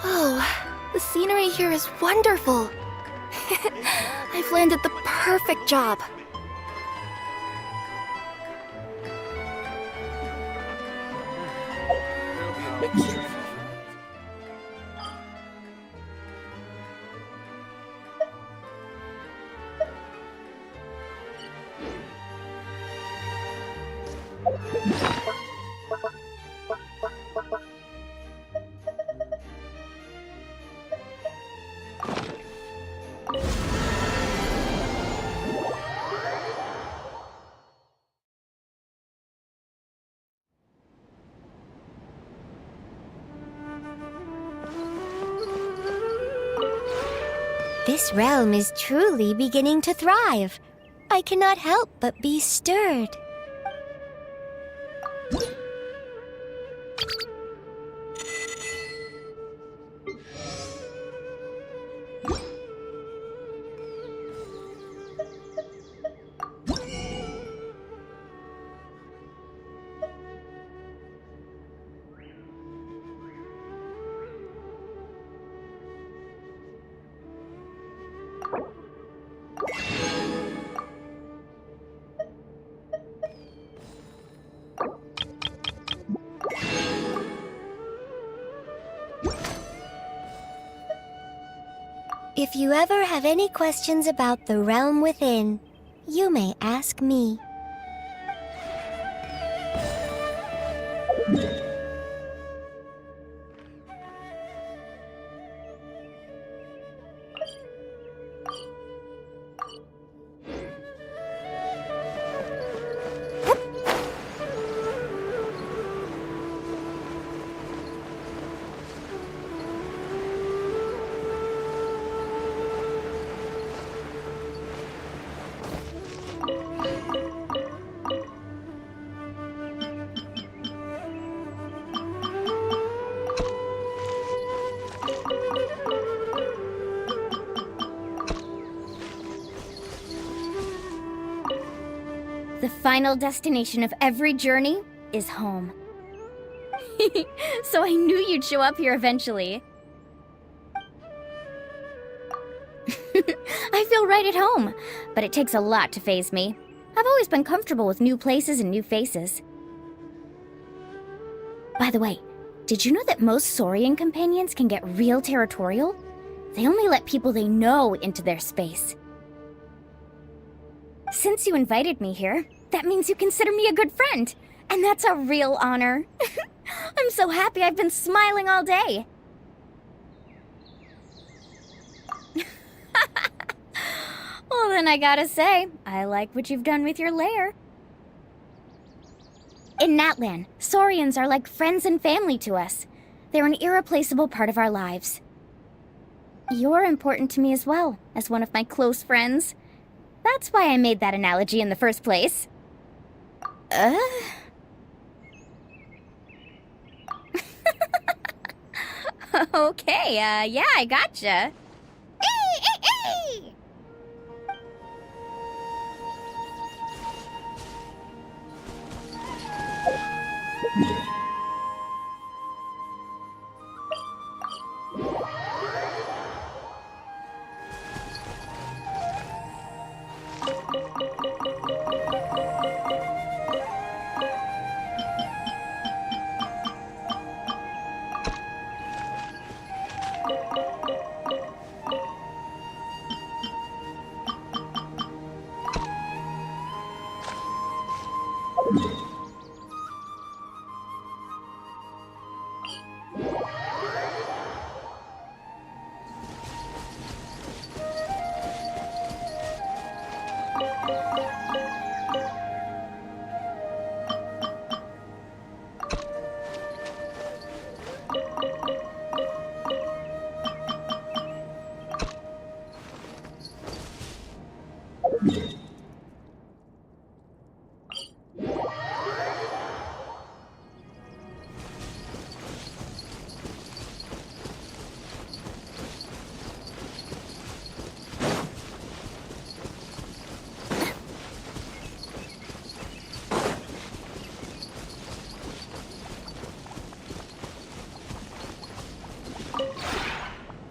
Whoa, the scenery here is wonderful. I've landed the perfect job. This realm is truly beginning to thrive. I cannot help but be stirred. If you ever have any questions about the realm within, you may ask me. The final destination of every journey is home. So I knew you'd show up here eventually. I feel right at home, but it takes a lot to faze me. I've always been comfortable with new places and new faces. By the way, did you know that most Saurian companions can get real territorial? They only let people they know into their space. Since you invited me here, that means you consider me a good friend, and that's a real honor. I'm so happy I've been smiling all day. Well, then I gotta say, I like what you've done with your lair. In Natlan, Saurians are like friends and family to us. They're an irreplaceable part of our lives. You're important to me as well, as one of my close friends. That's why I made that analogy in the first place. Okay, yeah, I gotcha. Hey!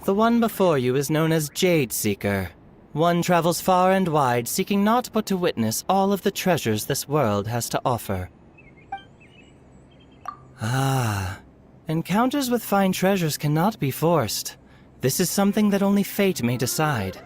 The one before you is known as Jade Seeker. One travels far and wide, seeking naught but to witness all of the treasures this world has to offer. Ah, encounters with fine treasures cannot be forced. This is something that only fate may decide.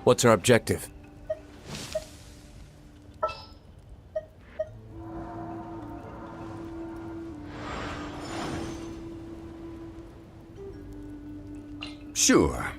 What's our objective? Sure.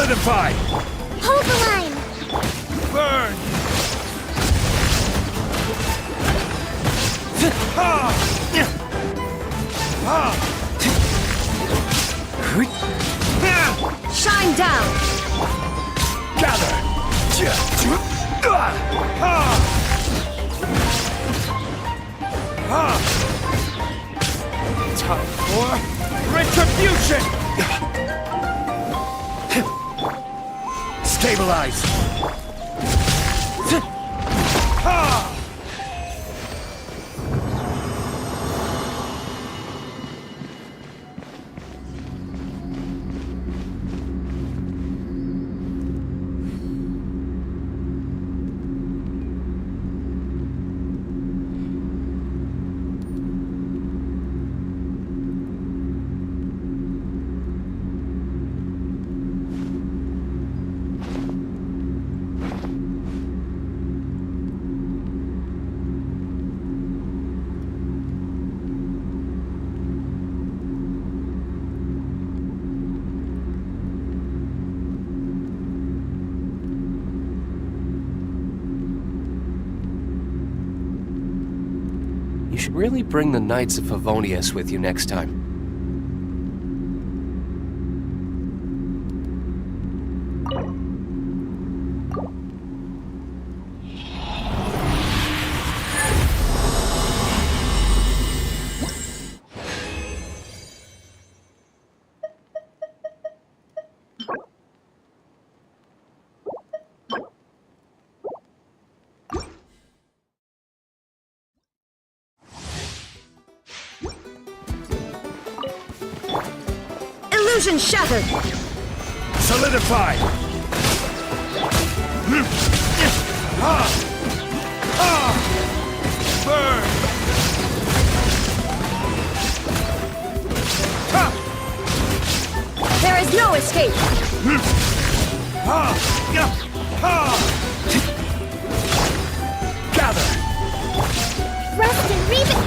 Solidify! Hold the line! Burn! Shine down! Gather! Time for retribution! Stabilize! You should really bring the Knights of Favonius with you next time. Illusion shattered! Solidify! Burn! There is no escape! Gather! Rust and Reven!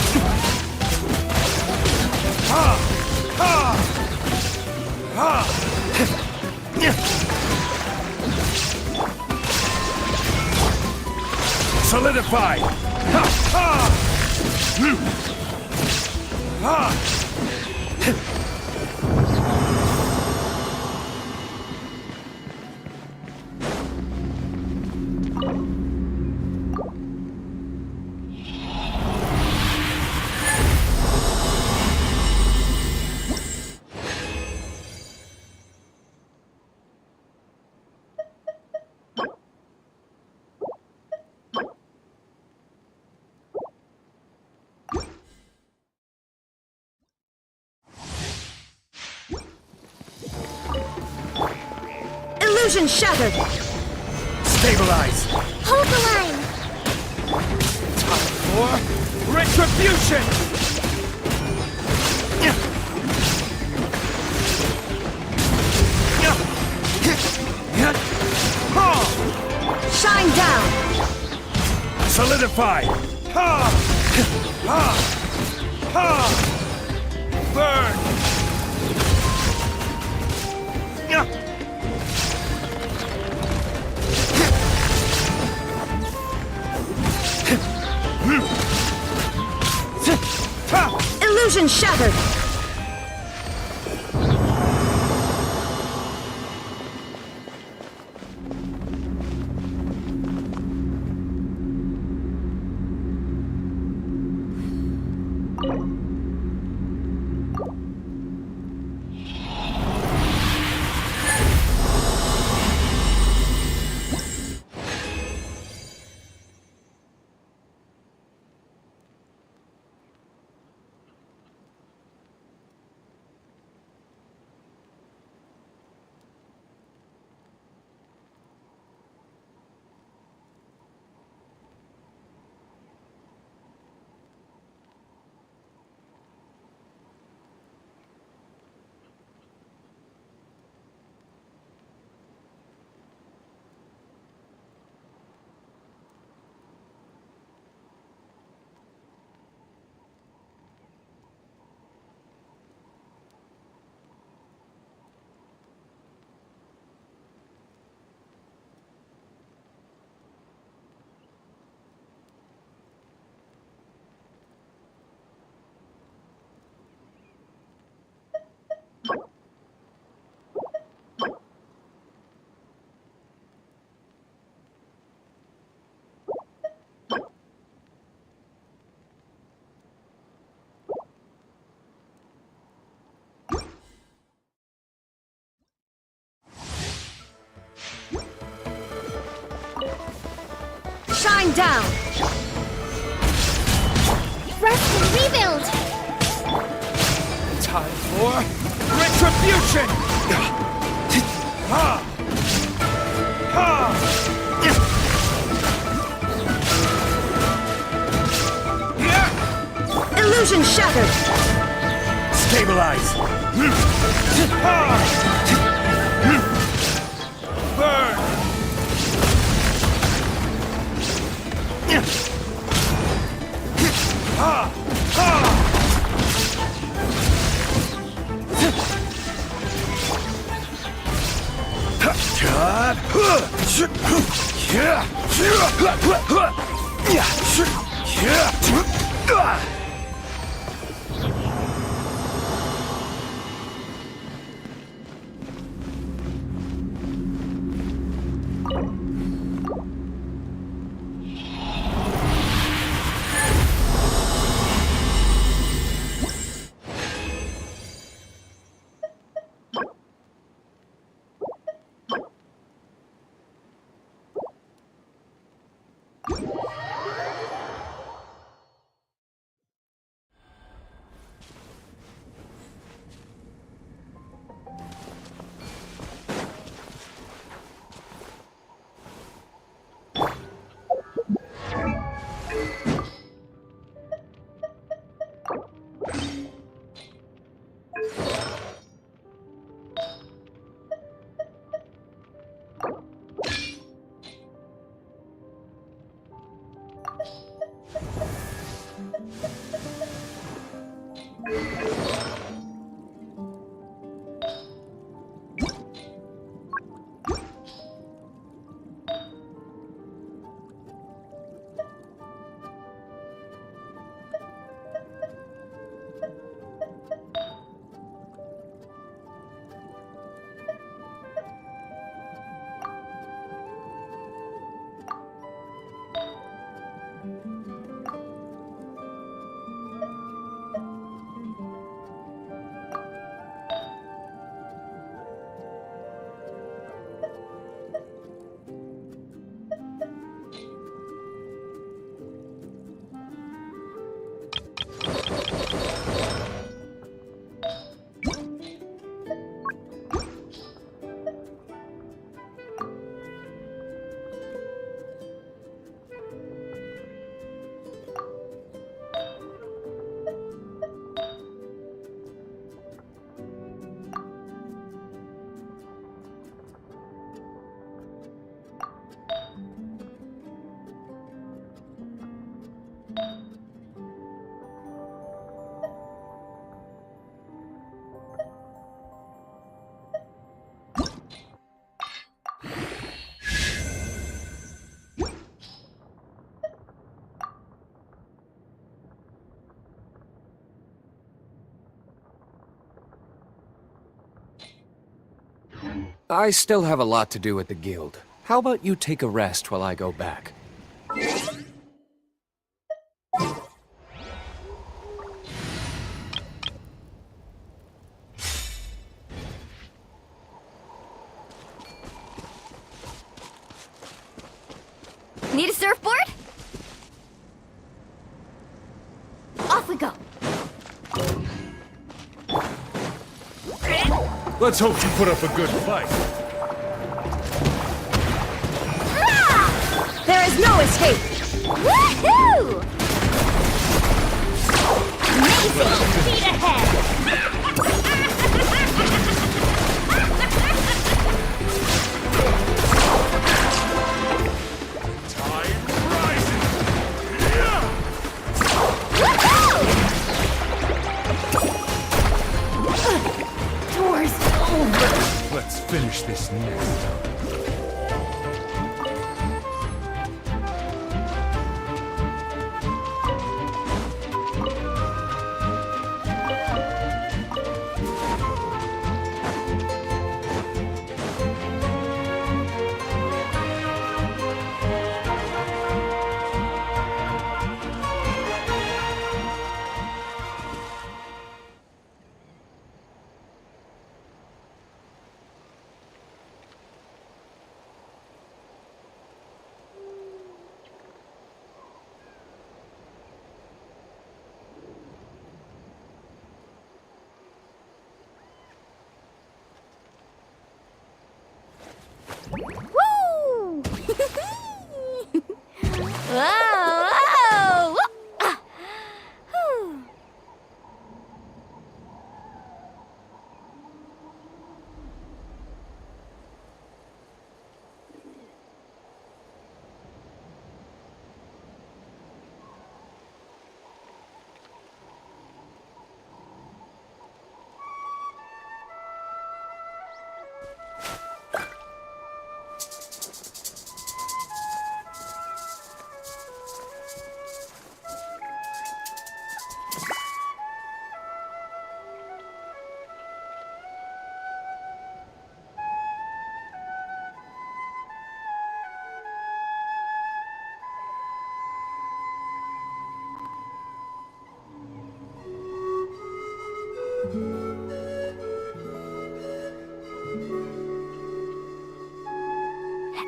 Solidify! Illusion shattered! Stabilize! Hold the line! Time for retribution! Shine down! Solidify! Burn! Illusion shattered! Shine down! Rest and rebuild! Time for retribution! Ha! Ha! Illusion shattered! Stabilize! Burn! Ha! Ha! I still have a lot to do at the guild. How about you take a rest while I go back? Need a surfboard? Off we go. Let's hope you put up a good fight. There is no escape! Woohoo! Amazing! Speed ahead! Time rises! Doors over. Let's finish this now.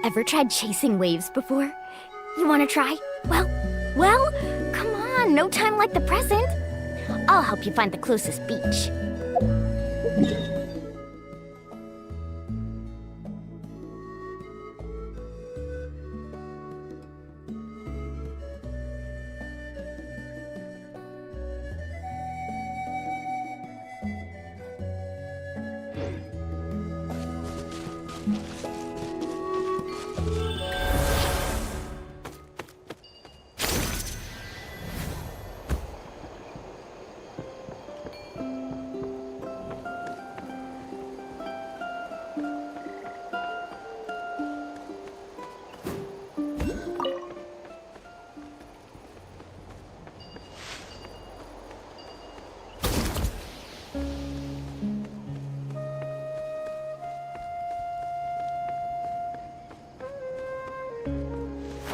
Ever tried chasing waves before? You wanna try? Well, come on, no time like the present. I'll help you find the closest beach.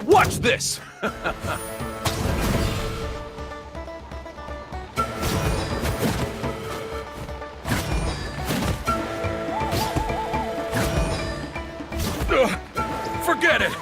Watch this! Forget it!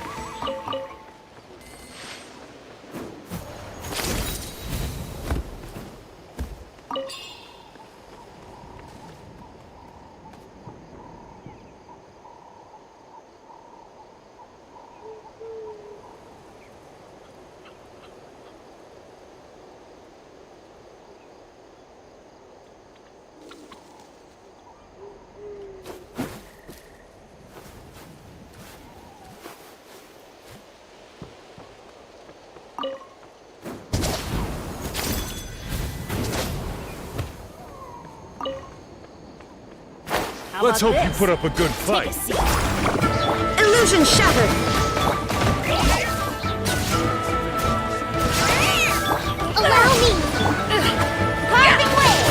Let's hope you put up a good fight. Illusion shattered! Allow me! Carving wave!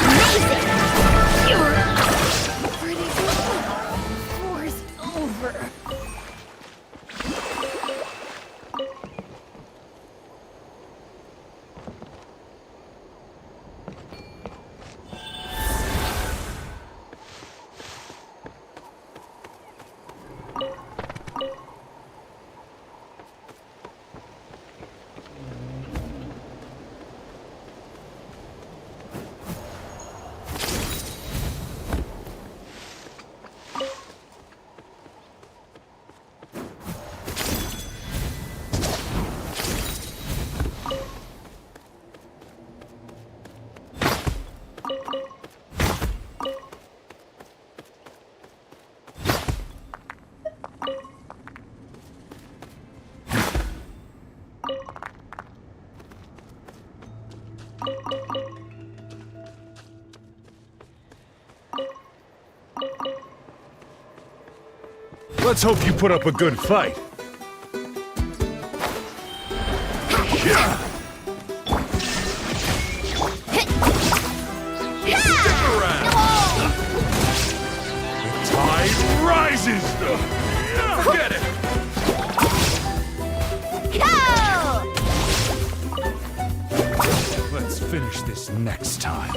Amazing! You're pretty good. War's over. Let's hope you put up a good fight. Yeah. Stick around. The tide rises. Forget it. Let's finish this next time.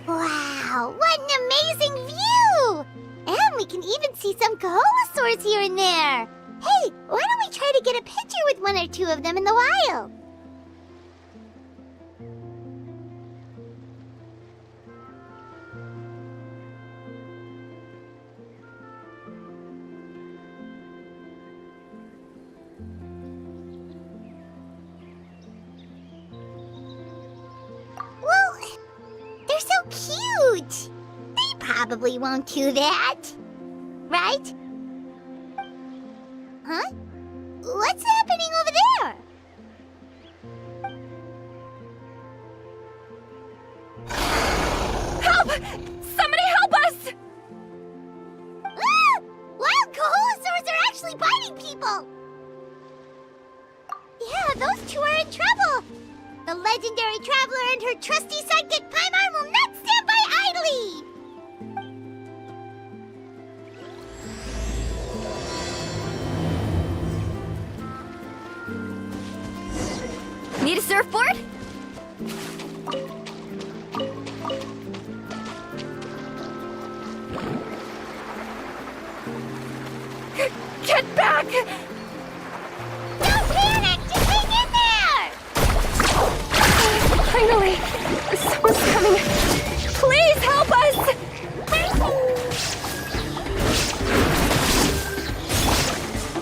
Wow, what an amazing view! And we can even see some Kaholosaurs here and there. Hey, why don't we try to get a picture with one or two of them in the wild? Well, they're so cute. They probably won't do that. Right? Huh? What's happening over there? Help! Somebody help us! Ah! Wild Kaholosaurs are actually biting people! Yeah, those two are in trouble! The legendary traveler and her trusty sidekick Paimon will not stand by idly! Need a surfboard? Get back! Don't panic! Just hang in there! Finally! Someone's coming! Please help us!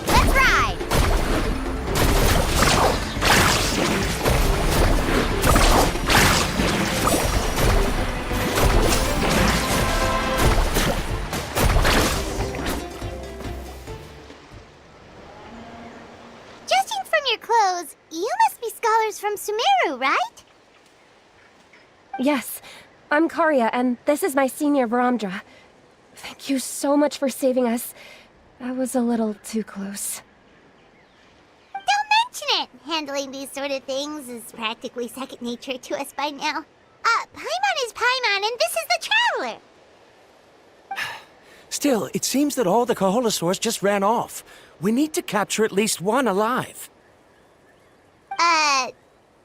Let's ride! Judging from your clothes, you must be scholars from Sumeru, right? Yes, I'm Karya, and this is my senior Varamdra. Thank you so much for saving us. That was a little too close. Don't mention it! Handling these sort of things is practically second nature to us by now. Paimon is Paimon, and this is the Traveler! Still, it seems that all the Kaholosaurs just ran off. We need to capture at least one alive.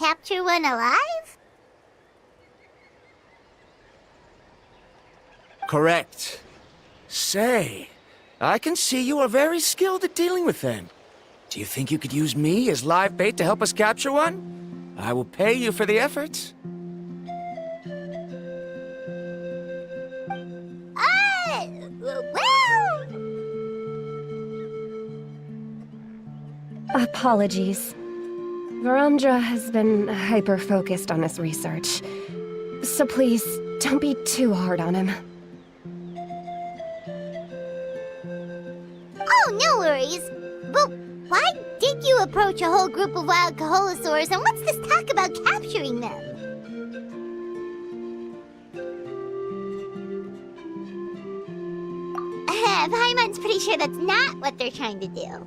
Capture one alive? Correct. Say, I can see you are very skilled at dealing with them. Do you think you could use me as live bait to help us capture one? I will pay you for the effort. Well... Apologies. Varamdra has been hyper-focused on his research. So please, don't be too hard on him. Oh, no worries. But why did you approach a whole group of wild Kaholosaurs, and what's this talk about capturing them? Paimon's pretty sure that's not what they're trying to do.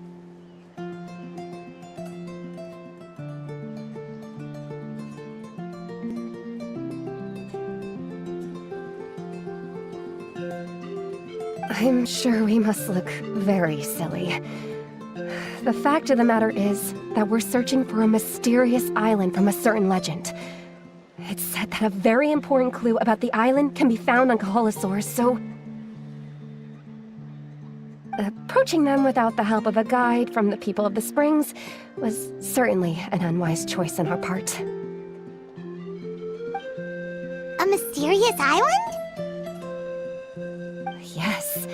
I'm sure we must look very silly. The fact of the matter is that we're searching for a mysterious island from a certain legend. It's said that a very important clue about the island can be found on Kaholosaurs, so... approaching them without the help of a guide from the people of the Springs was certainly an unwise choice on our part. A mysterious island? Yes.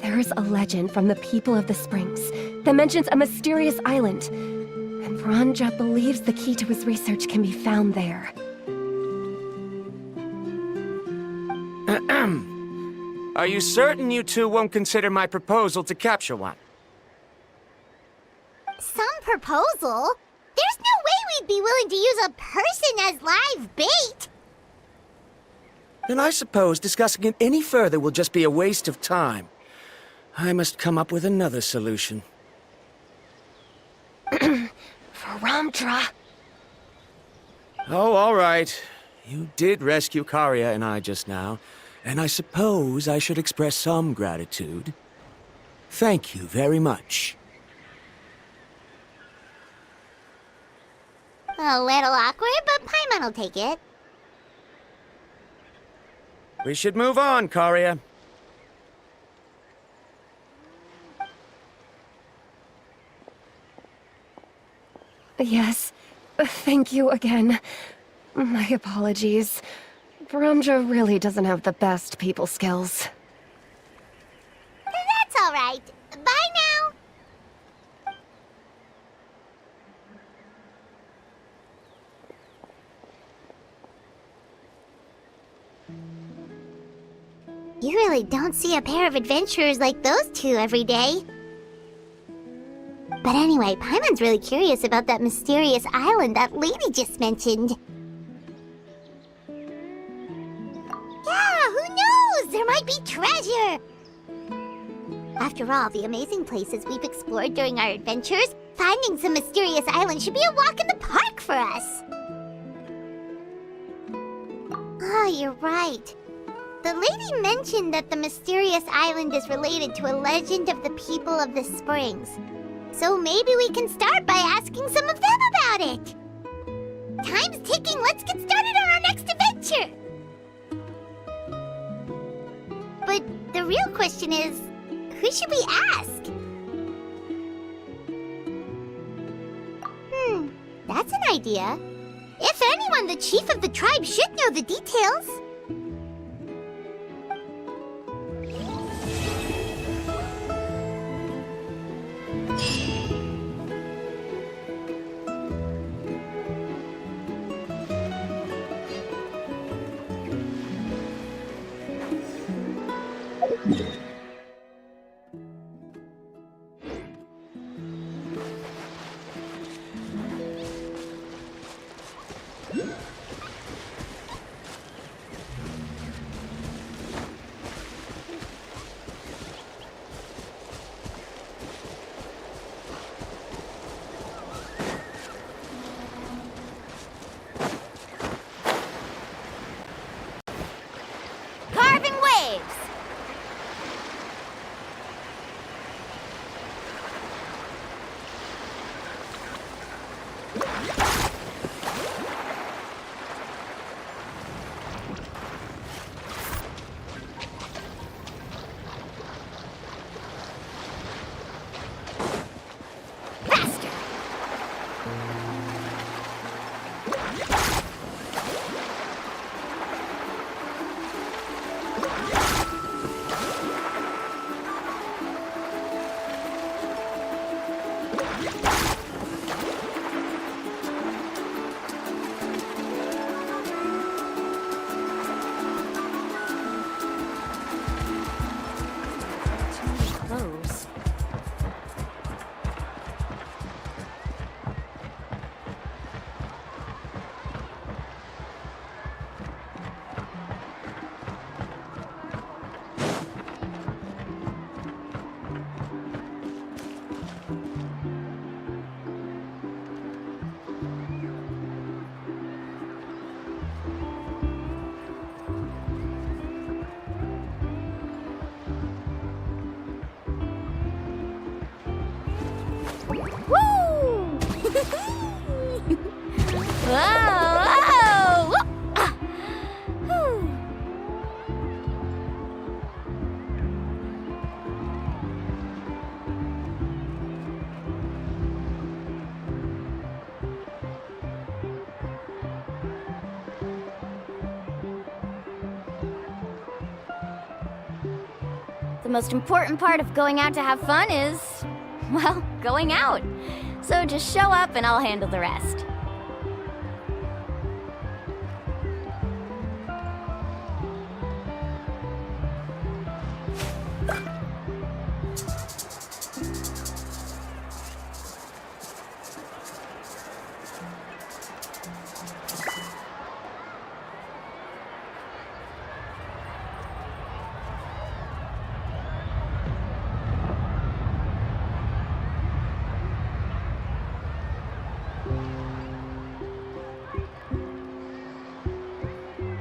There is a legend from the people of the Springs that mentions a mysterious island, and Varamdra believes the key to his research can be found there. Are you certain you two won't consider my proposal to capture one? Some proposal? There's no way we'd be willing to use a person as live bait! Then I suppose discussing it any further will just be a waste of time. I must come up with another solution. Varamdra! Oh, all right. You did rescue Karya and I just now, and I suppose I should express some gratitude. Thank you very much. A little awkward, but Paimon will take it. We should move on, Karia. Yes, thank you again. My apologies. Bromja really doesn't have the best people skills. That's all right. Bye now. You really don't see a pair of adventurers like those two every day. But anyway, Paimon's really curious about that mysterious island that lady just mentioned. Yeah, who knows? There might be treasure! After all the amazing places we've explored during our adventures, finding some mysterious island should be a walk in the park for us. Oh, you're right. The lady mentioned that the mysterious island is related to a legend of the people of the springs. So maybe we can start by asking some of them about it. Time's ticking. Let's get started on our next adventure. But the real question is, who should we ask? That's an idea. If anyone, the chief of the tribe should know the details. Carving waves! Faster! Close. Woo! Whoa! Whew. The most important part of going out to have fun is, well, going out. So just show up and I'll handle the rest.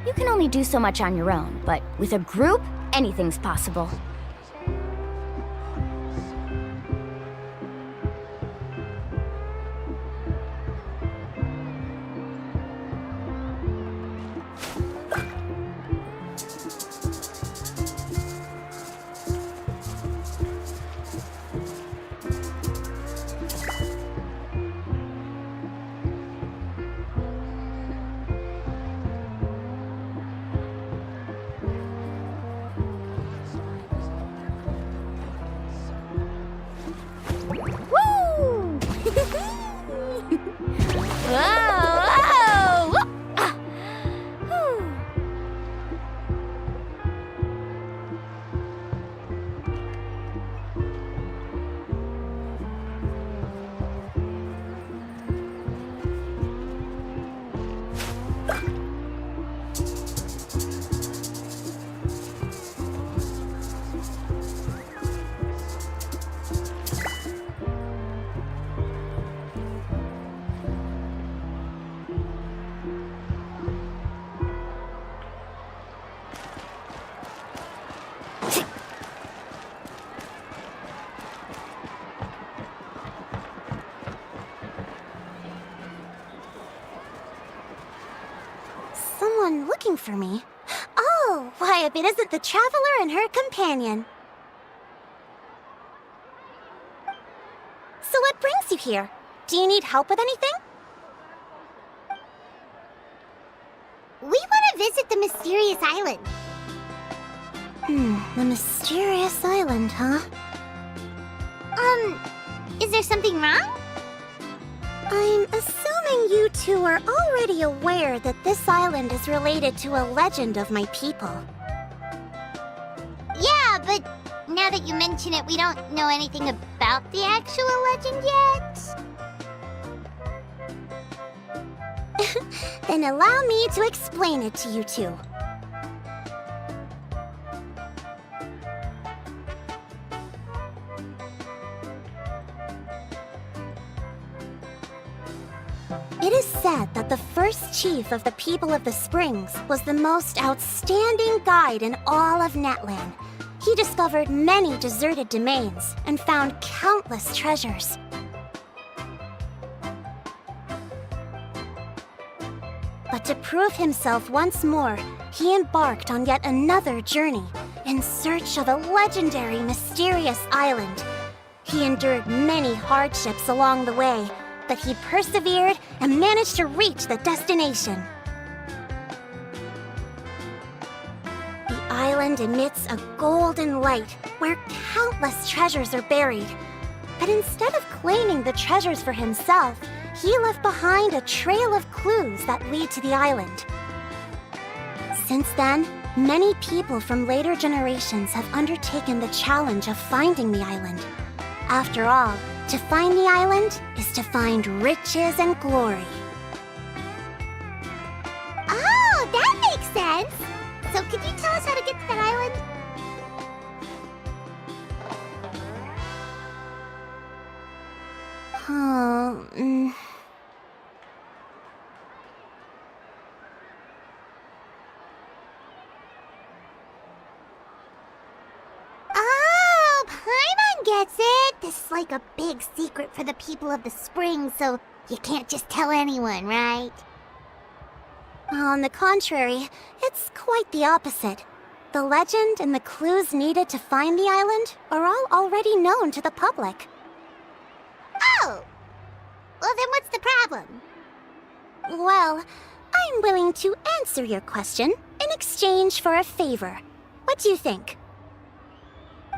You can only do so much on your own, but with a group, anything's possible. anyone looking for me? Oh, why, if it isn't the traveler and her companion. So what brings you here? Do you need help with anything? We want to visit the mysterious island. The mysterious island, huh? Is there something wrong? I'm assuming you two are already aware that this island is related to a legend of my people. Yeah, but now that you mention it, we don't know anything about the actual legend yet. Then allow me to explain it to you two. It is said that the first chief of the people of the Springs was the most outstanding guide in all of Netland. He discovered many deserted domains and found countless treasures. But to prove himself once more, he embarked on yet another journey in search of a legendary, mysterious island. He endured many hardships along the way, but he persevered and managed to reach the destination. The island emits a golden light where countless treasures are buried. But instead of claiming the treasures for himself, he left behind a trail of clues that lead to the island. Since then, many people from later generations have undertaken the challenge of finding the island. After all, to find the island is to find riches and glory. Oh, that makes sense! So could you tell us how to get to that island? Oh, Paimon gets it! This is like a big secret for the people of the spring, so you can't just tell anyone, right? On the contrary, it's quite the opposite. The legend and the clues needed to find the island are all already known to the public. Oh! Well, then what's the problem? Well, I'm willing to answer your question in exchange for a favor. What do you think?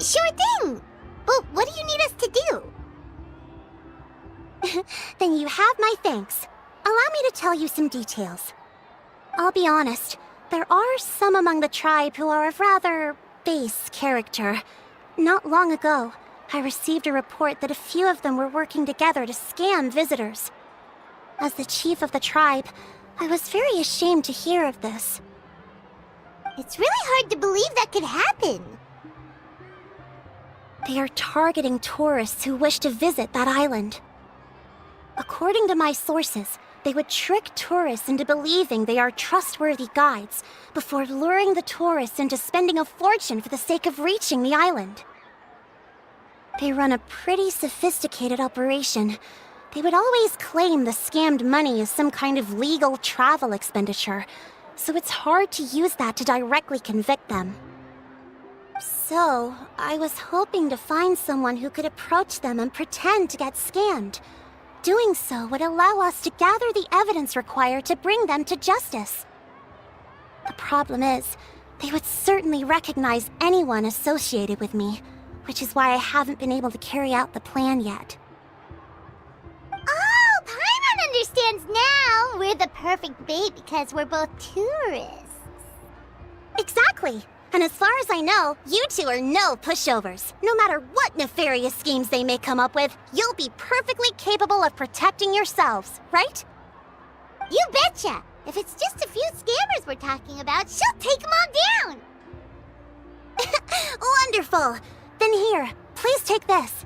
Sure thing! But what do you need us to do? Then you have my thanks. Allow me to tell you some details. I'll be honest, there are some among the tribe who are of rather base character. Not long ago, I received a report that a few of them were working together to scam visitors. As the chief of the tribe, I was very ashamed to hear of this. It's really hard to believe that could happen. They are targeting tourists who wish to visit that island. According to my sources, they would trick tourists into believing they are trustworthy guides before luring the tourists into spending a fortune for the sake of reaching the island. They run a pretty sophisticated operation. They would always claim the scammed money is some kind of legal travel expenditure, so it's hard to use that to directly convict them. So, I was hoping to find someone who could approach them and pretend to get scammed. Doing so would allow us to gather the evidence required to bring them to justice. The problem is, they would certainly recognize anyone associated with me, which is why I haven't been able to carry out the plan yet. Oh, Paimon understands now! We're the perfect bait because we're both tourists. Exactly! And as far as I know, you two are no pushovers. No matter what nefarious schemes they may come up with, you'll be perfectly capable of protecting yourselves, right? You betcha! If it's just a few scammers we're talking about, she'll take them all down! Wonderful! Then here, please take this.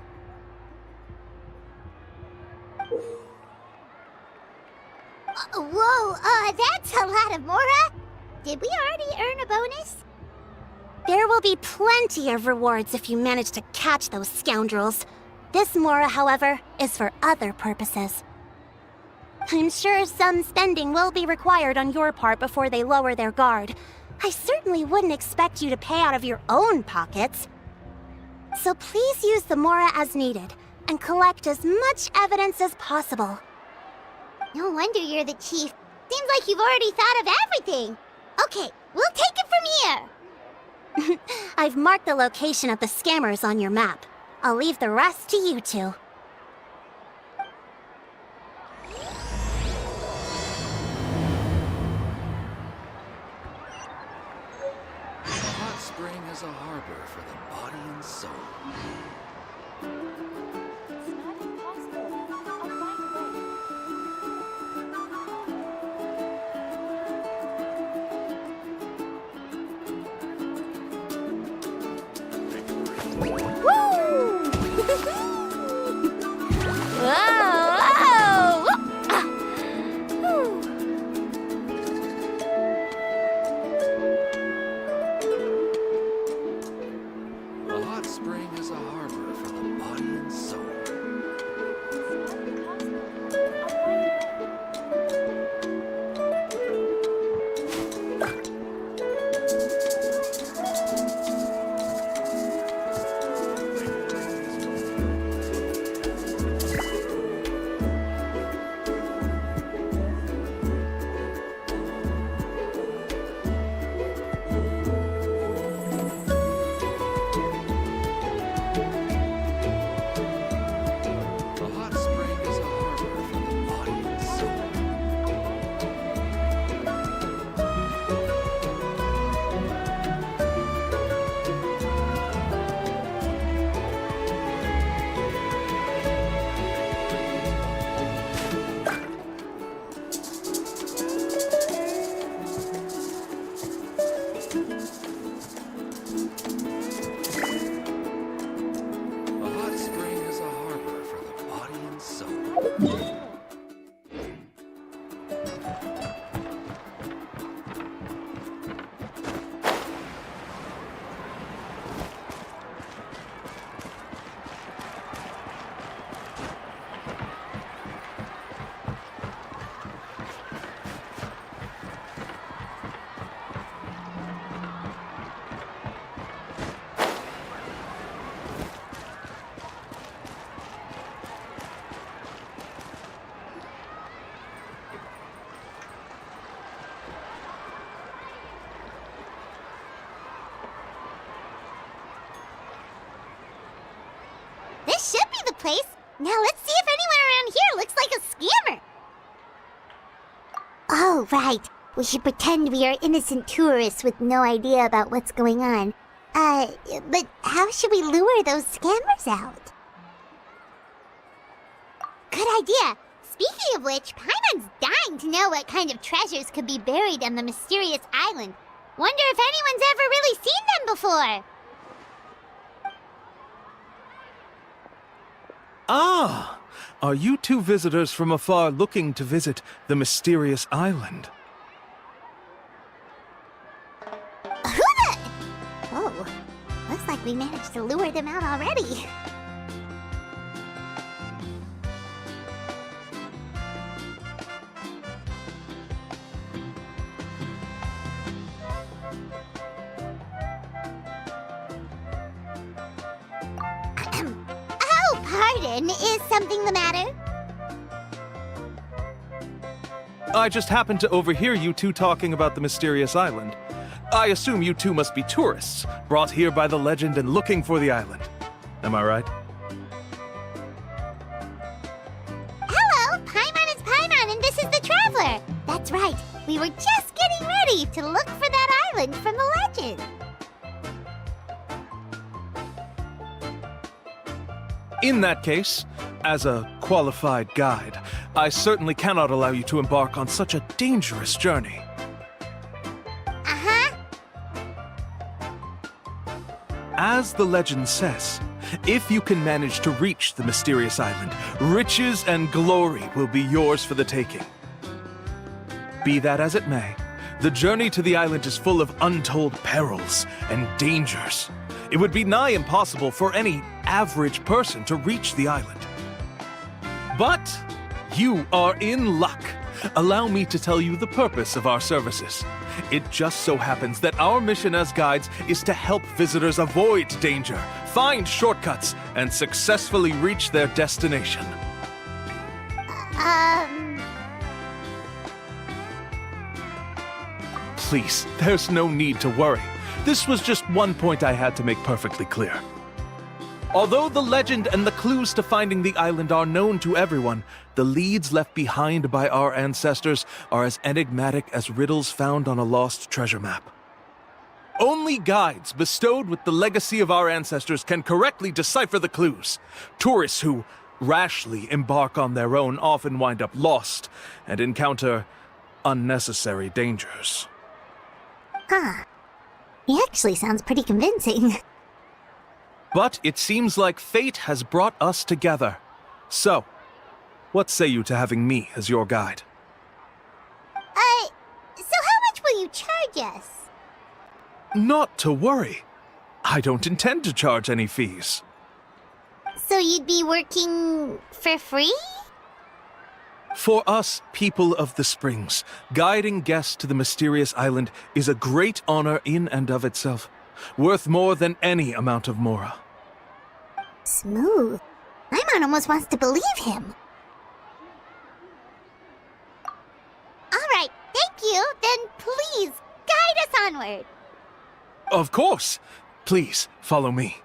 Whoa, that's a lot of Mora! Did we already earn a bonus? There will be plenty of rewards if you manage to catch those scoundrels. This Mora, however, is for other purposes. I'm sure some spending will be required on your part before they lower their guard. I certainly wouldn't expect you to pay out of your own pockets. So please use the Mora as needed, and collect as much evidence as possible. No wonder you're the chief. Seems like you've already thought of everything. Okay, we'll take it from here. I've marked the location of the scammers on your map. I'll leave the rest to you two. A hot spring is a harbor for the body and soul. A hot spring is a harbor for the body and soul. A hot spring is a harbor for the body and soul. A hot spring is a harbor for the body and soul. This should be the place. Now let's see if anyone around here looks like a scammer. Oh, right. We should pretend we are innocent tourists with no idea about what's going on. But how should we lure those scammers out? Good idea. Speaking of which, Paimon's dying to know what kind of treasures could be buried on the mysterious island. Wonder if anyone's ever really seen them before. Ah! Are you two visitors from afar looking to visit the mysterious island? Who the... Oh, looks like we managed to lure them out already. Oh, pardon. Is something the matter? I just happened to overhear you two talking about the mysterious island. I assume you two must be tourists, brought here by the legend and looking for the island. Am I right? Hello, Paimon is Paimon, and this is the Traveler. That's right. We were just getting ready to look for that island from the legend. In that case, as a qualified guide, I certainly cannot allow you to embark on such a dangerous journey. Uh-huh. As the legend says, if you can manage to reach the mysterious island, riches and glory will be yours for the taking. Be that as it may, the journey to the island is full of untold perils and dangers. It would be nigh impossible for any average person to reach the island. But You are in luck. Allow me to tell you the purpose of our services. It just so happens that our mission as guides is to help visitors avoid danger, find shortcuts, and successfully reach their destination. Please, there's no need to worry. This was just one point I had to make perfectly clear. Although the legend and the clues to finding the island are known to everyone, the leads left behind by our ancestors are as enigmatic as riddles found on a lost treasure map. Only guides bestowed with the legacy of our ancestors can correctly decipher the clues. Tourists who rashly embark on their own often wind up lost and encounter unnecessary dangers. Huh. He actually sounds pretty convincing. But it seems like fate has brought us together. So, what say you to having me as your guide? So how much will you charge us? Not to worry. I don't intend to charge any fees. So you'd be working for free? For us, people of the Springs, guiding guests to the mysterious island is a great honor in and of itself, worth more than any amount of mora. Smooth. Paimon almost wants to believe him. Alright, thank you. Then please, guide us onward. Of course. Please, follow me.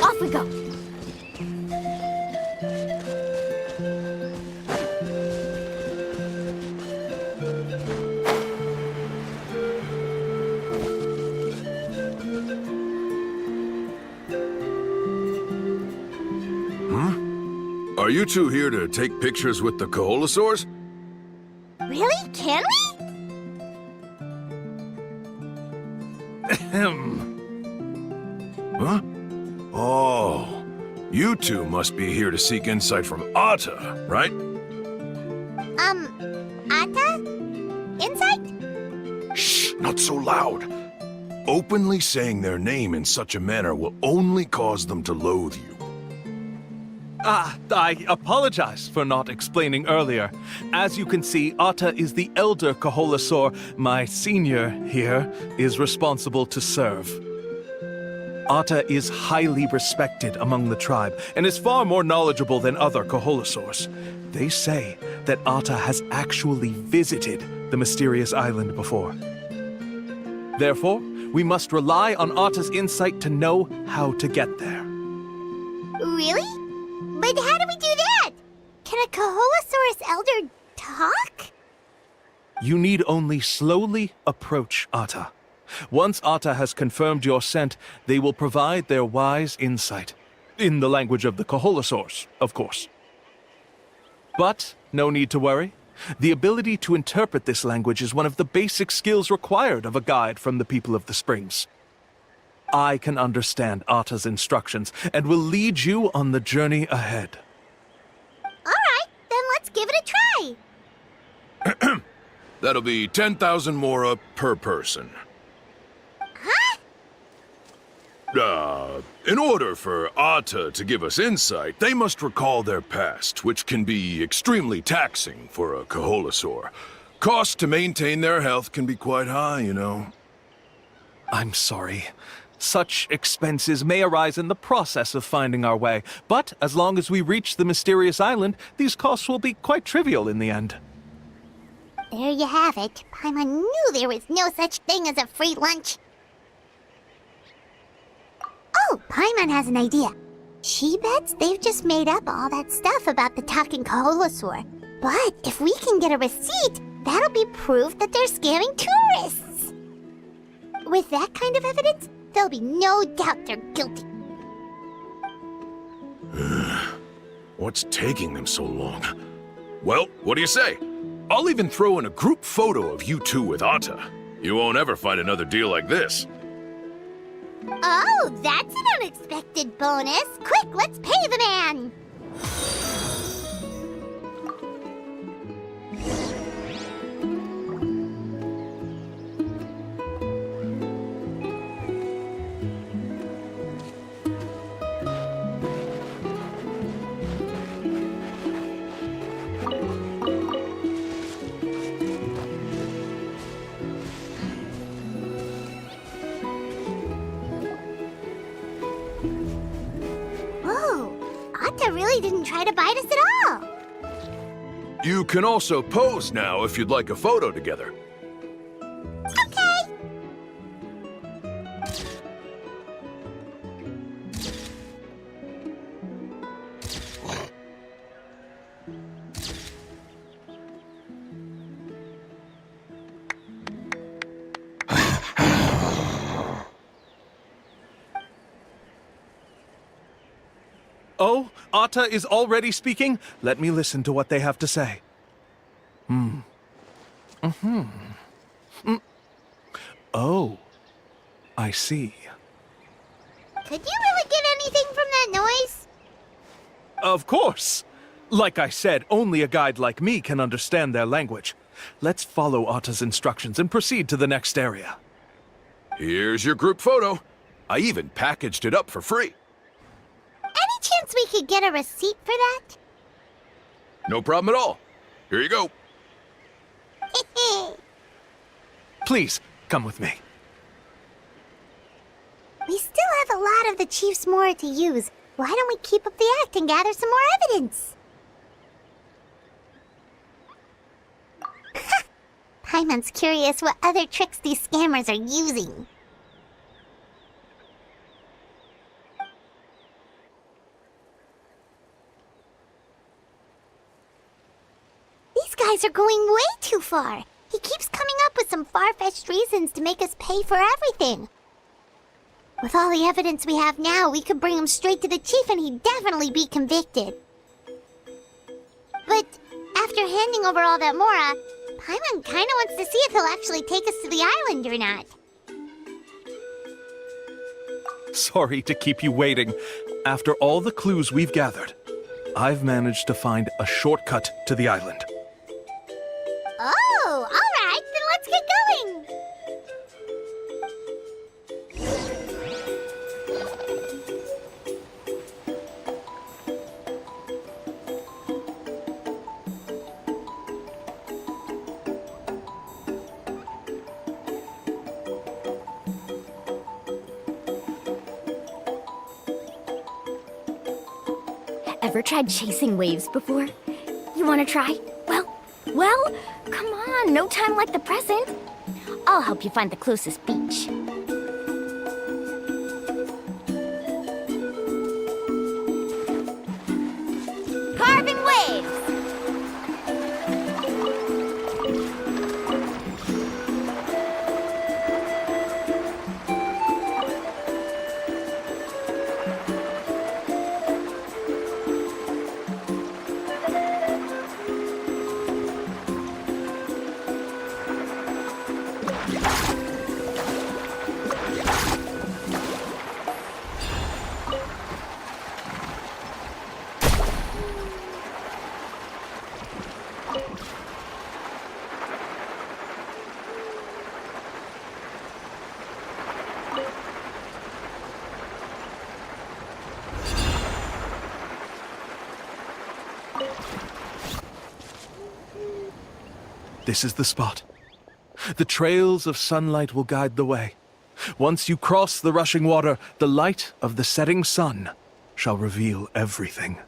Off we go. Are you two here to take pictures with the Koholosaurs? Really? Can we? Huh? Oh, you two must be here to seek insight from Atta, right? Atta? Insight? Shh, not so loud. Openly saying their name in such a manner will only cause them to loathe you. I apologize for not explaining earlier. As you can see, Atta is the elder Koholosaur my senior here is responsible to serve. Atta is highly respected among the tribe and is far more knowledgeable than other Koholosaurs. They say that Atta has actually visited the mysterious island before. Therefore, we must rely on Atta's insight to know how to get there. Really? But how do we do that? Can a Koholosaurus elder talk? You need only slowly approach Atta. Once Atta has confirmed your scent, they will provide their wise insight. In the language of the Koholosaurs, of course. But no need to worry. The ability to interpret this language is one of the basic skills required of a guide from the people of the Springs. I can understand Atta's instructions and will lead you on the journey ahead. Alright, then let's give it a try. That'll be 10,000 mora per person. Huh? In order for Atta to give us insight, they must recall their past, which can be extremely taxing for a Koholosaur. Cost to maintain their health can be quite high, you know. I'm sorry. Such expenses may arise in the process of finding our way, but as long as we reach the mysterious island, these costs will be quite trivial in the end. There you have it. Paimon knew there was no such thing as a free lunch. Oh, Paimon has an idea. She bets they've just made up all that stuff about the talking Kaholosaur. But if we can get a receipt, that'll be proof that they're scamming tourists. With that kind of evidence, there'll be no doubt they're guilty. What's taking them so long? Well, what do you say? I'll even throw in a group photo of you two with Atta. You won't ever find another deal like this. Oh, that's an unexpected bonus. Quick, let's pay the man. Atta really didn't try to bite us at all. You can also pose now if you'd like a photo together. Okay. Oh, Atta is already speaking? Let me listen to what they have to say. Oh, I see. Could you really get anything from that noise? Of course! Like I said, only a guide like me can understand their language. Let's follow Atta's instructions and proceed to the next area. Here's your group photo. I even packaged it up for free. Any chance we could get a receipt for that? No problem at all. Here you go. Please, come with me. We still have a lot of the Chief's Mora to use. Why don't we keep up the act and gather some more evidence? Paimon's curious what other tricks these scammers are using. These guys are going way too far. He keeps coming up with some far-fetched reasons to make us pay for everything. With all the evidence we have now, we could bring him straight to the chief and he'd definitely be convicted. But after handing over all that Mora, Paimon kinda wants to see if he'll actually take us to the island or not. Sorry to keep you waiting. After all the clues we've gathered, I've managed to find a shortcut to the island. Oh, alright, then let's get going! Ever tried chasing waves before? You wanna try? Well, come on, no time like the present. I'll help you find the closest beach. Carving waves! This is the spot. The trails of sunlight will guide the way. Once you cross the rushing water, the light of the setting sun shall reveal everything.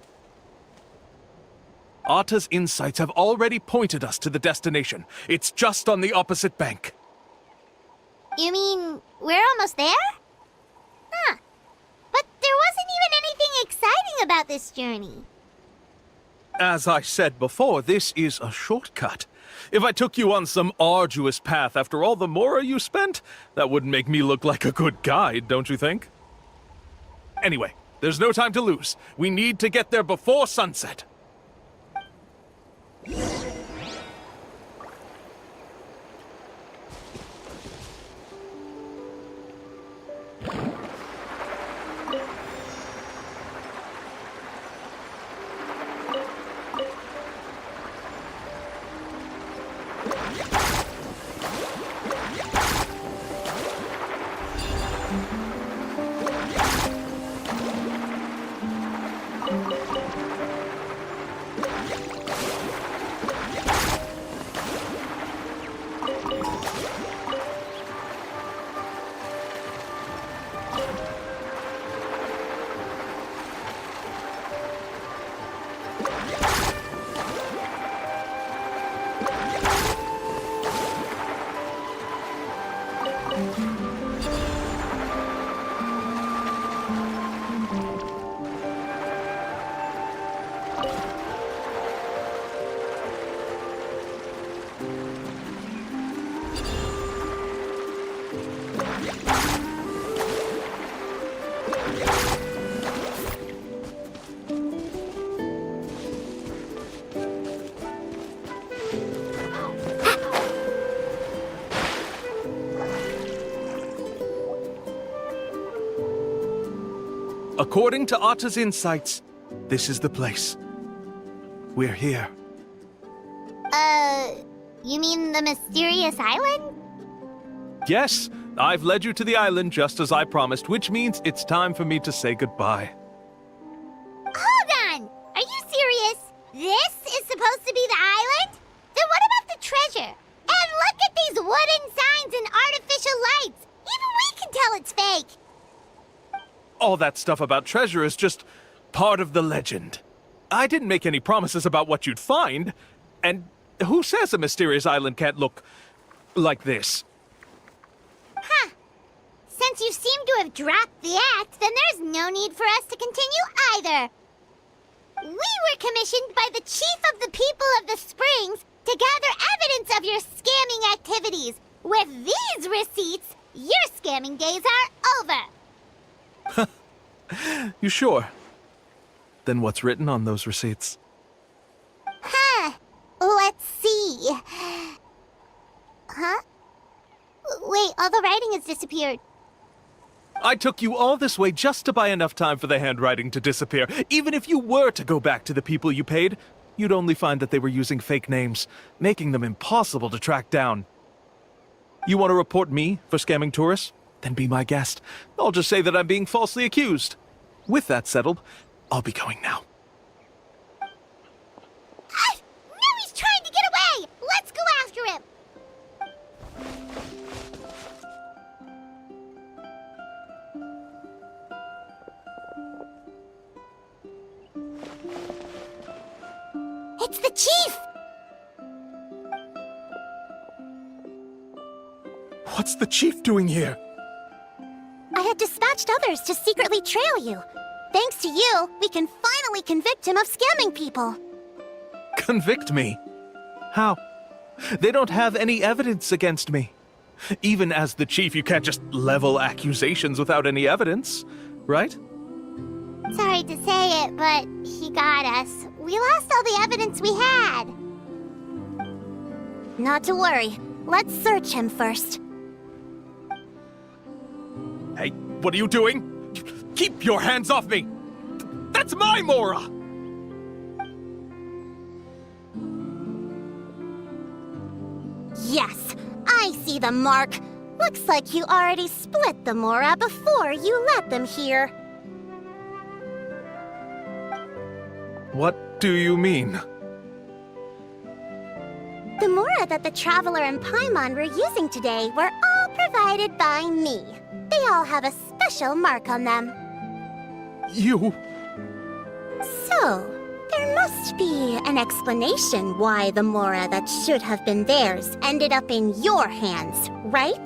Atta's insights have already pointed us to the destination. It's just on the opposite bank. You mean we're almost there? Huh. But there wasn't even anything exciting about this journey. As I said before, this is a shortcut. If I took you on some arduous path after all the mora you spent, that wouldn't make me look like a good guide, don't you think? Anyway, there's no time to lose. We need to get there before sunset. According to Atta's insights, this is the place. We're here. You mean the mysterious island? Yes, I've led you to the island just as I promised, which means it's time for me to say goodbye. Hold on! Are you serious? This is supposed to be the island? Then what about the treasure? And look at these wooden signs and artificial lights! Even we can tell it's fake! All that stuff about treasure is just part of the legend. I didn't make any promises about what you'd find. And who says a mysterious island can't look like this? Huh. Since you seem to have dropped the act, then there's no need for us to continue either. We were commissioned by the chief of the people of the Springs to gather evidence of your scamming activities. With these receipts, your scamming days are over. You sure? Then what's written on those receipts? Huh. Let's see. Huh? Wait, all the writing has disappeared. I took you all this way just to buy enough time for the handwriting to disappear. Even if you were to go back to the people you paid, you'd only find that they were using fake names, making them impossible to track down. You want to report me for scamming tourists? Then be my guest. I'll just say that I'm being falsely accused. With that settled, I'll be going now. Now he's trying to get away! Let's go after him! It's the chief! What's the chief doing here? I had dispatched others to secretly trail you. Thanks to you, we can finally convict him of scamming people. Convict me? How? They don't have any evidence against me. Even as the chief, you can't just level accusations without any evidence, right? Sorry to say it, but he got us. We lost all the evidence we had. Not to worry. Let's search him first. Hey, what are you doing? Keep your hands off me! That's my Mora! Yes, I see the mark. Looks like you already split the Mora before you let them here. What do you mean? The Mora that the Traveler and Paimon were using today were all provided by me. They all have a special mark on them. You... So, there must be an explanation why the Mora that should have been theirs ended up in your hands, right?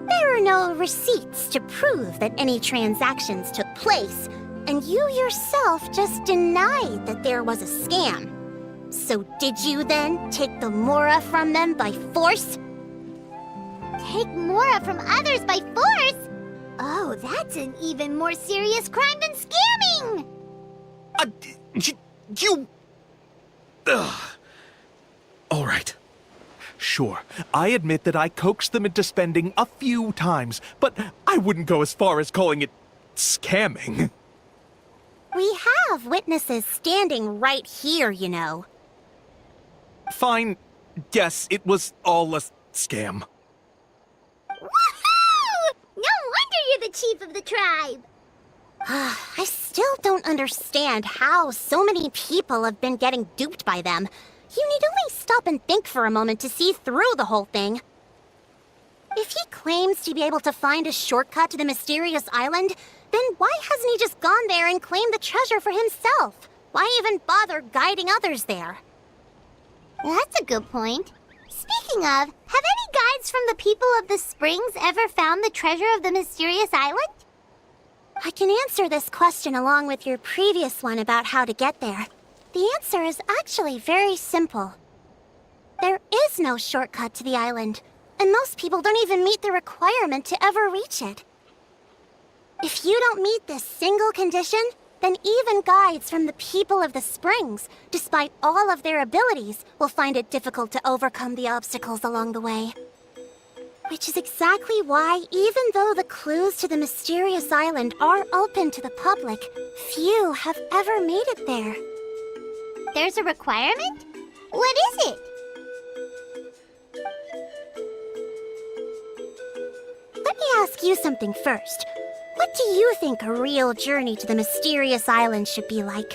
There are no receipts to prove that any transactions took place, and you yourself just denied that there was a scam. So did you then take the Mora from them by force? Take Mora from others by force? Oh, that's an even more serious crime than scamming! You... Ugh. All right. Sure, I admit that I coaxed them into spending a few times, but I wouldn't go as far as calling it scamming. We have witnesses standing right here, you know. Fine. Yes, it was all a scam. Woohoo! No wonder you're the chief of the tribe! I still don't understand how so many people have been getting duped by them. You need only stop and think for a moment to see through the whole thing. If he claims to be able to find a shortcut to the mysterious island, then why hasn't he just gone there and claimed the treasure for himself? Why even bother guiding others there? That's a good point. Speaking of, have any guides from the people of the springs ever found the treasure of the mysterious island? I can answer this question along with your previous one about how to get there. The answer is actually very simple. There is no shortcut to the island, and most people don't even meet the requirement to ever reach it. If you don't meet this single condition, then even guides from the people of the springs, despite all of their abilities, will find it difficult to overcome the obstacles along the way. Which is exactly why, even though the clues to the mysterious island are open to the public, few have ever made it there. There's a requirement? What is it? Let me ask you something first. What do you think a real journey to the mysterious island should be like?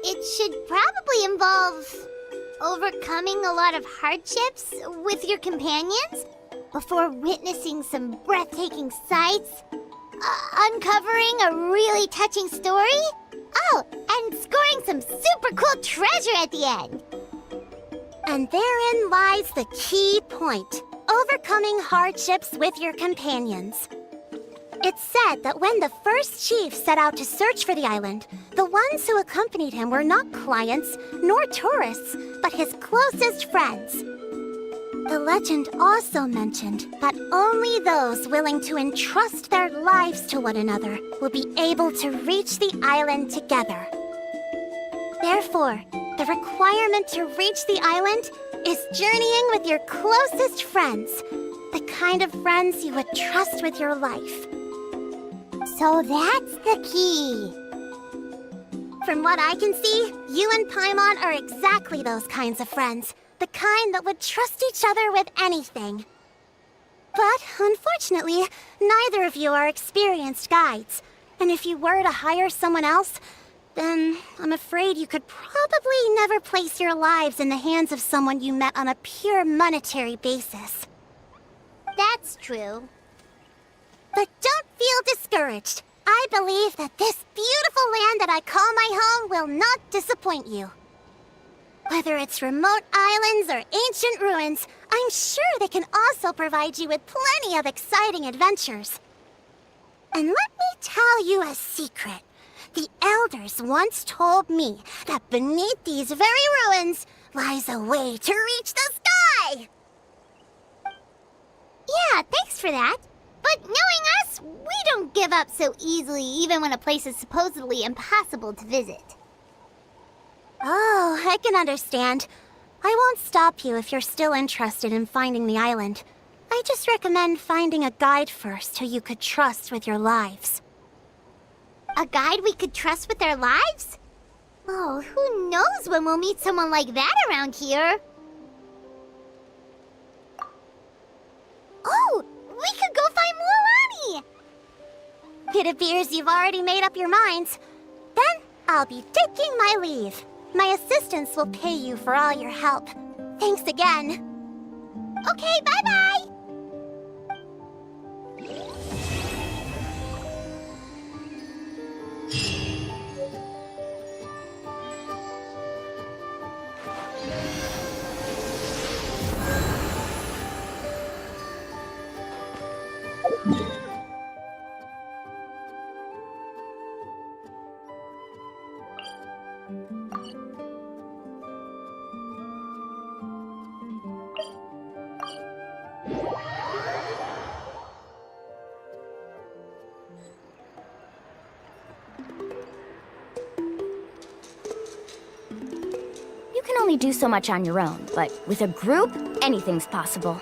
It should probably involve overcoming a lot of hardships with your companions before witnessing some breathtaking sights, uncovering a really touching story, oh, and scoring some super cool treasure at the end. And therein lies the key point. Overcoming hardships with your companions. It's said that when the first chief set out to search for the island, the ones who accompanied him were not clients nor tourists, but his closest friends. The legend also mentioned that only those willing to entrust their lives to one another will be able to reach the island together. Therefore, the requirement to reach the island is journeying with your closest friends, the kind of friends you would trust with your life. So that's the key. From what I can see, you and Paimon are exactly those kinds of friends, the kind that would trust each other with anything. But unfortunately, neither of you are experienced guides, and if you were to hire someone else, then I'm afraid you could probably never place your lives in the hands of someone you met on a pure monetary basis. That's true. But don't feel discouraged. I believe that this beautiful land that I call my home will not disappoint you. Whether it's remote islands or ancient ruins, I'm sure they can also provide you with plenty of exciting adventures. And let me tell you a secret. The elders once told me that beneath these very ruins lies a way to reach the sky! Yeah, thanks for that. But knowing us, we don't give up so easily even when a place is supposedly impossible to visit. Oh, I can understand. I won't stop you if you're still interested in finding the island. I just recommend finding a guide first who you could trust with your lives. A guide we could trust with our lives? Oh, who knows when we'll meet someone like that around here? Oh, we could go find Mualani! It appears you've already made up your minds. Then I'll be taking my leave. My assistants will pay you for all your help. Thanks again. Okay, bye-bye! You can only do so much on your own, but with a group, anything's possible.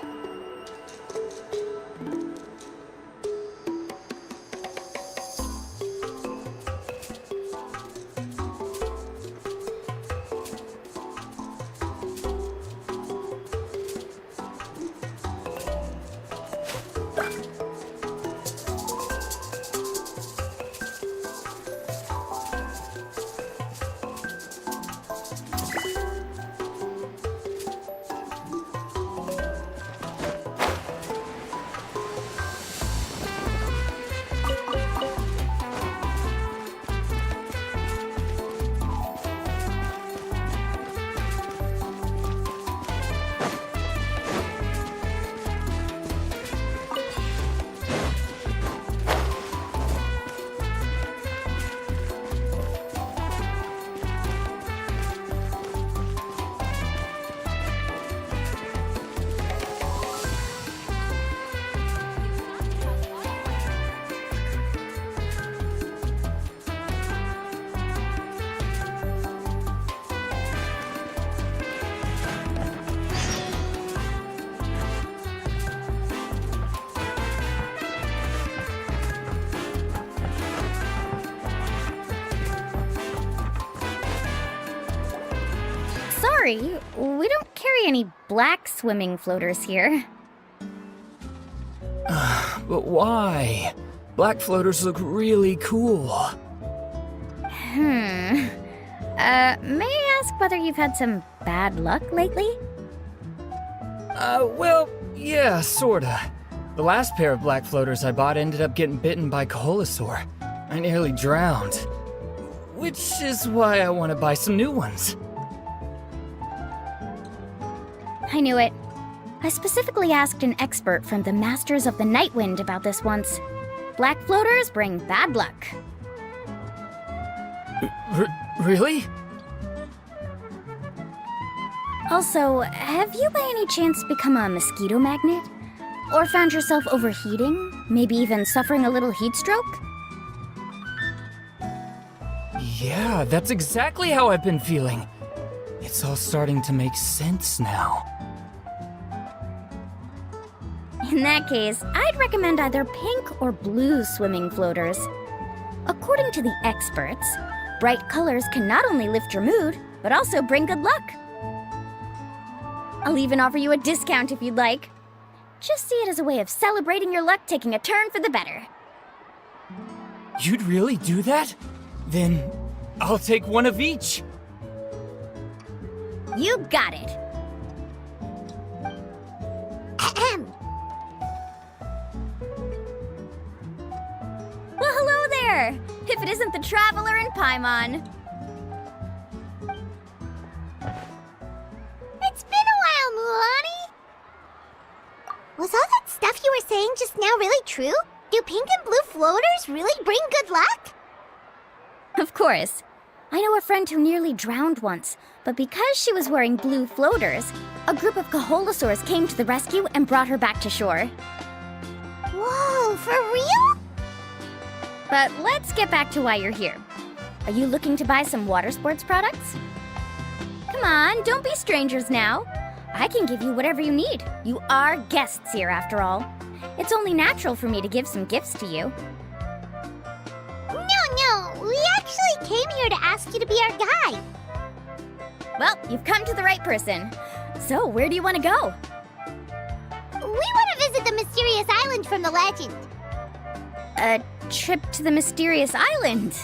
Sorry, we don't carry any black swimming floaters here. But why? Black floaters look really cool. May I ask whether you've had some bad luck lately? Well, yeah, sorta. The last pair of black floaters I bought ended up getting bitten by Koholosaur. I nearly drowned. Which is why I want to buy some new ones. I knew it. I specifically asked an expert from the Masters of the Night Wind about this once. Black floaters bring bad luck. Really? Also, have you by any chance become a mosquito magnet? Or found yourself overheating? Maybe even suffering a little heat stroke? Yeah, that's exactly how I've been feeling. It's all starting to make sense now. In that case, I'd recommend either pink or blue swimming floaters. According to the experts, bright colors can not only lift your mood, but also bring good luck. I'll even offer you a discount if you'd like. Just see it as a way of celebrating your luck taking a turn for the better. You'd really do that? Then I'll take one of each. You got it. Ahem. Well, hello there! If it isn't the Traveler in Paimon. It's been a while, Mulan. Was all that stuff you were saying just now really true? Do pink and blue floaters really bring good luck? Of course. I know a friend who nearly drowned once, but because she was wearing blue floaters, a group of Koholosaurs came to the rescue and brought her back to shore. Whoa, for real? But let's get back to why you're here. Are you looking to buy some water sports products? Come on, don't be strangers now. I can give you whatever you need. You are guests here, after all. It's only natural for me to give some gifts to you. No, we actually came here to ask you to be our guide. Well, you've come to the right person. So, where do you want to go? We want to visit the mysterious island from the legend. A trip to the mysterious island.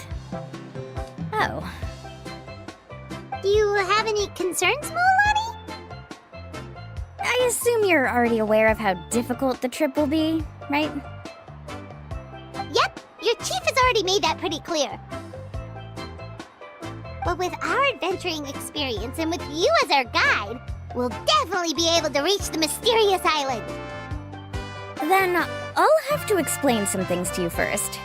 Oh. Do you have any concerns, Mulan? I assume you're already aware of how difficult the trip will be, right? Yep, your chief has already made that pretty clear. But with our adventuring experience and with you as our guide, we'll definitely be able to reach the mysterious island. Then I'll have to explain some things to you first.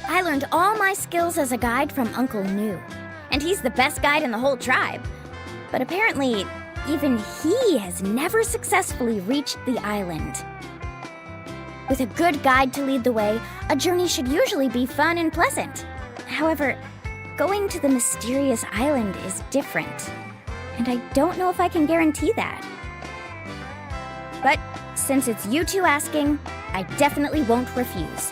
I learned all my skills as a guide from Uncle Nu, and he's the best guide in the whole tribe. But apparently, even he has never successfully reached the island. With a good guide to lead the way, a journey should usually be fun and pleasant. However, going to the mysterious island is different, and I don't know if I can guarantee that. But since it's you two asking, I definitely won't refuse.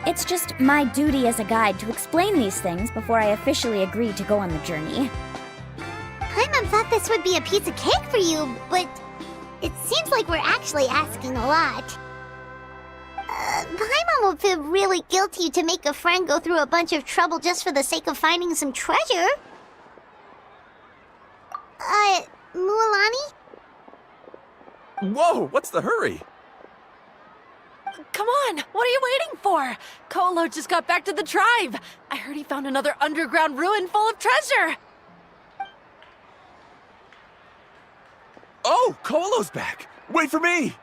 It's just my duty as a guide to explain these things before I officially agree to go on the journey. Paimon thought this would be a piece of cake for you, but it seems like we're actually asking a lot. Paimon will feel really guilty to make a friend go through a bunch of trouble just for the sake of finding some treasure. Mualani? Whoa, what's the hurry? Come on, what are you waiting for? Kolo just got back to the tribe. I heard he found another underground ruin full of treasure. Oh, Kolo's back. Wait for me.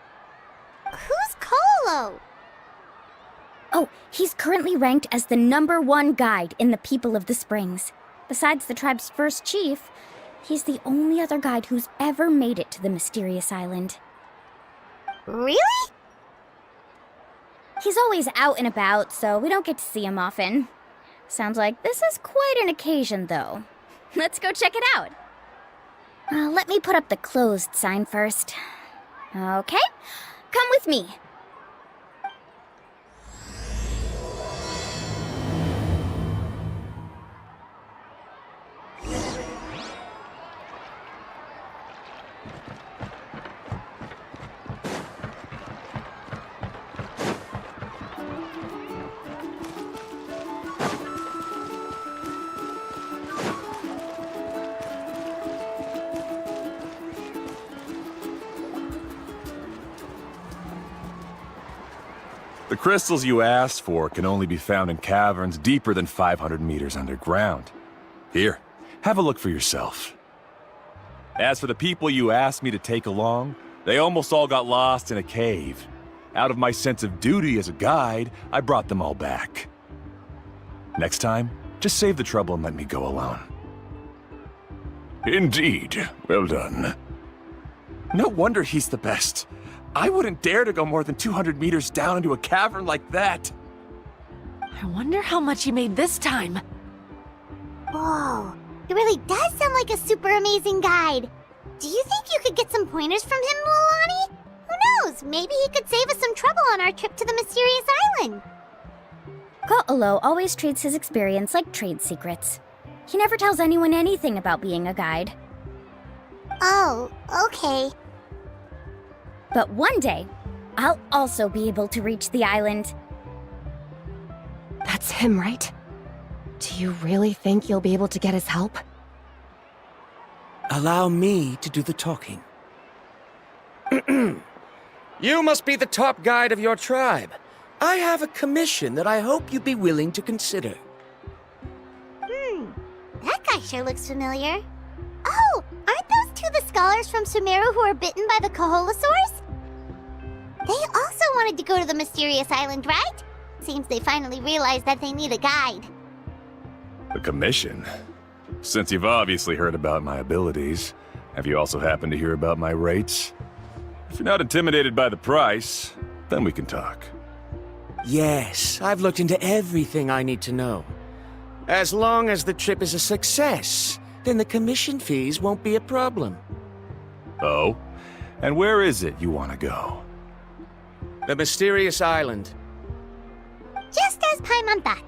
Who's Kolo? Oh, he's currently ranked as the #1 guide in the People of the Springs. Besides the tribe's first chief, he's the only other guide who's ever made it to the mysterious island. Really? He's always out and about, so we don't get to see him often. Sounds like this is quite an occasion, though. Let's go check it out. Let me put up the closed sign first. Okay, come with me. The crystals you asked for can only be found in caverns deeper than 500 meters underground. Here, have a look for yourself. As for the people you asked me to take along, they almost all got lost in a cave. Out of my sense of duty as a guide, I brought them all back. Next time, just save the trouble and let me go alone. Indeed. Well done. No wonder he's the best. I wouldn't dare to go more than 200 meters down into a cavern like that. I wonder how much he made this time. Whoa, he really does sound like a super amazing guide. Do you think you could get some pointers from him, Mualani? Who knows? Maybe he could save us some trouble on our trip to the mysterious island. Ko'olo always treats his experience like trade secrets. He never tells anyone anything about being a guide. Oh, okay. But one day, I'll also be able to reach the island. That's him, right? Do you really think you'll be able to get his help? Allow me to do the talking. You must be the top guide of your tribe. I have a commission that I hope you'd be willing to consider. That guy sure looks familiar. Oh, aren't those two the scholars from Sumeru who were bitten by the Koholosaurs? They also wanted to go to the mysterious island, right? Seems they finally realized that they need a guide. A commission? Since you've obviously heard about my abilities, have you also happened to hear about my rates? If you're not intimidated by the price, then we can talk. Yes, I've looked into everything I need to know. As long as the trip is a success, then the commission fees won't be a problem. Oh? And where is it you want to go? The mysterious island. Just as Paimon thought.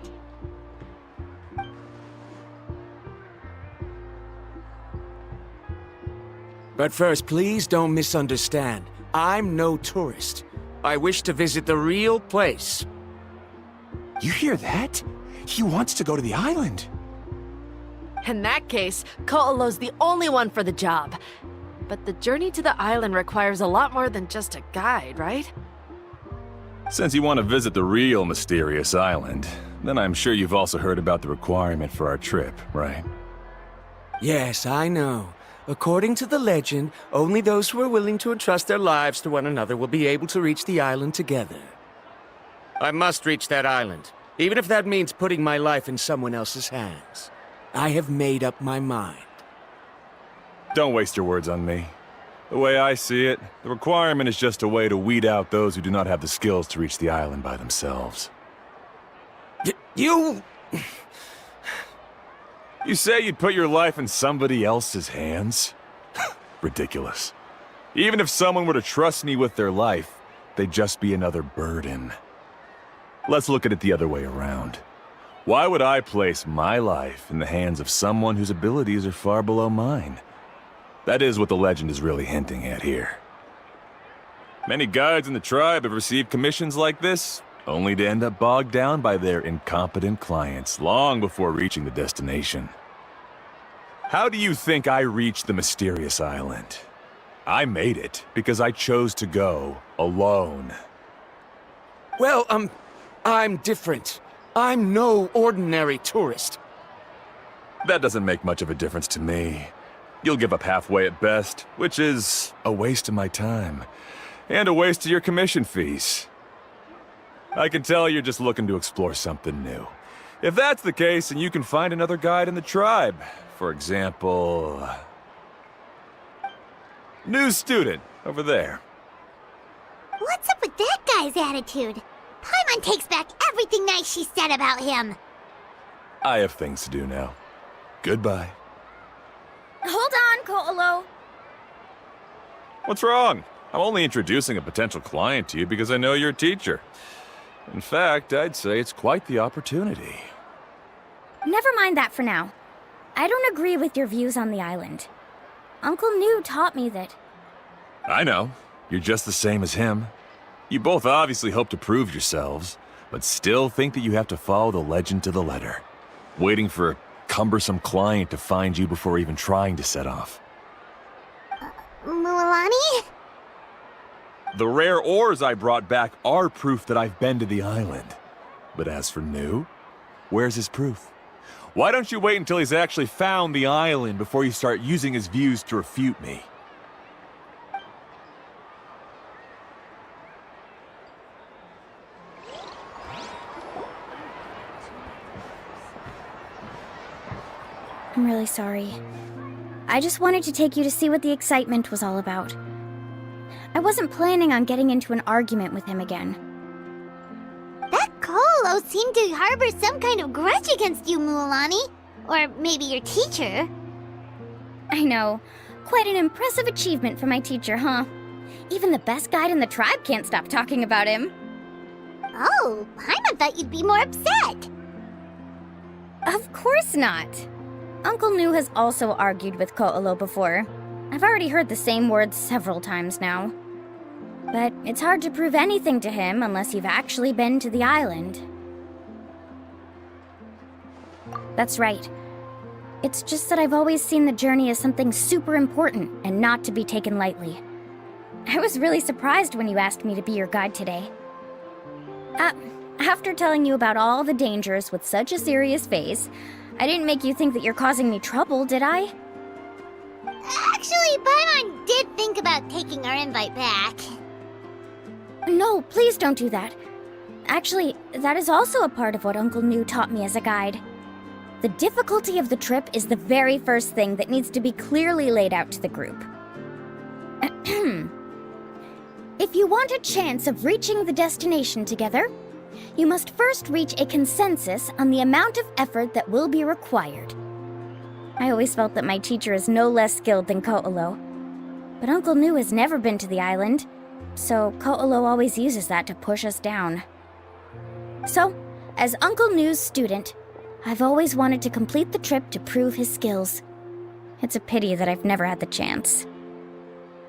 But first, please don't misunderstand. I'm no tourist. I wish to visit the real place. You hear that? He wants to go to the island. In that case, Ko'olo's the only one for the job. But the journey to the island requires a lot more than just a guide, right? Since you want to visit the real mysterious island, then I'm sure you've also heard about the requirement for our trip, right? Yes, I know. According to the legend, only those who are willing to entrust their lives to one another will be able to reach the island together. I must reach that island, even if that means putting my life in someone else's hands. I have made up my mind. Don't waste your words on me. The way I see it, the requirement is just a way to weed out those who do not have the skills to reach the island by themselves. You... You say you'd put your life in somebody else's hands? Ridiculous. Even if someone were to trust me with their life, they'd just be another burden. Let's look at it the other way around. Why would I place my life in the hands of someone whose abilities are far below mine? That is what the legend is really hinting at here. Many guides in the tribe have received commissions like this, only to end up bogged down by their incompetent clients long before reaching the destination. How do you think I reached the mysterious island? I made it because I chose to go alone. Well, I'm different. I'm no ordinary tourist. That doesn't make much of a difference to me. You'll give up halfway at best, which is a waste of my time. And a waste of your commission fees. I can tell you're just looking to explore something new. If that's the case, then you can find another guide in the tribe. For example... New student, over there. What's up with that guy's attitude? Paimon takes back everything nice she said about him. I have things to do now. Goodbye. Hold on, Ko'olo. What's wrong? I'm only introducing a potential client to you because I know you're a teacher. In fact, I'd say it's quite the opportunity. Never mind that for now. I don't agree with your views on the island. Uncle New taught me that... I know. You're just the same as him. You both obviously hope to prove yourselves, but still think that you have to follow the legend to the letter, waiting for a cumbersome client to find you before even trying to set off. Mualani? The rare ores I brought back are proof that I've been to the island. But as for New, where's his proof? Why don't you wait until he's actually found the island before you start using his views to refute me? I'm really sorry. I just wanted to take you to see what the excitement was all about. I wasn't planning on getting into an argument with him again. That Ko'olo seemed to harbor some kind of grudge against you, Mualani. Or maybe your teacher. I know. Quite an impressive achievement for my teacher, huh? Even the best guide in the tribe can't stop talking about him. Oh, Paimon thought you'd be more upset. Of course not. Uncle New has also argued with Ko'olo before. I've already heard the same words several times now. But it's hard to prove anything to him unless you've actually been to the island. That's right. It's just that I've always seen the journey as something super important and not to be taken lightly. I was really surprised when you asked me to be your guide today. After telling you about all the dangers with such a serious face, I didn't make you think that you're causing me trouble, did I? Actually, Paimon did think about taking our invite back. No, please don't do that. Actually, that is also a part of what Uncle New taught me as a guide. The difficulty of the trip is the very first thing that needs to be clearly laid out to the group. If you want a chance of reaching the destination together, you must first reach a consensus on the amount of effort that will be required. I always felt that my teacher is no less skilled than Ko'olo. But Uncle New has never been to the island, so Ko'olo always uses that to push us down. So, as Uncle New's student, I've always wanted to complete the trip to prove his skills. It's a pity that I've never had the chance.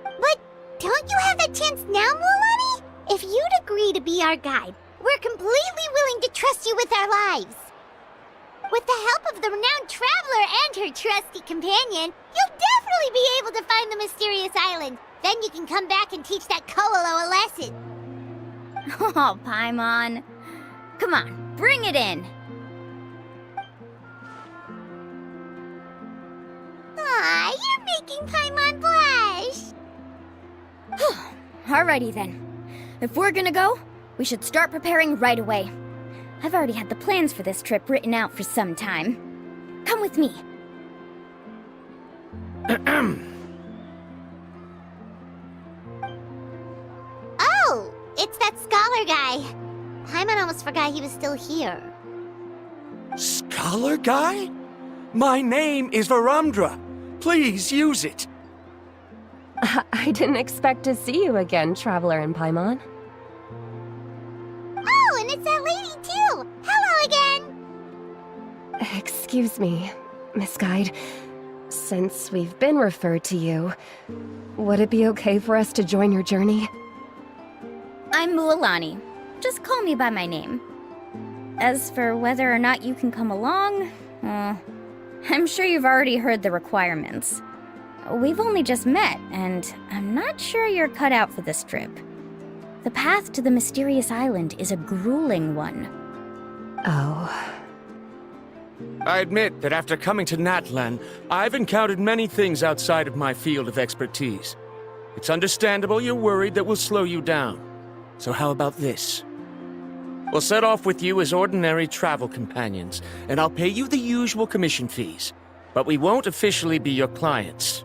But don't you have that chance now, Mualani? If you'd agree to be our guide, we're completely willing to trust you with our lives. With the help of the renowned traveler and her trusty companion, you'll definitely be able to find the mysterious island. Then you can come back and teach that Ko'olo a lesson. Oh, Paimon. Come on, bring it in. Aw, you're making Paimon blush. Alrighty then. If we're gonna go, we should start preparing right away. I've already had the plans for this trip written out for some time. Come with me. Oh, it's that scholar guy. Paimon almost forgot he was still here. Scholar guy? My name is Varamdra. Please use it. I didn't expect to see you again, Traveler in Paimon. Oh, and it's that lady too. Hello again. Excuse me, Miss Guide. Since we've been referred to you, would it be okay for us to join your journey? I'm Mualani. Just call me by my name. As for whether or not you can come along, I'm sure you've already heard the requirements. We've only just met, and I'm not sure you're cut out for this trip. The path to the mysterious island is a grueling one. Oh. I admit that after coming to Natlan, I've encountered many things outside of my field of expertise. It's understandable you're worried that we'll slow you down. So how about this? We'll set off with you as ordinary travel companions, and I'll pay you the usual commission fees. But we won't officially be your clients.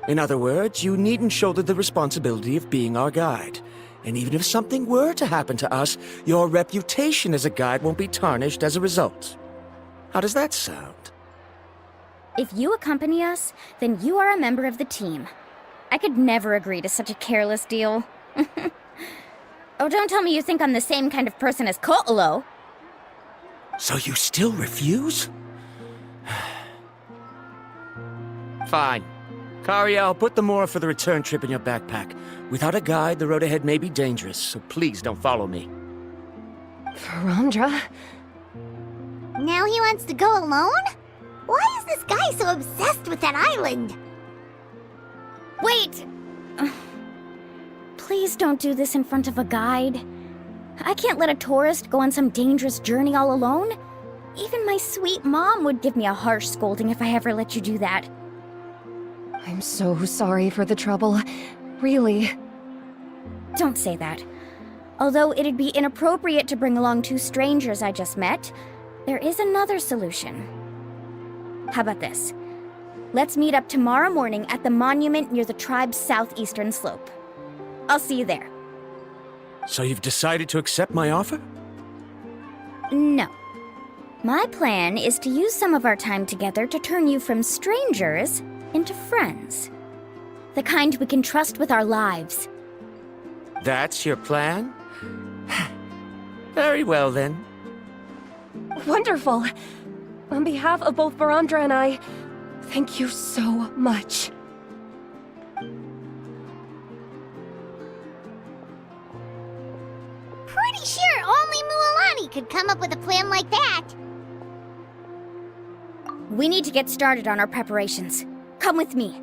In other words, you needn't shoulder the responsibility of being our guide. And even if something were to happen to us, your reputation as a guide won't be tarnished as a result. How does that sound? If you accompany us, then you are a member of the team. I could never agree to such a careless deal. Oh, don't tell me you think I'm the same kind of person as Ko'olo. So you still refuse? Fine. Karia, I'll put the more for the return trip in your backpack. Without a guide, the road ahead may be dangerous, so please don't follow me. Varamdra? Now he wants to go alone? Why is this guy so obsessed with that island? Wait! Please don't do this in front of a guide. I can't let a tourist go on some dangerous journey all alone. Even my sweet mom would give me a harsh scolding if I ever let you do that. I'm so sorry for the trouble. Really. Don't say that. Although it'd be inappropriate to bring along two strangers I just met, there is another solution. How about this? Let's meet up tomorrow morning at the monument near the tribe's southeastern slope. I'll see you there. So you've decided to accept my offer? No. My plan is to use some of our time together to turn you from strangers into friends. The kind we can trust with our lives. That's your plan? Very well, then. Wonderful. On behalf of both Varamdra and I, thank you so much. Pretty sure only Mualani could come up with a plan like that. We need to get started on our preparations. Come with me.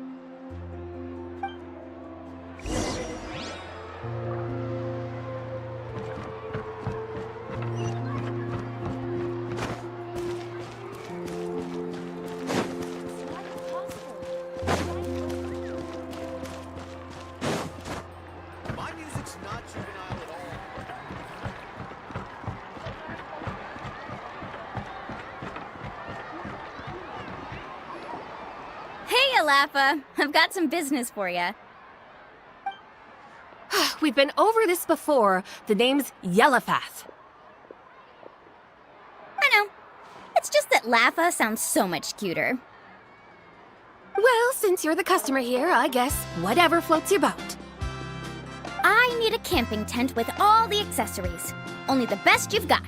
Hey, Alafa. I've got some business for you. We've been over this before. The name's Yellowfath. I know. It's just that Lafa sounds so much cuter. Well, since you're the customer here, I guess whatever floats your boat. I need a camping tent with all the accessories. Only the best you've got.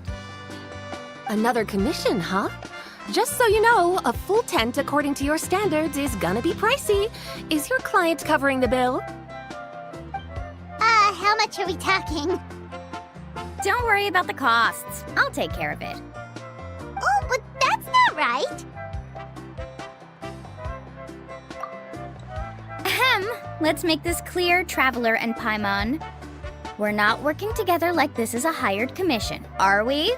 Another commission, huh? Just so you know, a full tent according to your standards is gonna be pricey. Is your client covering the bill? How much are we talking? Don't worry about the costs. I'll take care of it. Oh, but that's not right. Ahem. Let's make this clear, Traveler and Paimon. We're not working together like this is a hired commission, are we?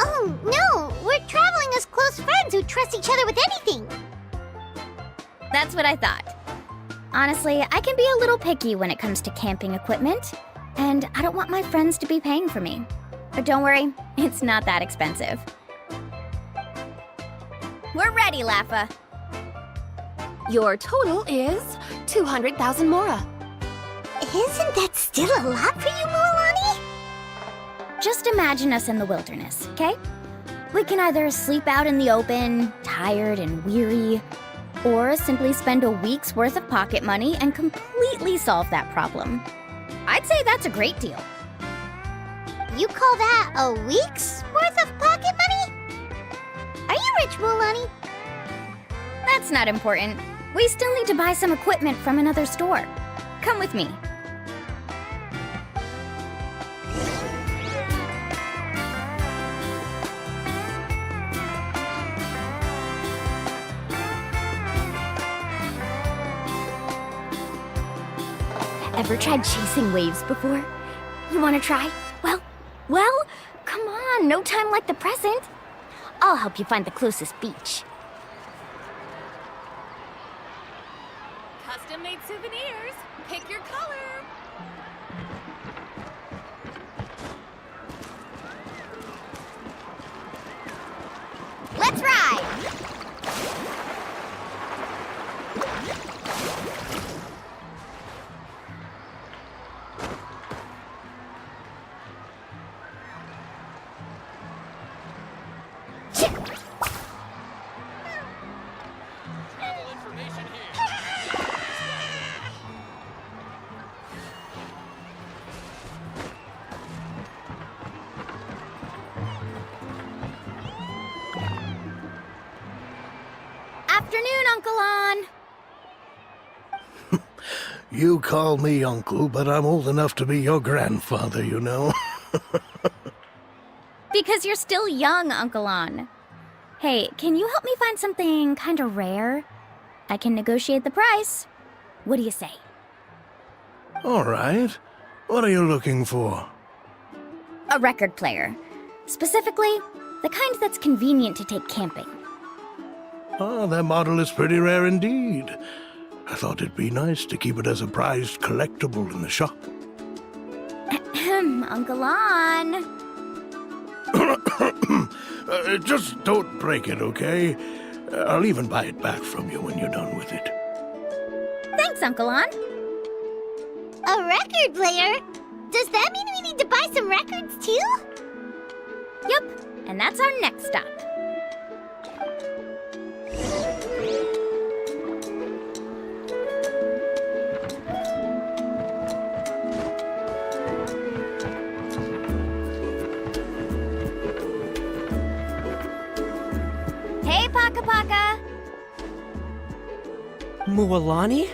Oh, no! We're traveling as close friends who trust each other with anything. That's what I thought. Honestly, I can be a little picky when it comes to camping equipment, and I don't want my friends to be paying for me. But don't worry, it's not that expensive. We're ready, Laffa. Your total is 200,000 mora. Isn't that still a lot for you, Mualani? Just imagine us in the wilderness, okay? We can either sleep out in the open, tired and weary, or simply spend a week's worth of pocket money and completely solve that problem. I'd say that's a great deal. You call that a week's worth of pocket money? Are you rich, Mualani? That's not important. We still need to buy some equipment from another store. Come with me. Ever tried chasing waves before? You want to try? Well, come on, no time like the present. I'll help you find the closest beach. Custom-made souvenirs. Pick your color. Let's ride! Afternoon, Uncle On. You call me uncle, but I'm old enough to be your grandfather, you know. Because you're still young, Uncle On. Hey, can you help me find something kinda rare? I can negotiate the price. What do you say? All right. What are you looking for? A record player. Specifically, the kind that's convenient to take camping. Ah, that model is pretty rare indeed. I thought it'd be nice to keep it as a prized collectible in the shop. Uncle On. Just don't break it, okay? I'll even buy it back from you when you're done with it. Thanks, Uncle On. A record player? Does that mean we need to buy some records too? Yep, and that's our next stop. Hey, Paka Paka! Mualani?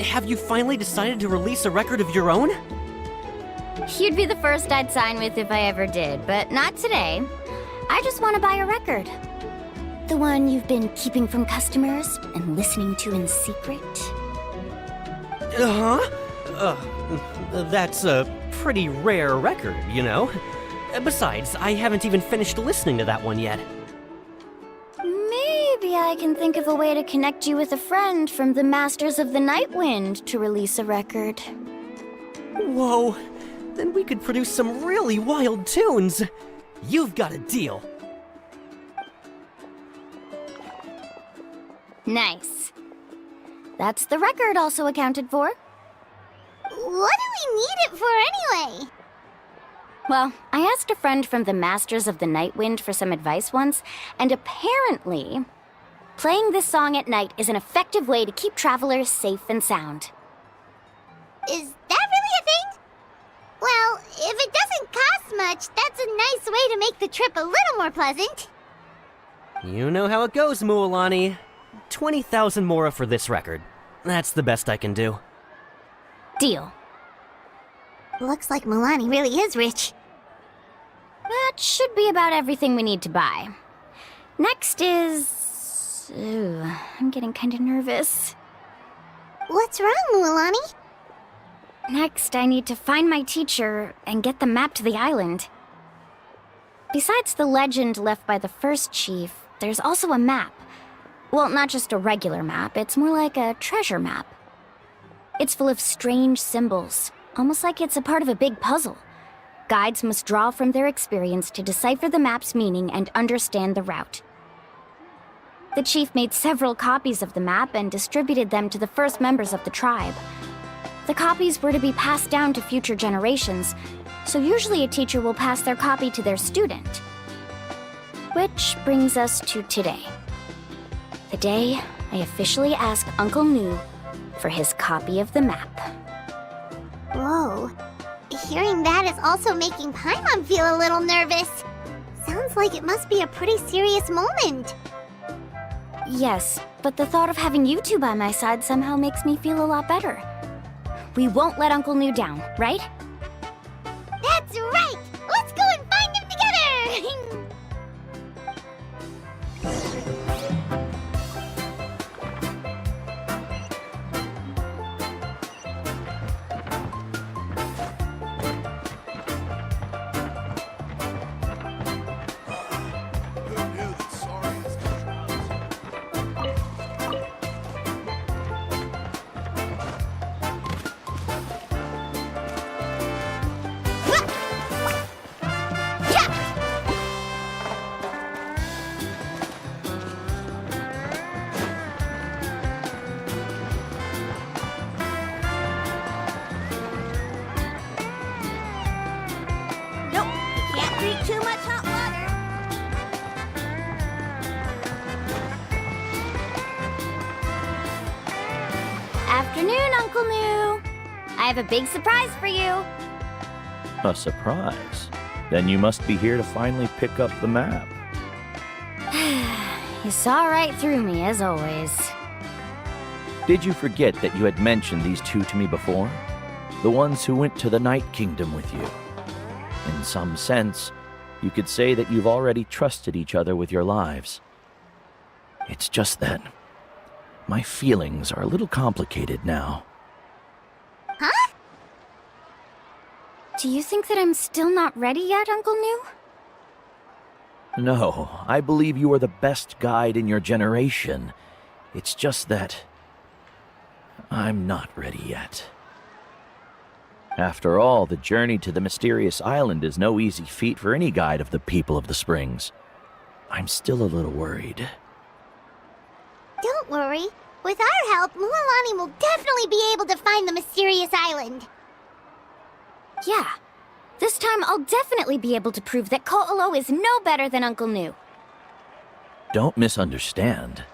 Have you finally decided to release a record of your own? You'd be the first I'd sign with if I ever did, but not today. I just want to buy a record. The one you've been keeping from customers and listening to in secret. That's a pretty rare record, you know? Besides, I haven't even finished listening to that one yet. Maybe I can think of a way to connect you with a friend from the Masters of the Night Wind to release a record. Whoa, then we could produce some really wild tunes. You've got a deal. Nice. That's the record also accounted for. What do we need it for anyway? Well, I asked a friend from the Masters of the Night Wind for some advice once, and apparently, playing this song at night is an effective way to keep travelers safe and sound. Is that really a thing? Well, if it doesn't cost much, that's a nice way to make the trip a little more pleasant. You know how it goes, Mualani. 20,000 mora for this record. That's the best I can do. Deal. Looks like Mualani really is rich. That should be about everything we need to buy. Next is... Ooh, I'm getting kinda nervous. What's wrong, Mualani? Next, I need to find my teacher and get the map to the island. Besides the legend left by the first chief, there's also a map. Well, not just a regular map, it's more like a treasure map. It's full of strange symbols, almost like it's a part of a big puzzle. Guides must draw from their experience to decipher the map's meaning and understand the route. The chief made several copies of the map and distributed them to the first members of the tribe. The copies were to be passed down to future generations, so usually a teacher will pass their copy to their student. Which brings us to today. The day I officially asked Uncle Nu for his copy of the map. Whoa. Hearing that is also making Paimon feel a little nervous. Sounds like it must be a pretty serious moment. Yes, but the thought of having you two by my side somehow makes me feel a lot better. We won't let Uncle Nu down, right? That's right! Let's go and find him together! Too much hot water. Afternoon, Uncle Nu. I have a big surprise for you. A surprise? Then you must be here to finally pick up the map. You saw right through me, as always. Did you forget that you had mentioned these two to me before? The ones who went to the Night Kingdom with you. In some sense, you could say that you've already trusted each other with your lives. It's just that my feelings are a little complicated now. Huh? Do you think that I'm still not ready yet, Uncle Nu? No, I believe you are the best guide in your generation. It's just that I'm not ready yet. After all, the journey to the mysterious island is no easy feat for any guide of the people of the Springs. I'm still a little worried. Don't worry. With our help, Mualani will definitely be able to find the mysterious island. Yeah. This time I'll definitely be able to prove that Ko'olo is no better than Uncle Nu. Don't misunderstand.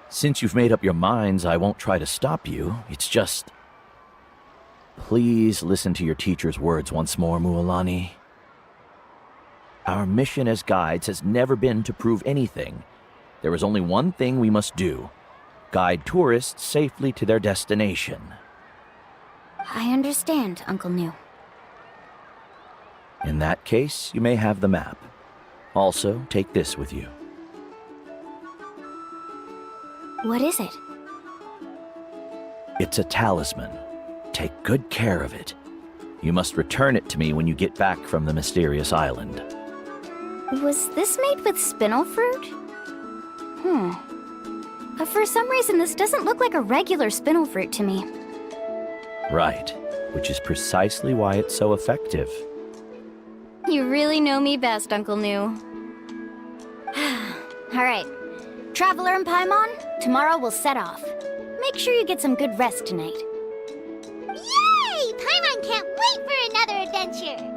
Since you've made up your minds, I won't try to stop you. It's just... Please listen to your teacher's words once more, Mualani. Our mission as guides has never been to prove anything. There is only one thing we must do. Guide tourists safely to their destination. I understand, Uncle Nu. In that case, you may have the map. Also, take this with you. What is it? It's a talisman. Take good care of it. You must return it to me when you get back from the mysterious island. Was this made with spinel fruit? For some reason, this doesn't look like a regular spinel fruit to me. Right, which is precisely why it's so effective. You really know me best, Uncle Nu. All right. Traveler and Paimon, tomorrow we'll set off. Make sure you get some good rest tonight. Yay! Paimon can't wait for another adventure!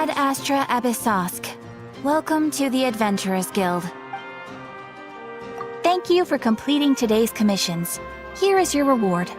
Ad Astra Abyssosk. Welcome to the Adventurers Guild. Thank you for completing today's commissions. Here is your reward.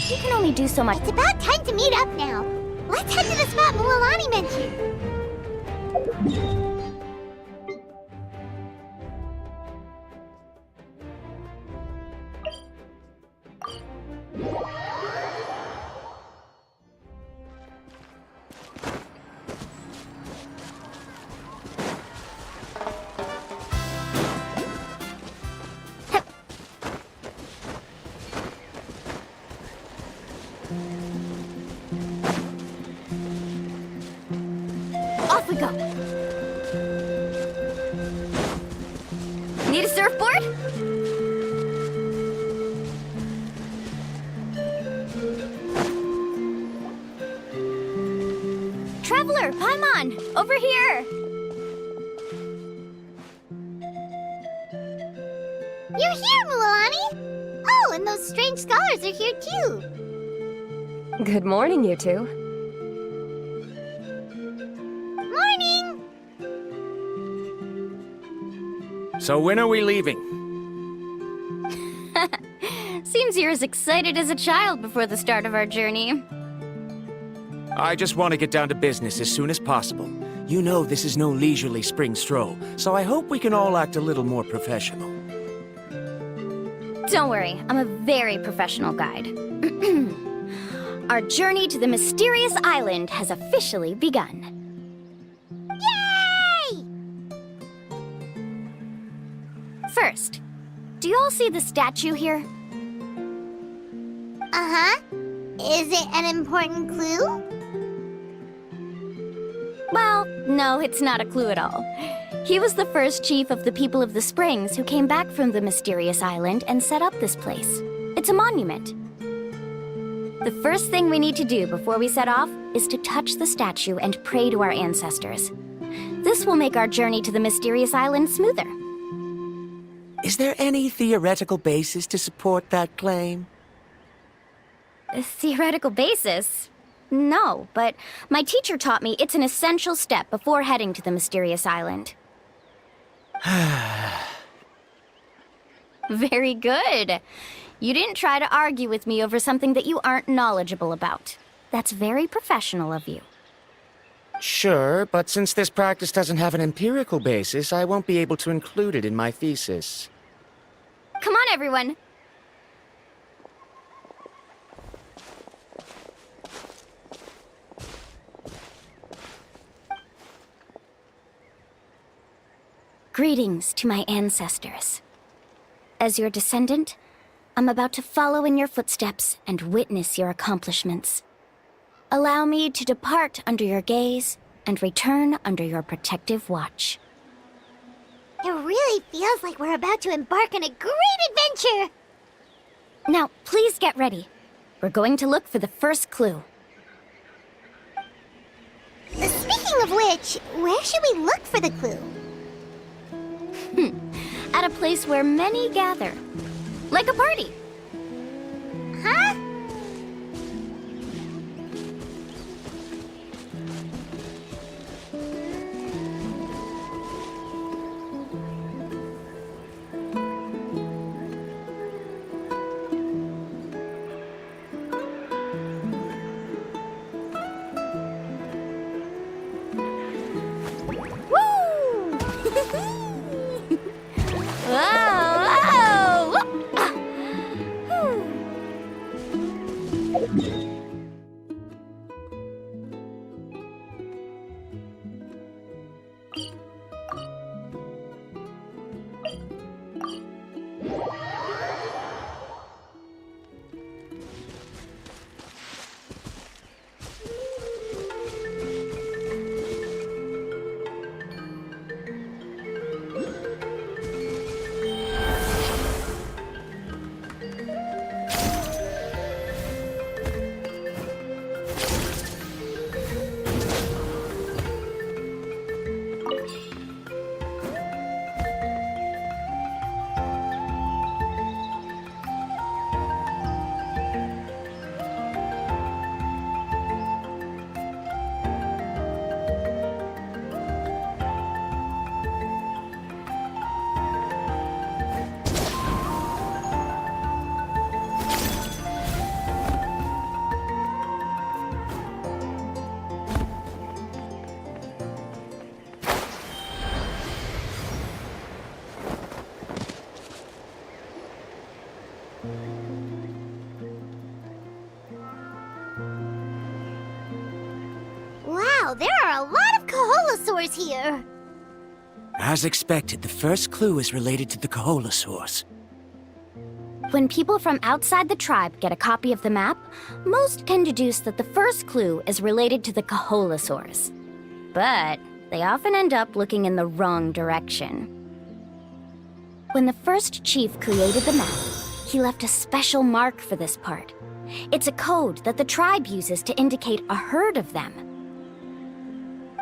You can only do so much. It's about time to meet up now. Let's head to the spot Mualani mentioned. Off we go. Need a surfboard? Traveler, come on! Over here! You're here, Mualani! Oh, and those strange scholars are here too. Good morning, you two. Morning! So when are we leaving? Seems you're as excited as a child before the start of our journey. I just want to get down to business as soon as possible. You know this is no leisurely spring stroll, so I hope we can all act a little more professional. Don't worry, I'm a very professional guide. Our journey to the mysterious island has officially begun. Yay! First, do you all see the statue here? Uh-huh. Is it an important clue? Well, no, it's not a clue at all. He was the first chief of the people of the Springs who came back from the mysterious island and set up this place. It's a monument. The first thing we need to do before we set off is to touch the statue and pray to our ancestors. This will make our journey to the mysterious island smoother. Is there any theoretical basis to support that claim? A theoretical basis? No, but my teacher taught me it's an essential step before heading to the mysterious island. Very good. You didn't try to argue with me over something that you aren't knowledgeable about. That's very professional of you. Sure, but since this practice doesn't have an empirical basis, I won't be able to include it in my thesis. Come on, everyone. Greetings to my ancestors. As your descendant, I'm about to follow in your footsteps and witness your accomplishments. Allow me to depart under your gaze and return under your protective watch. It really feels like we're about to embark on a great adventure! Now, please get ready. We're going to look for the first clue. Speaking of which, where should we look for the clue? At a place where many gather. Like a party. Huh? Wow, there are a lot of Kaholasaurs here! As expected, the first clue is related to the Kaholasaurs. When people from outside the tribe get a copy of the map, most can deduce that the first clue is related to the Kaholasaurs. But they often end up looking in the wrong direction. When the first chief created the map, he left a special mark for this part. It's a code that the tribe uses to indicate a herd of them.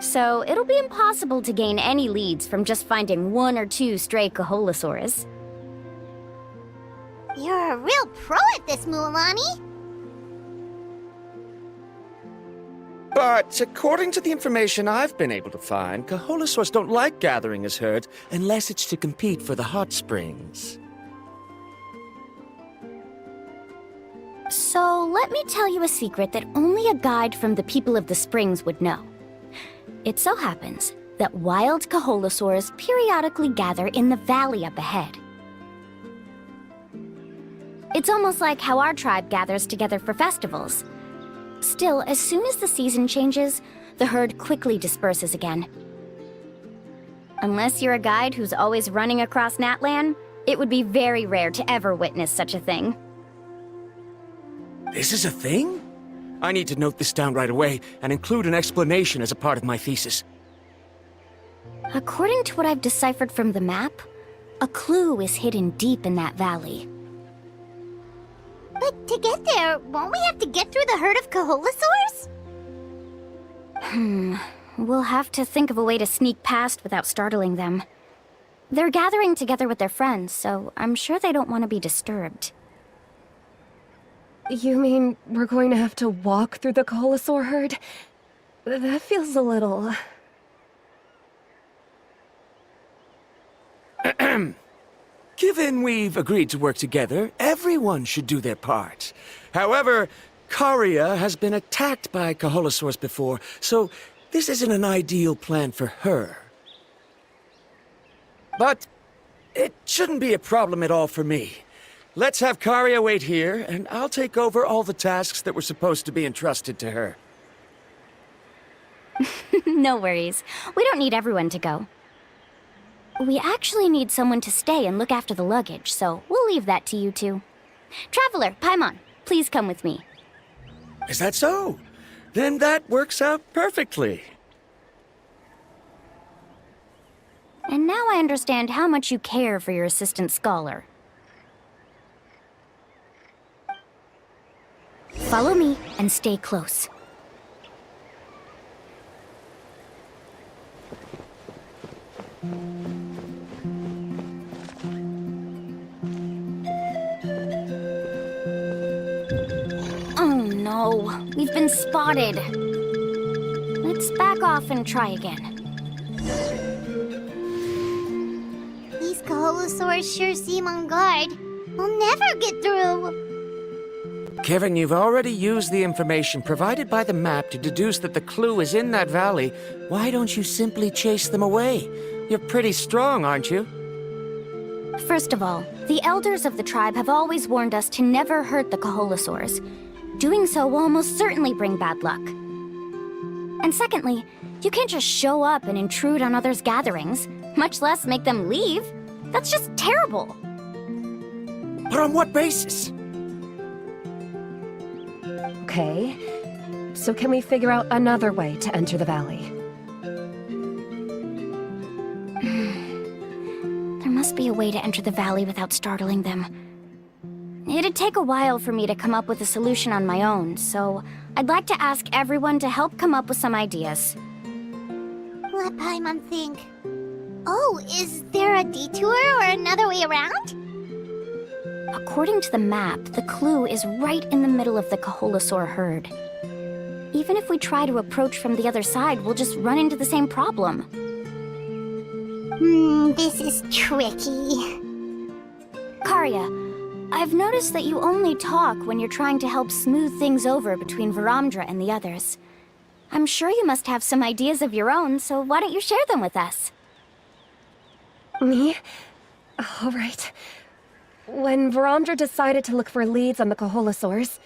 So it'll be impossible to gain any leads from just finding one or two stray Kaholasaurs. You're a real pro at this, Mualani! But according to the information I've been able to find, Kaholasaurs don't like gathering as herds unless it's to compete for the hot springs. So let me tell you a secret that only a guide from the people of the springs would know. It so happens that wild Kaholasaurs periodically gather in the valley up ahead. It's almost like how our tribe gathers together for festivals. Still, as soon as the season changes, the herd quickly disperses again. Unless you're a guide who's always running across Natlan, it would be very rare to ever witness such a thing. This is a thing? I need to note this down right away and include an explanation as a part of my thesis. According to what I've deciphered from the map, a clue is hidden deep in that valley. But to get there, won't we have to get through the herd of Kaholasaurs? We'll have to think of a way to sneak past without startling them. They're gathering together with their friends, so I'm sure they don't want to be disturbed. You mean we're going to have to walk through the Kaholasaur herd? That feels a little... Given we've agreed to work together, everyone should do their part. However, Karia has been attacked by Kaholasaurs before, so this isn't an ideal plan for her. But it shouldn't be a problem at all for me. Let's have Karia wait here, and I'll take over all the tasks that were supposed to be entrusted to her. No worries. We don't need everyone to go. We actually need someone to stay and look after the luggage, so we'll leave that to you two. Traveler, Paimon, please come with me. Is that so? Then that works out perfectly. And now I understand how much you care for your assistant scholar. Follow me and stay close. Oh no, we've been spotted. Let's back off and try again. These Kaholosaurs sure seem on guard. We'll never get through. Given you've already used the information provided by the map to deduce that the clue is in that valley, why don't you simply chase them away? You're pretty strong, aren't you? First of all, the elders of the tribe have always warned us to never hurt the Kaholosaurs. Doing so will almost certainly bring bad luck. And secondly, you can't just show up and intrude on others' gatherings, much less make them leave. That's just terrible. But on what basis? Okay, so can we figure out another way to enter the valley? There must be a way to enter the valley without startling them. It'd take a while for me to come up with a solution on my own, so I'd like to ask everyone to help come up with some ideas. Let Paimon think. Oh, is there a detour or another way around? According to the map, the clue is right in the middle of the Kaholosaur herd. Even if we try to approach from the other side, we'll just run into the same problem. This is tricky. Karya, I've noticed that you only talk when you're trying to help smooth things over between Varamdra and the others. I'm sure you must have some ideas of your own, so why don't you share them with us? Me? All right. When Varamdra decided to look for leads on the Kaholosaurs,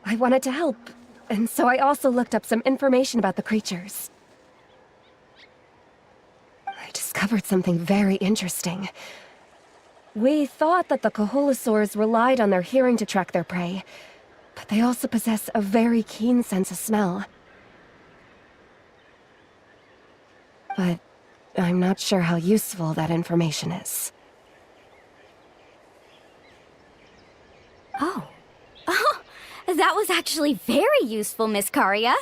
I wanted to help, and so I also looked up some information about the creatures. I discovered something very interesting. We thought that the Kaholosaurs relied on their hearing to track their prey, but they also possess a very keen sense of smell. But I'm not sure how useful that information is. Oh. Oh, that was actually very useful, Miss Karya.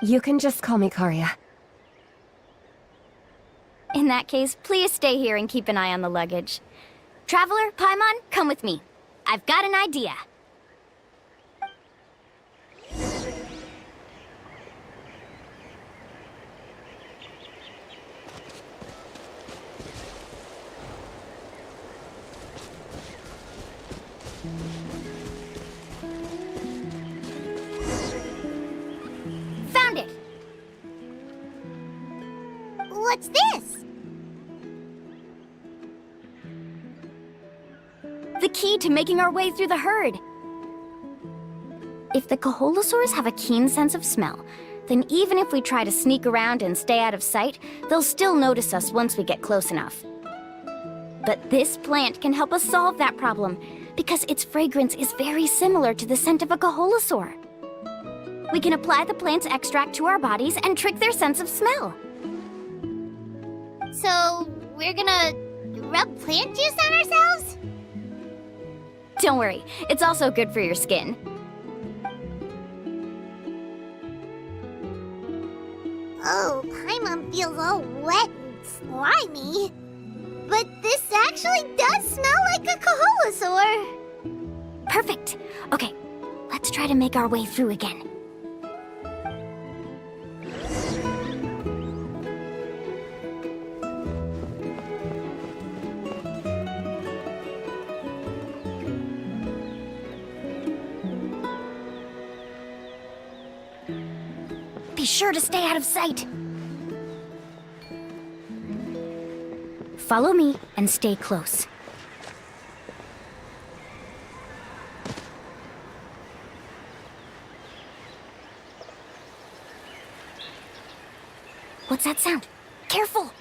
You can just call me Karya. In that case, please stay here and keep an eye on the luggage. Traveler, Paimon, come with me. I've got an idea. Found it! What's this? The key to making our way through the herd. If the Kaholosaurs have a keen sense of smell, then even if we try to sneak around and stay out of sight, they'll still notice us once we get close enough. But this plant can help us solve that problem, because its fragrance is very similar to the scent of a Kaholosaur. We can apply the plant's extract to our bodies and trick their sense of smell. So, we're gonna rub plant juice on ourselves? Don't worry, it's also good for your skin. Oh, Paimon feels all wet and slimy. But this actually does smell like a Kaholosaur. Perfect. Okay, let's try to make our way through again. Be sure to stay out of sight. Follow me and stay close. What's that sound? Careful!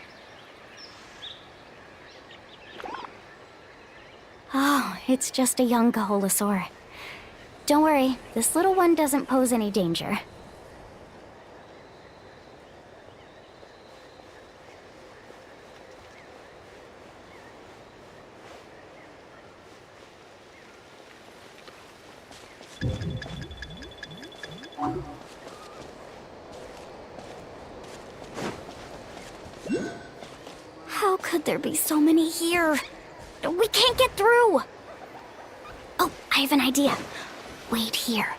Oh, it's just a young Kaholosaur. Don't worry, this little one doesn't pose any danger. How could there be so many here? We can't get through! Oh, I have an idea. Wait here.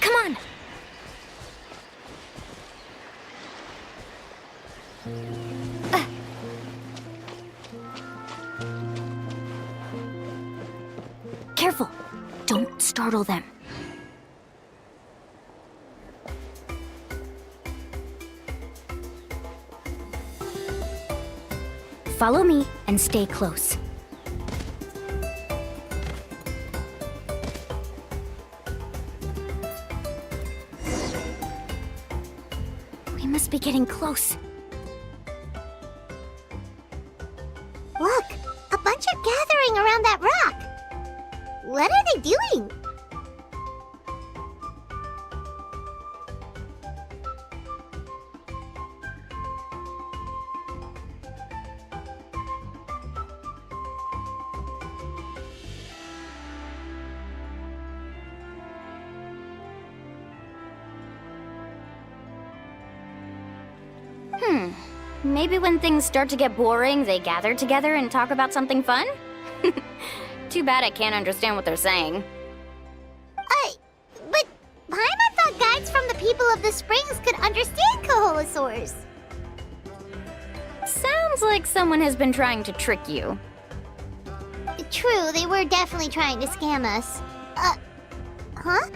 Come on! Careful! Don't startle them. Follow me and stay close. We must be getting close. Look, a bunch are gathering around that rock. What are they doing? Maybe when things start to get boring, they gather together and talk about something fun? Too bad I can't understand what they're saying. But Paimon thought guides from the people of the springs could understand Kaholosaurs. Sounds like someone has been trying to trick you. True, they were definitely trying to scam us. Huh?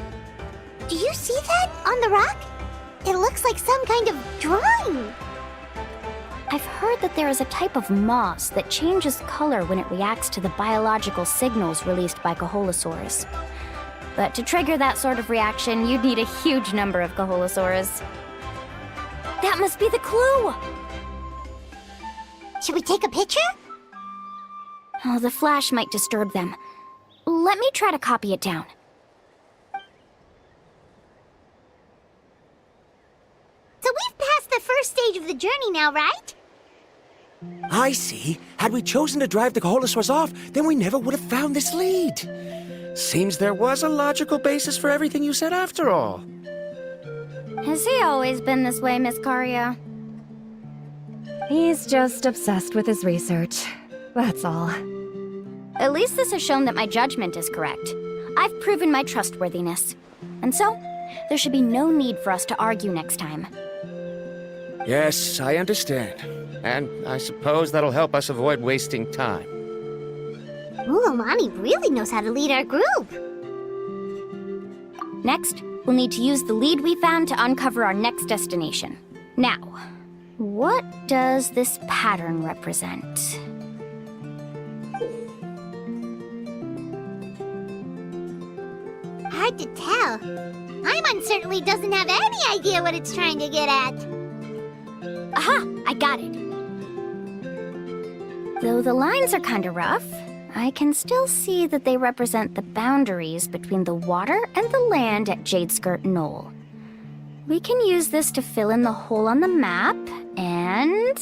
Do you see that on the rock? It looks like some kind of drawing. I've heard that there is a type of moss that changes color when it reacts to the biological signals released by Kaholosaurs. But to trigger that sort of reaction, you'd need a huge number of Kaholosaurs. That must be the clue! Should we take a picture? Oh, the flash might disturb them. Let me try to copy it down. So we've passed the first stage of the journey now, right? I see. Had we chosen to drive the Kaholosaurs off, then we never would have found this lead. Seems there was a logical basis for everything you said after all. Has he always been this way, Miss Karia? He's just obsessed with his research. That's all. At least this has shown that my judgment is correct. I've proven my trustworthiness. And so, there should be no need for us to argue next time. Yes, I understand. And I suppose that'll help us avoid wasting time. Mulamani really knows how to lead our group. Next, we'll need to use the lead we found to uncover our next destination. Now, what does this pattern represent? Hard to tell. Paimon certainly doesn't have any idea what it's trying to get at. Aha! I got it. Though the lines are kinda rough, I can still see that they represent the boundaries between the water and the land at Jadeskirt Knoll. We can use this to fill in the hole on the map and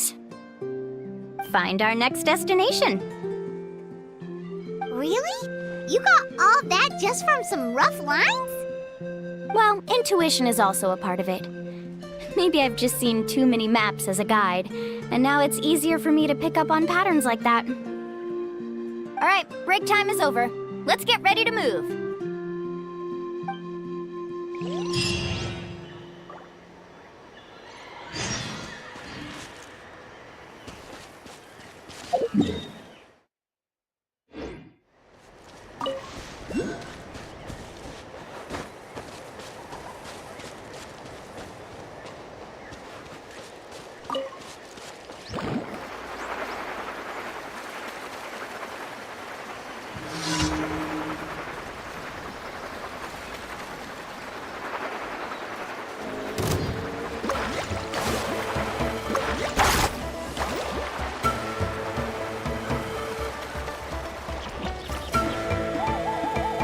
find our next destination. Really? You got all that just from some rough lines? Well, intuition is also a part of it. Maybe I've just seen too many maps as a guide, and now it's easier for me to pick up on patterns like that. All right, break time is over. Let's get ready to move.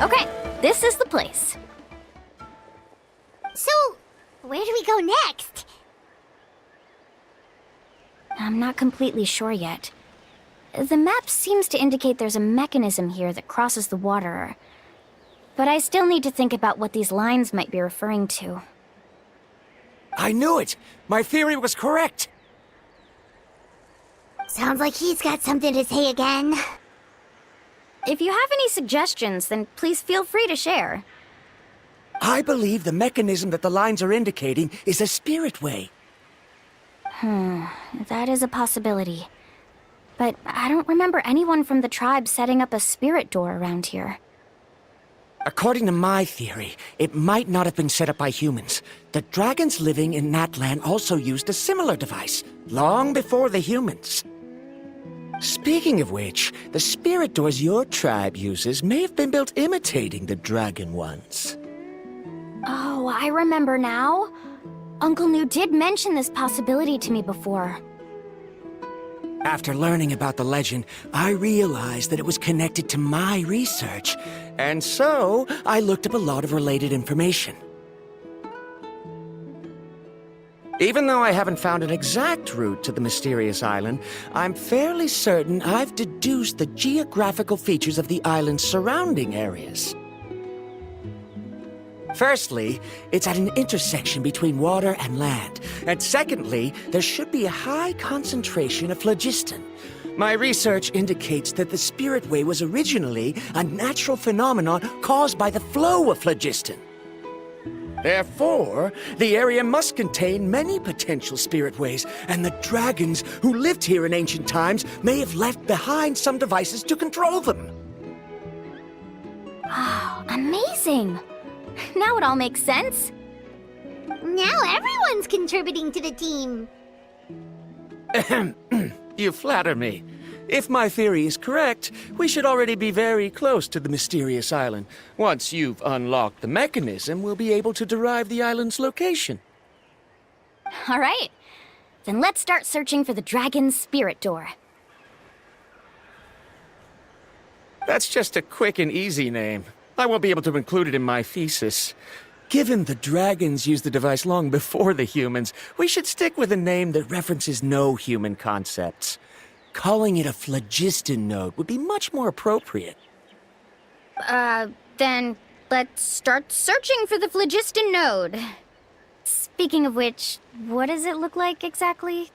Okay, this is the place. So, where do we go next? I'm not completely sure yet. The map seems to indicate there's a mechanism here that crosses the water. But I still need to think about what these lines might be referring to. I knew it! My theory was correct! Sounds like he's got something to say again. If you have any suggestions, then please feel free to share. I believe the mechanism that the lines are indicating is a spirit way. That is a possibility. But I don't remember anyone from the tribe setting up a spirit door around here. According to my theory, it might not have been set up by humans. The dragons living in that land also used a similar device, long before the humans. Speaking of which, the spirit doors your tribe uses may have been built imitating the dragon ones. Oh, I remember now. Uncle New did mention this possibility to me before. After learning about the legend, I realized that it was connected to my research, and so I looked up a lot of related information. Even though I haven't found an exact route to the mysterious island, I'm fairly certain I've deduced the geographical features of the island's surrounding areas. Firstly, it's at an intersection between water and land. And secondly, there should be a high concentration of phlogiston. My research indicates that the Spirit Way was originally a natural phenomenon caused by the flow of phlogiston. Therefore, the area must contain many potential spirit ways, and the dragons who lived here in ancient times may have left behind some devices to control them. Oh, amazing! Now it all makes sense. Now everyone's contributing to the team. You flatter me. If my theory is correct, we should already be very close to the mysterious island. Once you've unlocked the mechanism, we'll be able to derive the island's location. All right. Then let's start searching for the dragon's spirit door. That's just a quick and easy name. I won't be able to include it in my thesis. Given the dragons used the device long before the humans, we should stick with a name that references no human concepts. Calling it a phlogiston node would be much more appropriate. Then let's start searching for the phlogiston node. Speaking of which, what does it look like exactly?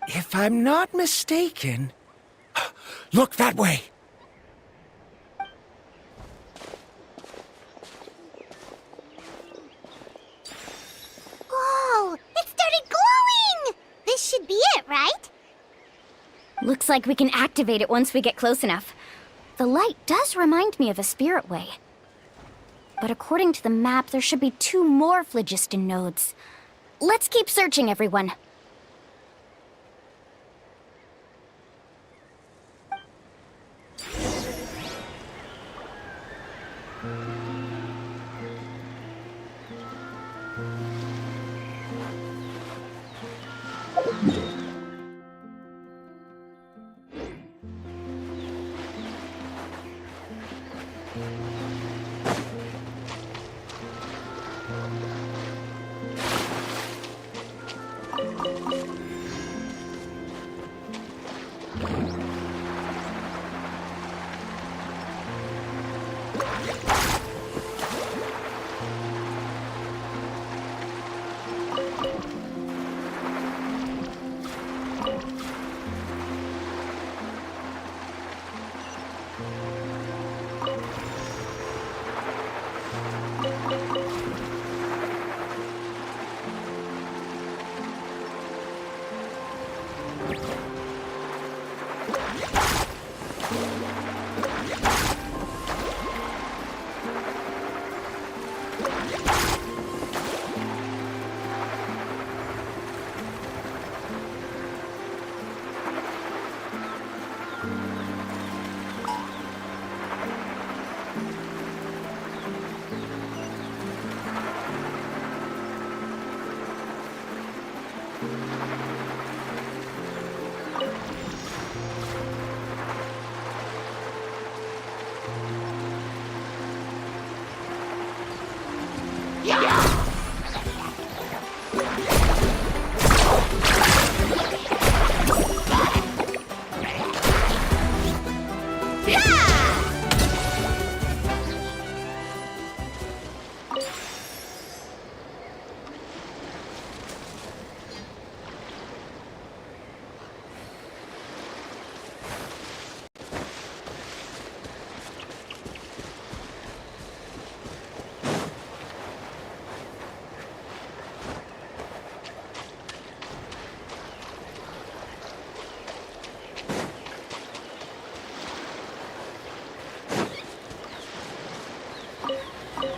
If I'm not mistaken... Look that way! Whoa! It started glowing! This should be it, right? Looks like we can activate it once we get close enough. The light does remind me of a spirit way. But according to the map, there should be 2 more phlogiston nodes. Let's keep searching, everyone.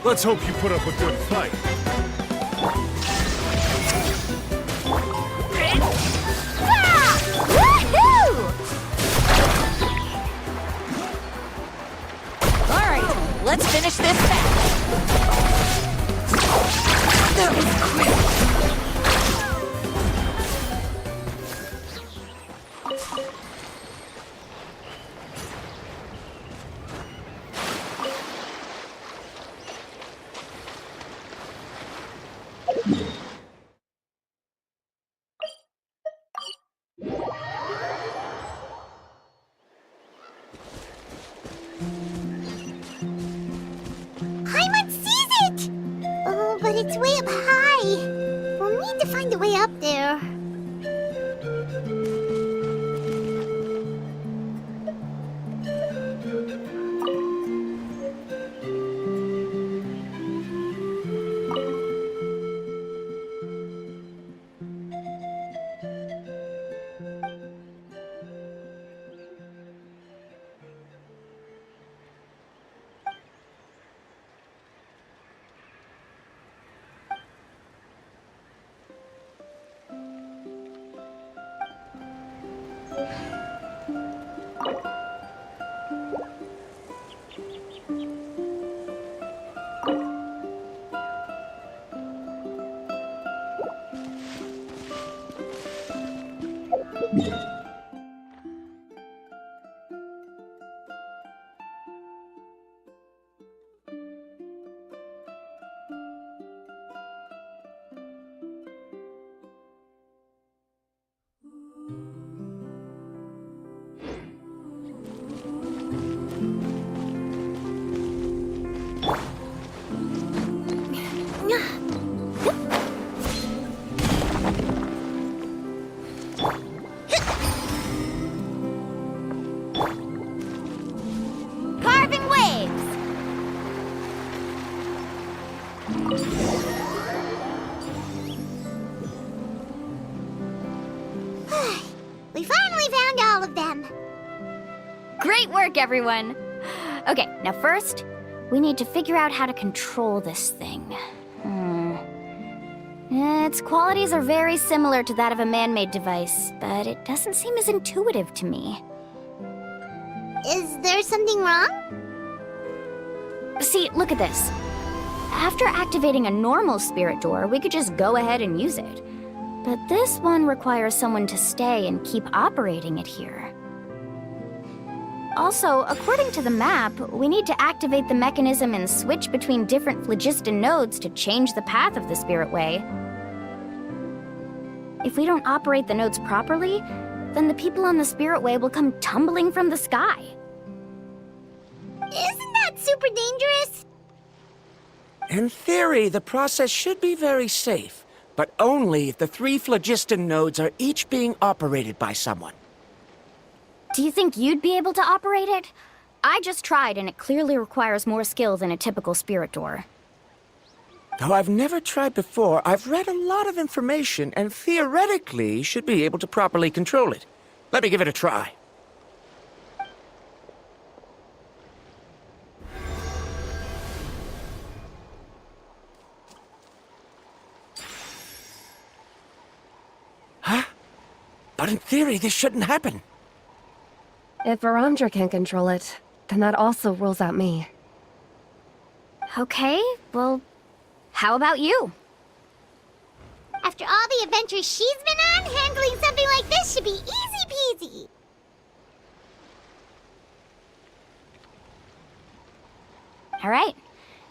Let's hope you put up a good fight. Alright, let's finish this match. That was quick. Paimon sees it! Oh, but it's way up high. We'll need to find a way up there. Carving waves! We finally found all of them. Great work, everyone! Okay, now first, we need to figure out how to control this thing. Its qualities are very similar to that of a man-made device, but it doesn't seem as intuitive to me. Is there something wrong? See, look at this. After activating a normal spirit door, we could just go ahead and use it. But this one requires someone to stay and keep operating it here. Also, according to the map, we need to activate the mechanism and switch between different phlogiston nodes to change the path of the spirit way. If we don't operate the nodes properly, then the people on the spirit way will come tumbling from the sky. Isn't that super dangerous? In theory, the process should be very safe, but only if the 3 phlogiston nodes are each being operated by someone. Do you think you'd be able to operate it? I just tried, and it clearly requires more skill than a typical spirit door. Though I've never tried before, I've read a lot of information and theoretically should be able to properly control it. Let me give it a try. Huh? But in theory, this shouldn't happen. If Varamdra can control it, then that also rules out me. Okay, well, how about you? After all the adventures she's been on, handling something like this should be easy peasy. All right,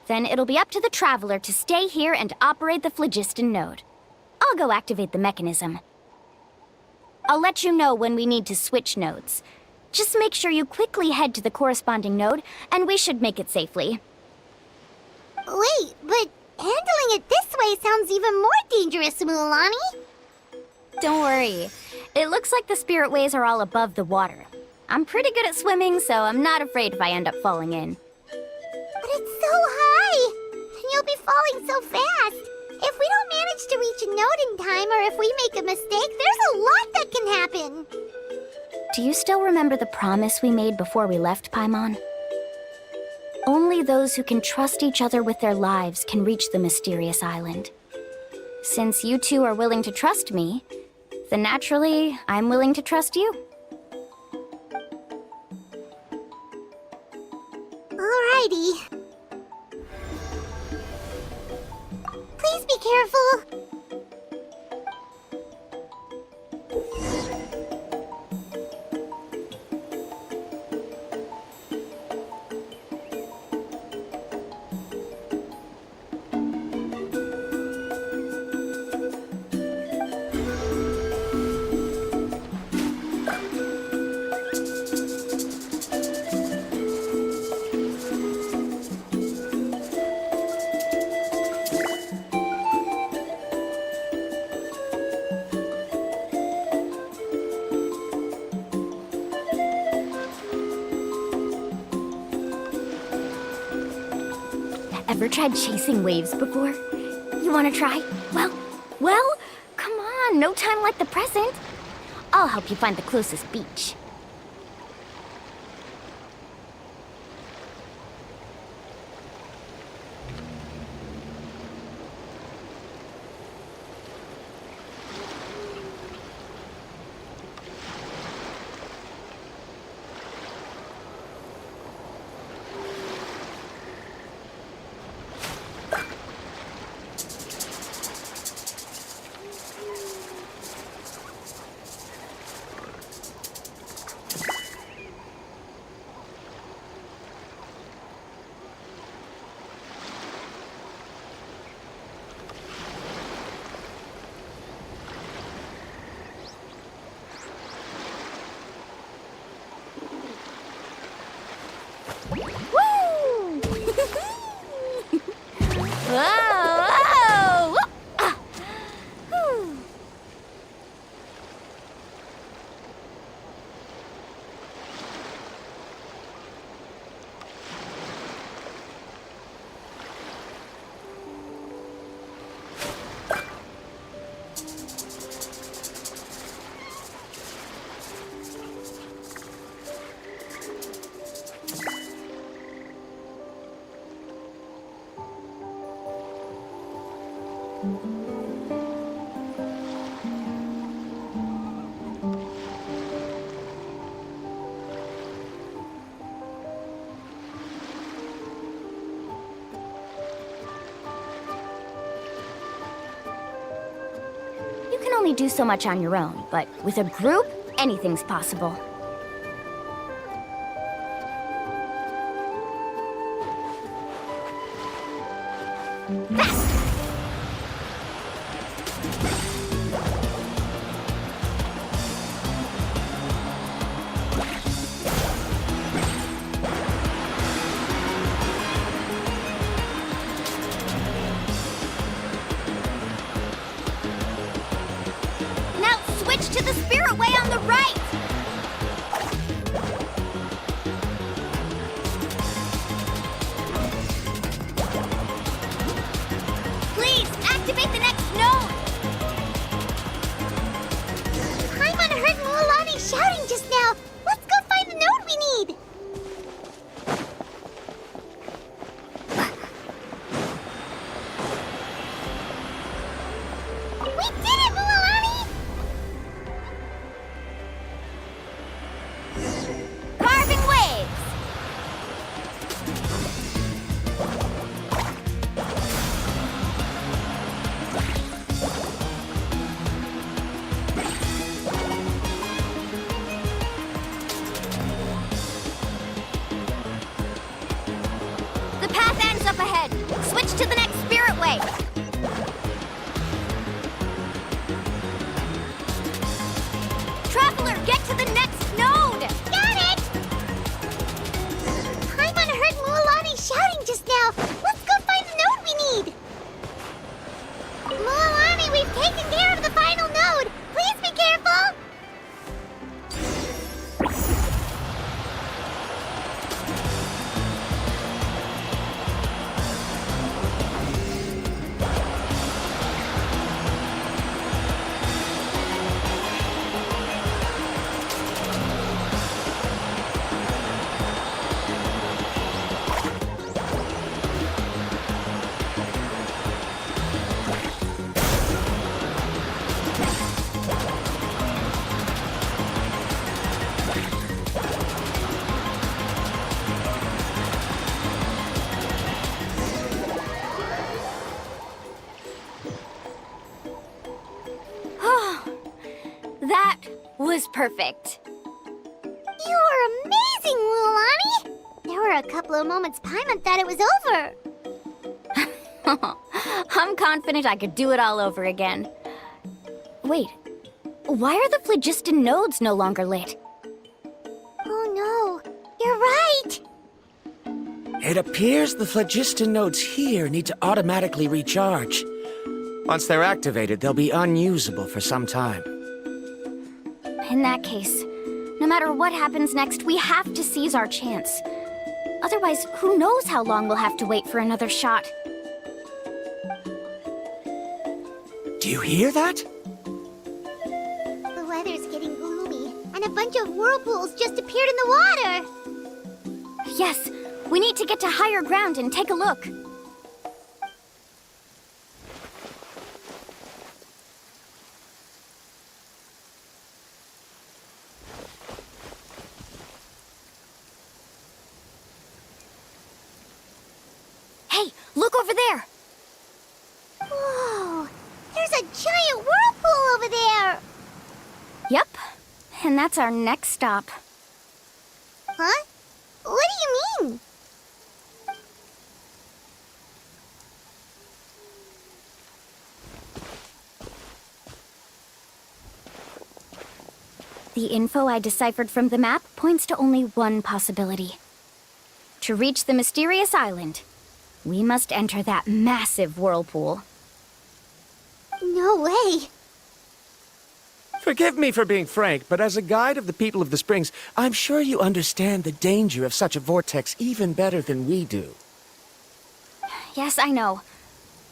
then it'll be up to the Traveler to stay here and operate the phlogiston node. I'll go activate the mechanism. I'll let you know when we need to switch nodes. Just make sure you quickly head to the corresponding node, and we should make it safely. Wait, but handling it this way sounds even more dangerous, Mulani. Don't worry. It looks like the spirit ways are all above the water. I'm pretty good at swimming, so I'm not afraid if I end up falling in. But it's so high, and you'll be falling so fast. If we don't manage to reach a node in time, or if we make a mistake, there's a lot that can happen. Do you still remember the promise we made before we left, Paimon? Only those who can trust each other with their lives can reach the mysterious island. Since you two are willing to trust me, then naturally, I'm willing to trust you. Alrighty. Please be careful. Ever tried chasing waves before? You wanna try? Well, come on, no time like the present. I'll help you find the closest beach. Whoa! You can only do so much on your own, but with a group, anything's possible. Now switch to the spirit way on the right! perfect. You are amazing, Mulani! There were a couple of moments Paimon thought it was over. I'm confident I could do it all over again. Wait, why are the phlogiston nodes no longer lit? Oh no, you're right! It appears the phlogiston nodes here need to automatically recharge. Once they're activated, they'll be unusable for some time. In that case, no matter what happens next, we have to seize our chance. Otherwise, who knows how long we'll have to wait for another shot. Do you hear that? The weather's getting gloomy, and a bunch of whirlpools just appeared in the water! Yes, we need to get to higher ground and take a look. Hey, look over there! Whoa! There's a giant whirlpool over there! Yep, and that's our next stop. Huh? What do you mean? The info I deciphered from the map points to only one possibility. To reach the mysterious island, we must enter that massive whirlpool. No way! Forgive me for being frank, but as a guide of the people of the Springs, I'm sure you understand the danger of such a vortex even better than we do. Yes, I know.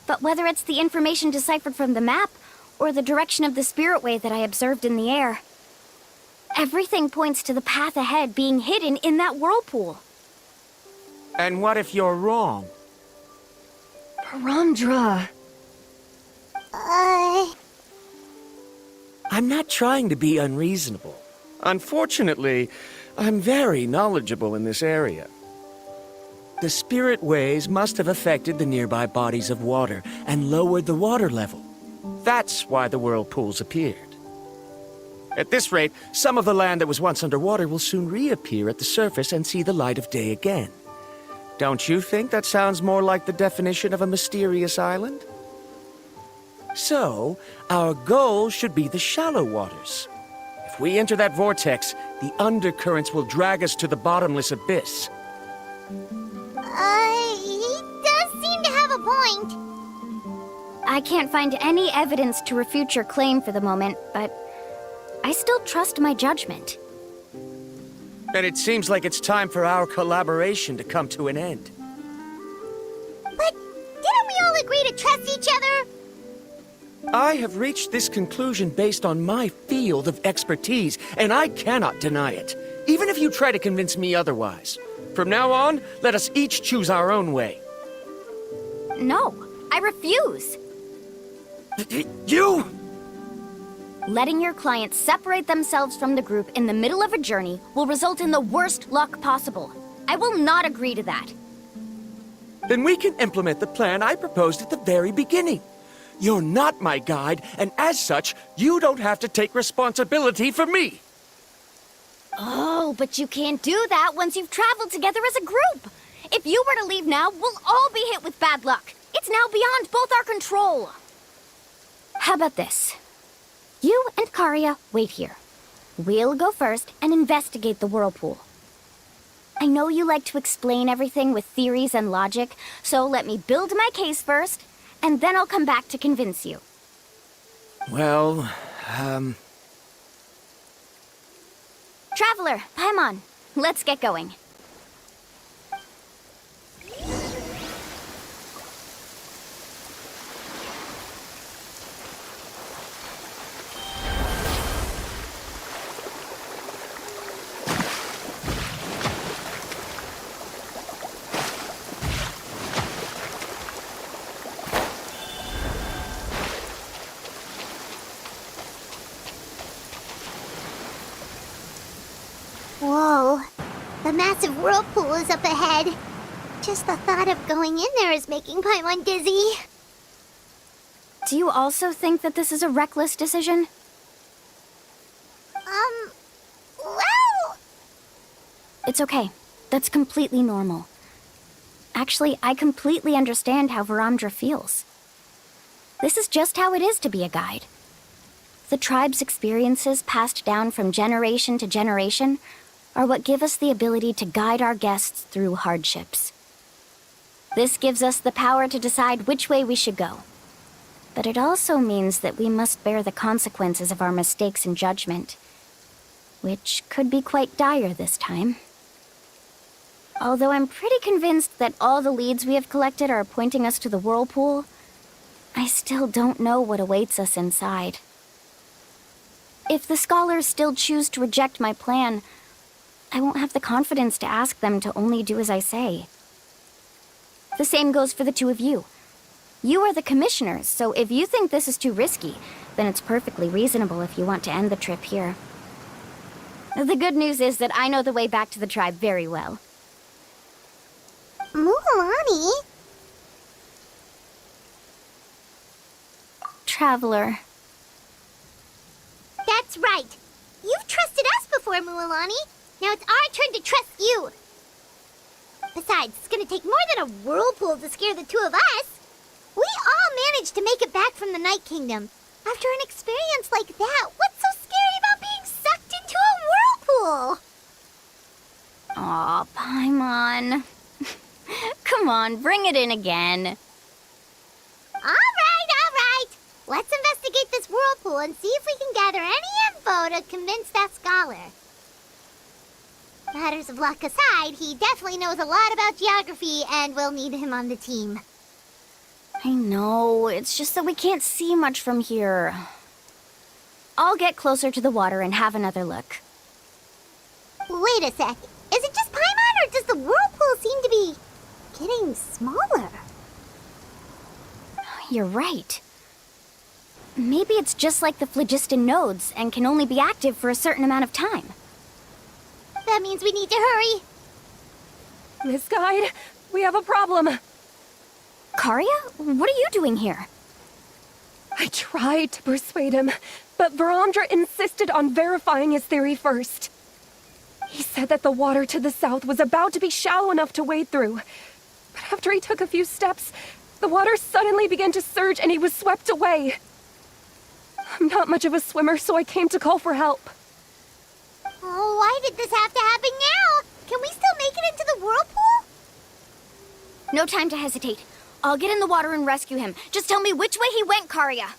But whether it's the information deciphered from the map, or the direction of the spirit wave that I observed in the air, everything points to the path ahead being hidden in that whirlpool. And what if you're wrong? Paramdra. I'm not trying to be unreasonable. Unfortunately, I'm very knowledgeable in this area. The spirit waves must have affected the nearby bodies of water and lowered the water level. That's why the whirlpools appeared. At this rate, some of the land that was once underwater will soon reappear at the surface and see the light of day again. Don't you think that sounds more like the definition of a mysterious island? So, our goal should be the shallow waters. If we enter that vortex, the undercurrents will drag us to the bottomless abyss. He does seem to have a point. I can't find any evidence to refute your claim for the moment, but I still trust my judgment. And it seems like it's time for our collaboration to come to an end. But didn't we all agree to trust each other? I have reached this conclusion based on my field of expertise, and I cannot deny it, even if you try to convince me otherwise. From now on, let us each choose our own way. No, I refuse. You! Letting your clients separate themselves from the group in the middle of a journey will result in the worst luck possible. I will not agree to that. Then we can implement the plan I proposed at the very beginning. You're not my guide, and as such, you don't have to take responsibility for me. Oh, but you can't do that once you've traveled together as a group. If you were to leave now, we'll all be hit with bad luck. It's now beyond both our control. How about this? You and Karia wait here. We'll go first and investigate the whirlpool. I know you like to explain everything with theories and logic, so let me build my case first, and then I'll come back to convince you. Well, Traveler, Paimon, let's get going. Whoa. The massive whirlpool is up ahead. Just the thought of going in there is making Paimon dizzy. Do you also think that this is a reckless decision? It's okay. That's completely normal. Actually, I completely understand how Varamdra feels. This is just how it is to be a guide. The tribe's experiences passed down from generation to generation are what give us the ability to guide our guests through hardships. This gives us the power to decide which way we should go. But it also means that we must bear the consequences of our mistakes and judgment, which could be quite dire this time. Although I'm pretty convinced that all the leads we have collected are pointing us to the whirlpool, I still don't know what awaits us inside. If the scholars still choose to reject my plan, I won't have the confidence to ask them to only do as I say. The same goes for the two of you. You are the commissioners, so if you think this is too risky, then it's perfectly reasonable if you want to end the trip here. The good news is that I know the way back to the tribe very well. Mualani? Traveler. That's right. You've trusted us before, Mualani. Now it's our turn to trust you. Besides, it's gonna take more than a whirlpool to scare the two of us. We all managed to make it back from the Night Kingdom. After an experience like that, what's so scary about being sucked into a whirlpool? Aw, Paimon. Come on, bring it in again. All right. Let's investigate this whirlpool and see if we can gather any info to convince that scholar. Matters of luck aside, he definitely knows a lot about geography, and we'll need him on the team. I know, it's just that we can't see much from here. I'll get closer to the water and have another look. Wait a sec. Is it just Paimon, or does the whirlpool seem to be getting smaller? You're right. Maybe it's just like the phlogiston nodes and can only be active for a certain amount of time. That means we need to hurry. Miss Guide, we have a problem. Karia? What are you doing here? I tried to persuade him, but Varamdra insisted on verifying his theory first. He said that the water to the south was about to be shallow enough to wade through. But after he took a few steps, the water suddenly began to surge and he was swept away. I'm not much of a swimmer, so I came to call for help. Oh, why did this have to happen now? Can we still make it into the whirlpool? No time to hesitate. I'll get in the water and rescue him. Just tell me which way he went, Karia.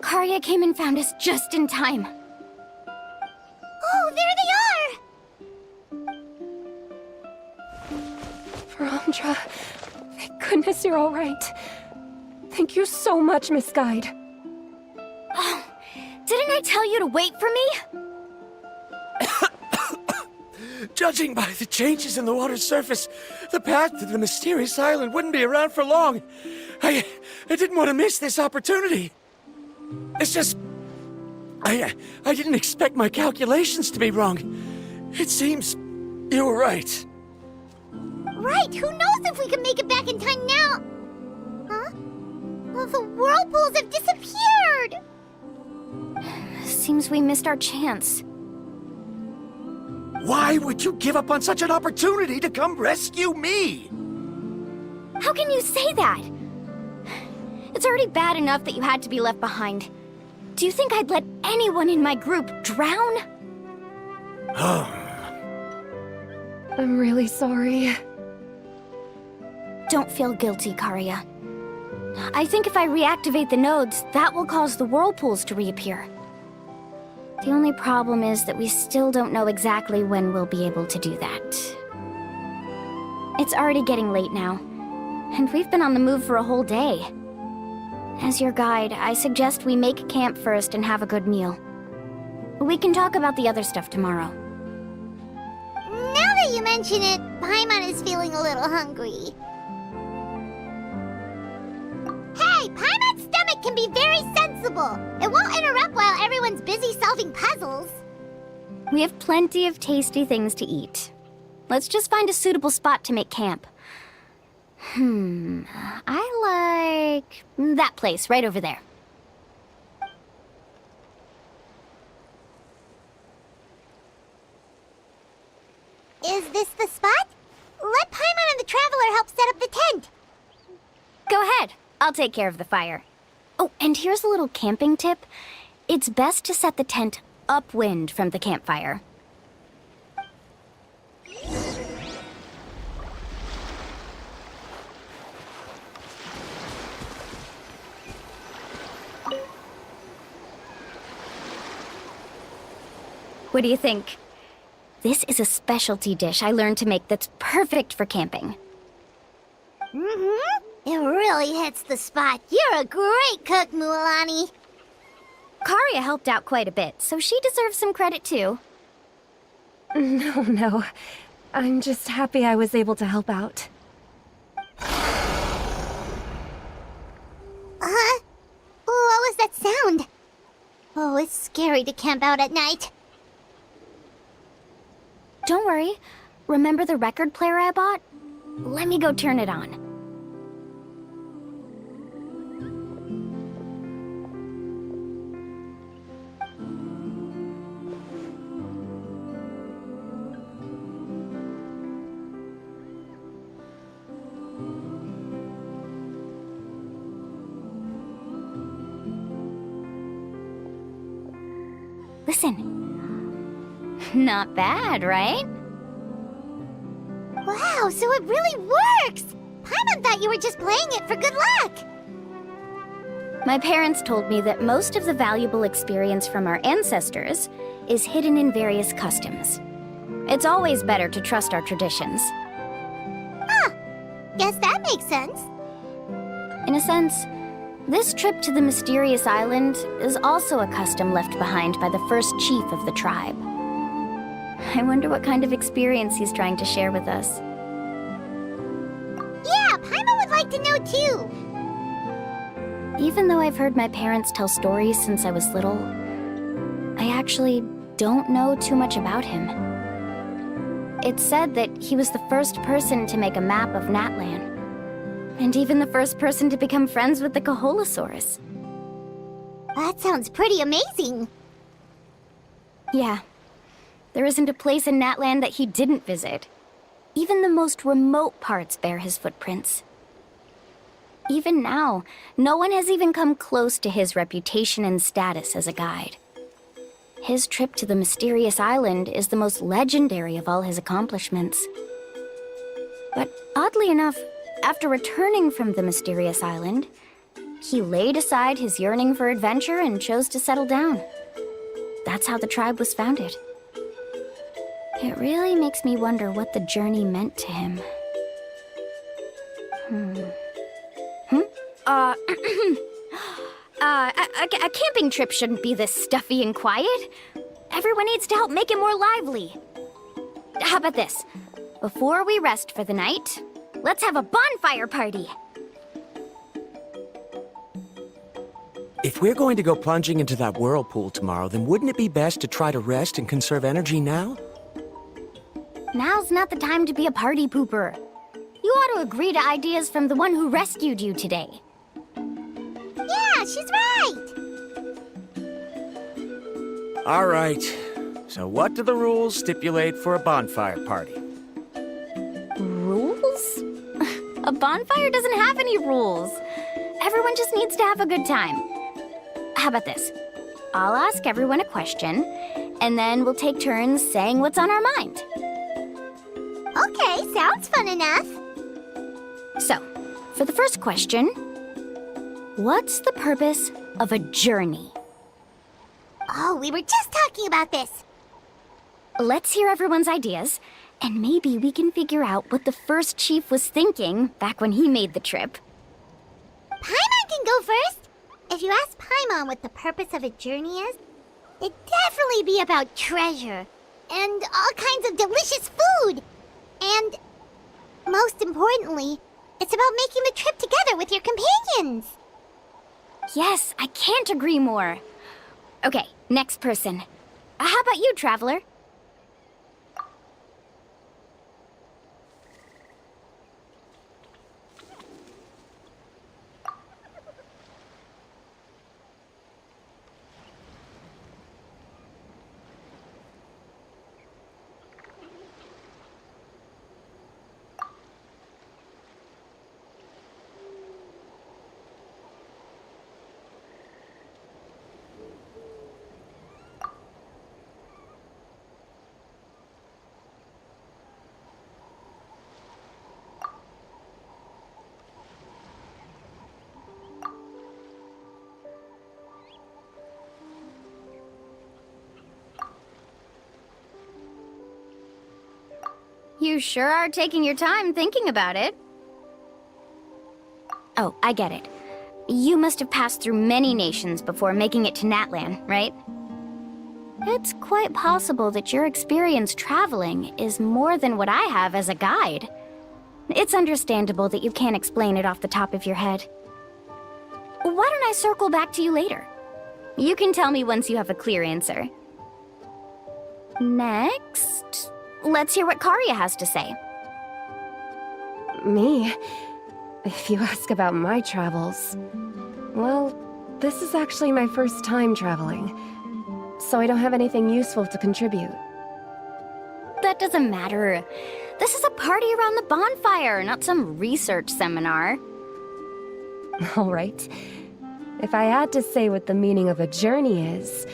Karia came and found us just in time. Oh, there they are! Varamdra, thank goodness you're all right. Thank you so much, Miss Guide. Oh, didn't I tell you to wait for me? Judging by the changes in the water's surface, the path to the mysterious island wouldn't be around for long. I didn't want to miss this opportunity. It's just... I didn't expect my calculations to be wrong. It seems you were right. Right, who knows if we can make it back in time now? Huh? Well, the whirlpools have disappeared! Seems we missed our chance. Why would you give up on such an opportunity to come rescue me? How can you say that? It's already bad enough that you had to be left behind. Do you think I'd let anyone in my group drown? I'm really sorry. Don't feel guilty, Karia. I think if I reactivate the nodes, that will cause the whirlpools to reappear. The only problem is that we still don't know exactly when we'll be able to do that. It's already getting late now, and we've been on the move for a whole day. As your guide, I suggest we make camp first and have a good meal. We can talk about the other stuff tomorrow. Now that you mention it, Paimon is feeling a little hungry. Hey, Paimon's stomach can be very sensible. It won't interrupt while everyone's busy solving puzzles. We have plenty of tasty things to eat. Let's just find a suitable spot to make camp. I like that place right over there. Is this the spot? Let Paimon and the Traveler help set up the tent. Go ahead. I'll take care of the fire. Oh, and here's a little camping tip. It's best to set the tent upwind from the campfire. What do you think? This is a specialty dish I learned to make that's perfect for camping. Mm-hmm. It really hits the spot. You're a great cook, Mualani. Karia helped out quite a bit, so she deserves some credit too. No. I'm just happy I was able to help out. Huh? What was that sound? Oh, it's scary to camp out at night. Don't worry. Remember the record player I bought? Let me go turn it on. Listen. Not bad, right? Wow, so it really works! Paimon thought you were just playing it for good luck! My parents told me that most of the valuable experience from our ancestors is hidden in various customs. It's always better to trust our traditions. Huh. Guess that makes sense. In a sense, this trip to the mysterious island is also a custom left behind by the first chief of the tribe. I wonder what kind of experience he's trying to share with us. Yeah, Paimon would like to know too! Even though I've heard my parents tell stories since I was little, I actually don't know too much about him. It's said that he was the first person to make a map of Natlan, and even the first person to become friends with the Kaholosaurus. That sounds pretty amazing! Yeah. There isn't a place in Natlan that he didn't visit. Even the most remote parts bear his footprints. Even now, no one has even come close to his reputation and status as a guide. His trip to the mysterious island is the most legendary of all his accomplishments. But oddly enough, after returning from the mysterious island, he laid aside his yearning for adventure and chose to settle down. That's how the tribe was founded. It really makes me wonder what the journey meant to him. A camping trip shouldn't be this stuffy and quiet. Everyone needs to help make it more lively. How about this? Before we rest for the night, let's have a bonfire party. If we're going to go plunging into that whirlpool tomorrow, then wouldn't it be best to try to rest and conserve energy now? Now's not the time to be a party pooper. You ought to agree to ideas from the one who rescued you today. Yeah, she's right! All right. So what do the rules stipulate for a bonfire party? Rules? A bonfire doesn't have any rules. Everyone just needs to have a good time. How about this? I'll ask everyone a question, and then we'll take turns saying what's on our mind. sounds fun enough. So, for the first question, what's the purpose of a journey? Oh, we were just talking about this. Let's hear everyone's ideas, and maybe we can figure out what the first chief was thinking back when he made the trip. Paimon can go first. If you ask Paimon what the purpose of a journey is, it'd definitely be about treasure and all kinds of delicious food. And most importantly, it's about making the trip together with your companions. Yes, I can't agree more. Okay, next person. How about you, Traveler? You sure are taking your time thinking about it. Oh, I get it. You must have passed through many nations before making it to Natlan, right? It's quite possible that your experience traveling is more than what I have as a guide. It's understandable that you can't explain it off the top of your head. Why don't I circle back to you later? You can tell me once you have a clear answer. Next, let's hear what Karia has to say. Me? If you ask about my travels... Well, this is actually my first time traveling, so I don't have anything useful to contribute. That doesn't matter. This is a party around the bonfire, not some research seminar. All right. If I had to say what the meaning of a journey is,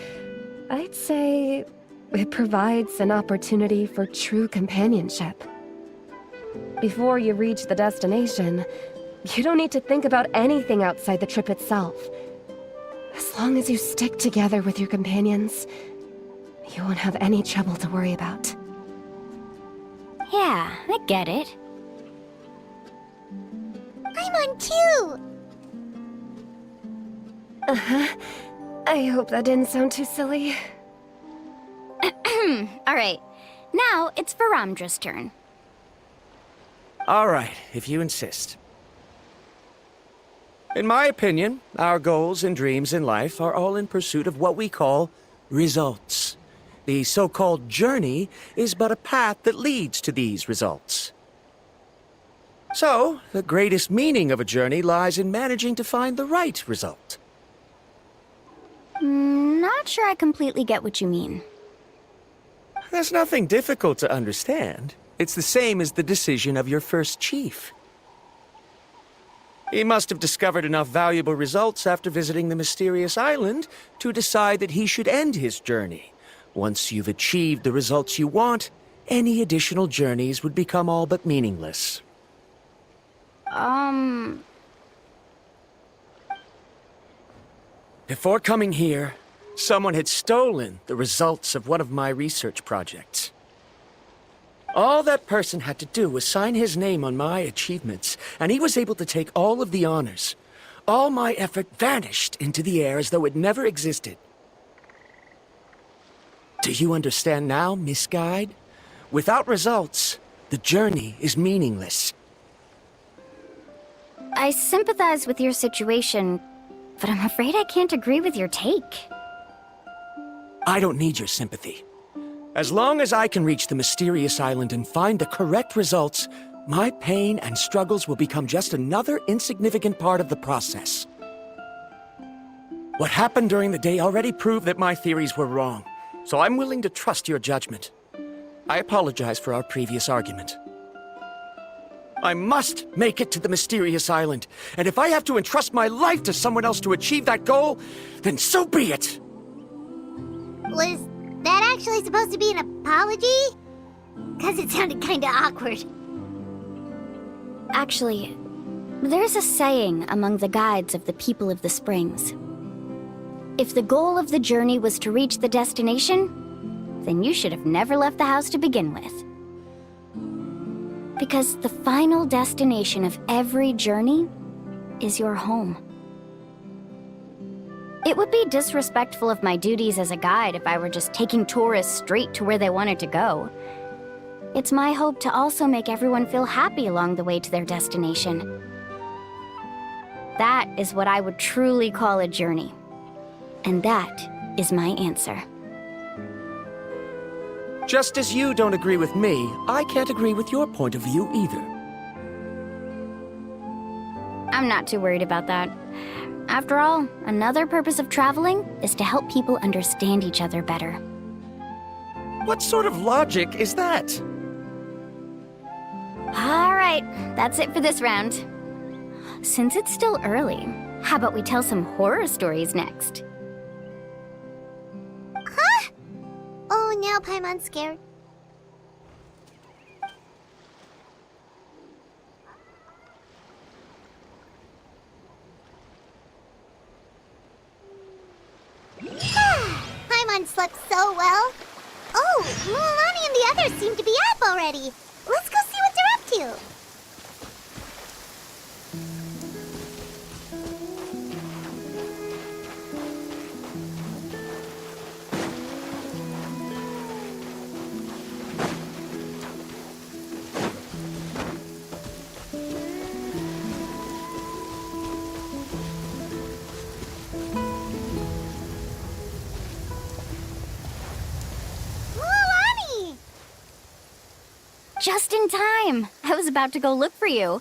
I'd say it provides an opportunity for true companionship. Before you reach the destination, you don't need to think about anything outside the trip itself. As long as you stick together with your companions, you won't have any trouble to worry about. Yeah, I get it. I'm on too! Uh-huh. I hope that didn't sound too silly. Alright, now it's Varamdra's turn. Alright, if you insist. In my opinion, our goals and dreams in life are all in pursuit of what we call results. The so-called journey is but a path that leads to these results. So, the greatest meaning of a journey lies in managing to find the right result. Not sure I completely get what you mean. There's nothing difficult to understand. It's the same as the decision of your first chief. He must have discovered enough valuable results after visiting the mysterious island to decide that he should end his journey. Once you've achieved the results you want, any additional journeys would become all but meaningless. Before coming here, someone had stolen the results of one of my research projects. All that person had to do was sign his name on my achievements, and he was able to take all of the honors. All my effort vanished into the air as though it never existed. Do you understand now, Miss Guide? Without results, the journey is meaningless. I sympathize with your situation, but I'm afraid I can't agree with your take. I don't need your sympathy. As long as I can reach the mysterious island and find the correct results, my pain and struggles will become just another insignificant part of the process. What happened during the day already proved that my theories were wrong, so I'm willing to trust your judgment. I apologize for our previous argument. I must make it to the mysterious island, and if I have to entrust my life to someone else to achieve that goal, then so be it! Was that actually supposed to be an apology? Because it sounded kinda awkward. Actually, there's a saying among the guides of the people of the springs. If the goal of the journey was to reach the destination, then you should have never left the house to begin with. Because the final destination of every journey is your home. It would be disrespectful of my duties as a guide if I were just taking tourists straight to where they wanted to go. It's my hope to also make everyone feel happy along the way to their destination. That is what I would truly call a journey. And that is my answer. Just as you don't agree with me, I can't agree with your point of view either. I'm not too worried about that. After all, another purpose of traveling is to help people understand each other better. What sort of logic is that? All right, that's it for this round. Since it's still early, how about we tell some horror stories next? Huh? Oh, now Paimon's scared. Paimon slept so well. Oh, Mulan and the others seem to be up already. Let's go see what they're up to. Mulan! Just in time. I was about to go look for you.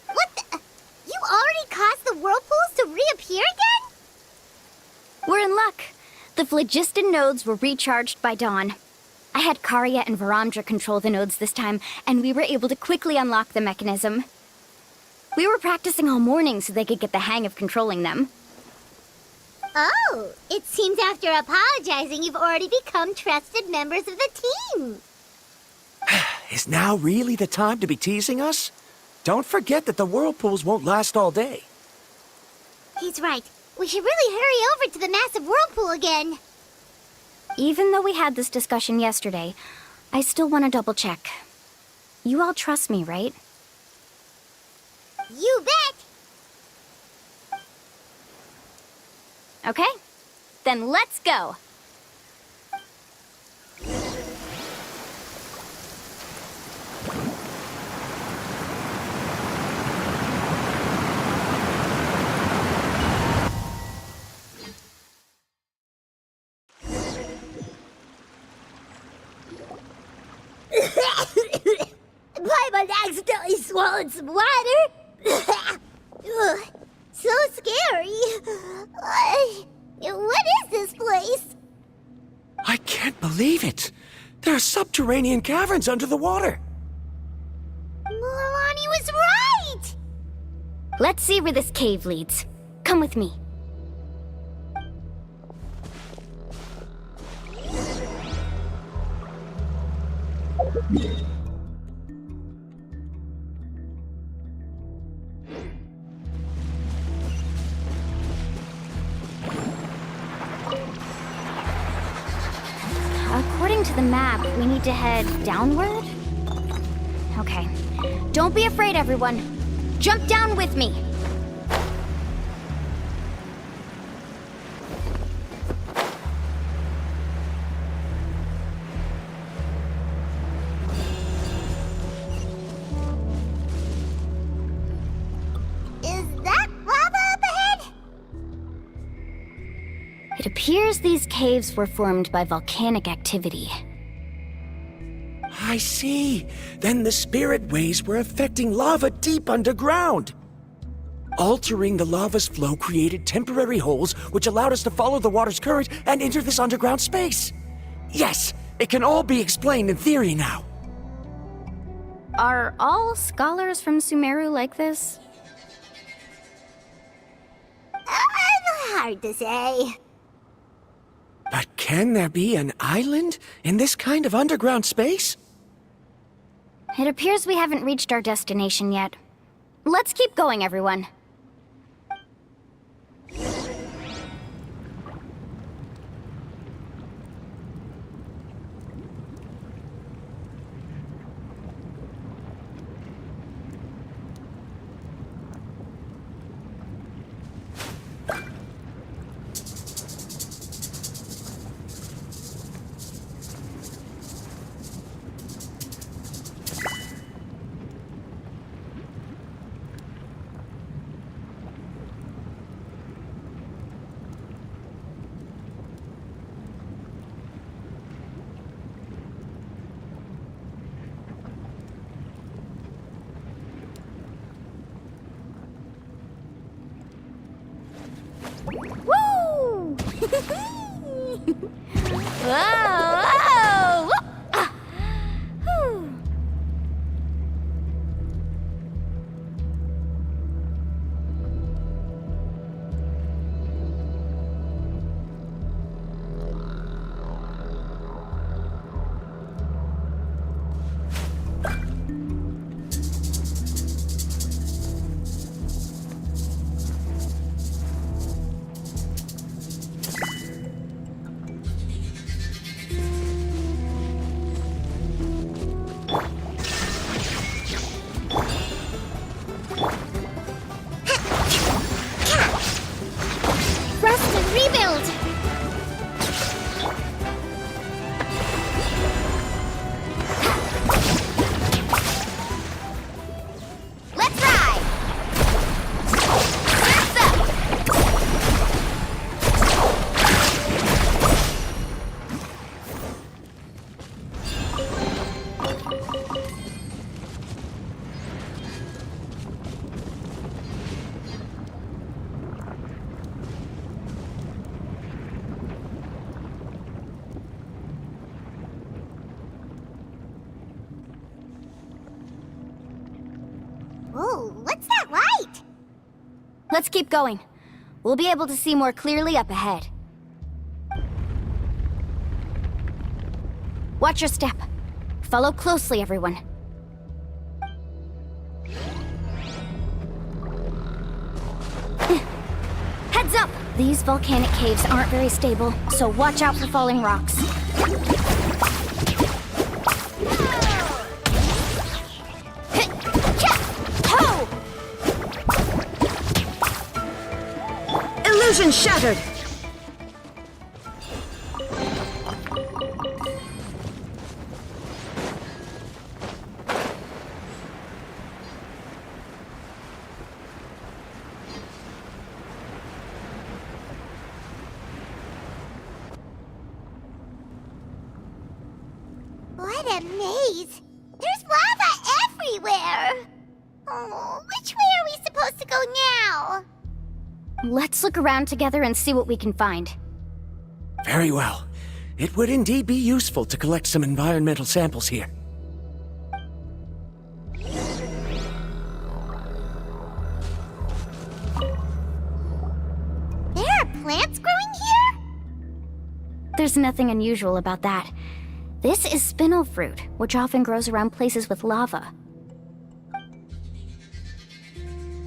What the? You already caused the whirlpools to reappear again? We're in luck. The phlogiston nodes were recharged by dawn. I had Karya and Varamdra control the nodes this time, and we were able to quickly unlock the mechanism. We were practicing all morning so they could get the hang of controlling them. Oh, it seems after apologizing, you've already become trusted members of the team. Is now really the time to be teasing us? Don't forget that the whirlpools won't last all day. He's right. We should really hurry over to the massive whirlpool again. Even though we had this discussion yesterday, I still want to double check. You all trust me, right? You bet! Okay, then let's go. Paimon accidentally swallowed some water. Ugh, so scary. What is this place? I can't believe it. There are subterranean caverns under the water. Mulan was right! Let's see where this cave leads. Come with me. According to the map, we need to head downward? Okay. Don't be afraid, everyone. Jump down with me. Is that lava up ahead? It appears these caves were formed by volcanic activity. I see. Then the spirit waves were affecting lava deep underground. Altering the lava's flow created temporary holes which allowed us to follow the water's current and enter this underground space. Yes, it can all be explained in theory now. Are all scholars from Sumeru like this? Hard to say. But can there be an island in this kind of underground space? It appears we haven't reached our destination yet. Let's keep going, everyone. Woo! Whoa! Whoa! Ah. Whew. Rest and rebuild! Let's ride! Surf's up! Whoa, what's that light? Let's keep going. We'll be able to see more clearly up ahead. Watch your step. Follow closely, everyone. Heads up! These volcanic caves aren't very stable, so watch out for falling rocks. Illusion shattered! What a maze! There's lava everywhere! Oh, which way are we supposed to go now? Let's look around together and see what we can find. Very well. It would indeed be useful to collect some environmental samples here. There are plants growing here? There's nothing unusual about that. This is spinel fruit, which often grows around places with lava.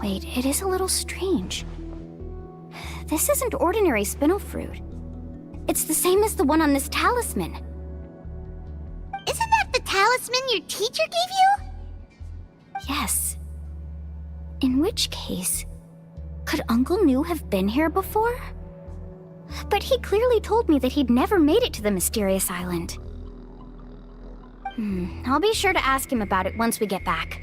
Wait, it is a little strange. This isn't ordinary spinel fruit. It's the same as the one on this talisman. Isn't that the talisman your teacher gave you? Yes. In which case, could Uncle New have been here before? But he clearly told me that he'd never made it to the mysterious island. I'll be sure to ask him about it once we get back.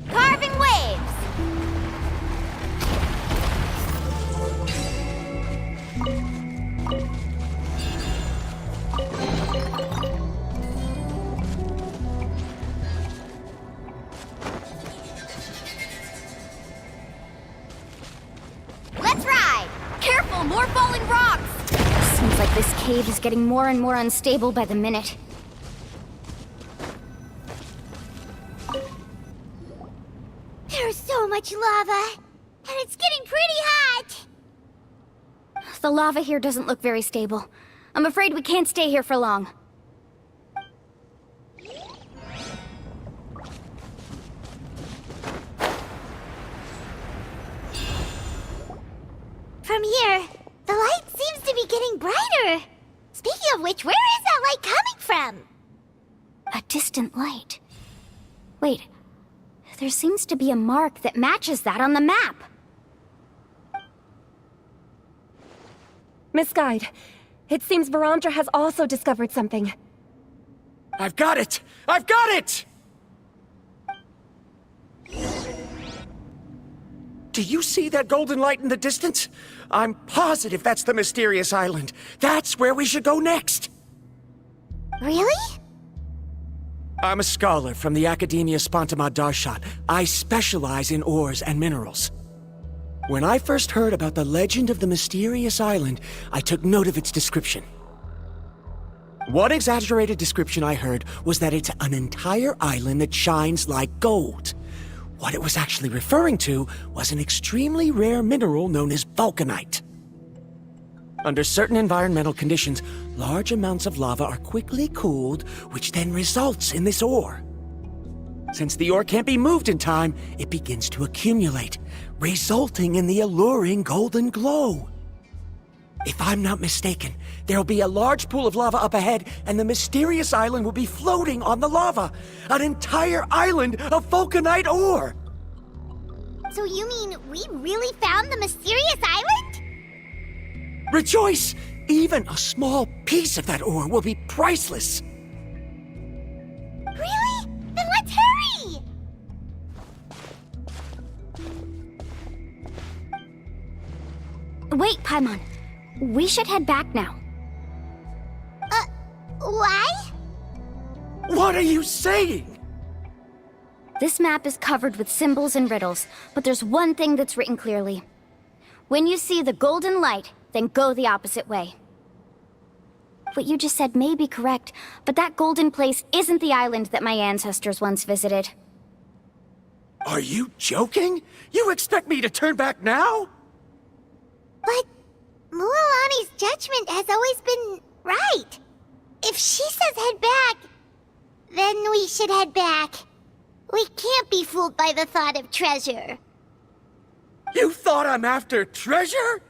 Carving waves! Let's ride! Careful, more falling rocks! Seems like this cave is getting more and more unstable by the minute. There's so much lava, and it's getting pretty hot! The lava here doesn't look very stable. I'm afraid we can't stay here for long. From here, the light seems to be getting brighter. Speaking of which, where is that light coming from? A distant light. Wait, there seems to be a mark that matches that on the map. Miss Guide, it seems Verandra has also discovered something. I've got it! I've got it! Do you see that golden light in the distance? I'm positive that's the mysterious island. That's where we should go next. Really? I'm a scholar from the Academia Spontima Darshan. I specialize in ores and minerals. When I first heard about the legend of the mysterious island, I took note of its description. One exaggerated description I heard was that it's an entire island that shines like gold. What it was actually referring to was an extremely rare mineral known as vulcanite. Under certain environmental conditions, large amounts of lava are quickly cooled, which then results in this ore. Since the ore can't be moved in time, it begins to accumulate, resulting in the alluring golden glow. If I'm not mistaken, there'll be a large pool of lava up ahead, and the mysterious island will be floating on the lava. An entire island of vulcanite ore! So you mean we really found the mysterious island? Rejoice! Even a small piece of that ore will be priceless. Really? Then let's hurry! Wait, Paimon. We should head back now. Why? What are you saying? This map is covered with symbols and riddles, but there's one thing that's written clearly. When you see the golden light, then go the opposite way. What you just said may be correct, but that golden place isn't the island that my ancestors once visited. Are you joking? You expect me to turn back now? But Mualani's judgment has always been right. If she says head back, then we should head back. We can't be fooled by the thought of treasure. You thought I'm after treasure?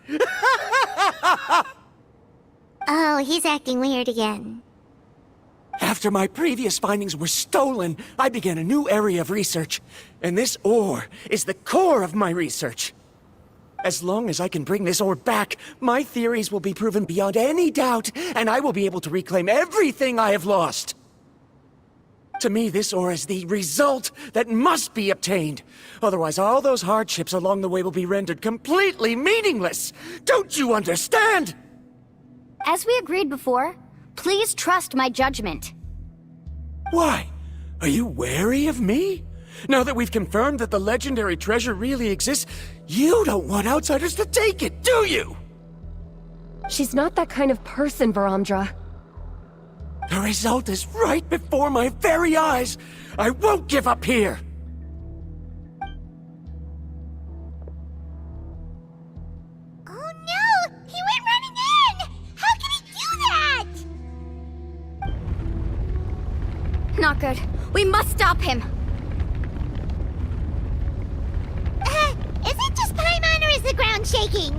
Oh, he's acting weird again. After my previous findings were stolen, I began a new area of research. And this ore is the core of my research. As long as I can bring this ore back, my theories will be proven beyond any doubt, and I will be able to reclaim everything I have lost. To me, this ore is the result that must be obtained. Otherwise, all those hardships along the way will be rendered completely meaningless. Don't you understand? As we agreed before, please trust my judgment. Why? Are you wary of me? Now that we've confirmed that the legendary treasure really exists, you don't want outsiders to take it, do you? She's not that kind of person, Verandra. The result is right before my very eyes. I won't give up here. Oh no! He went running in! How can he do that? Not good. We must stop him. Is it just Paimon or is the ground shaking?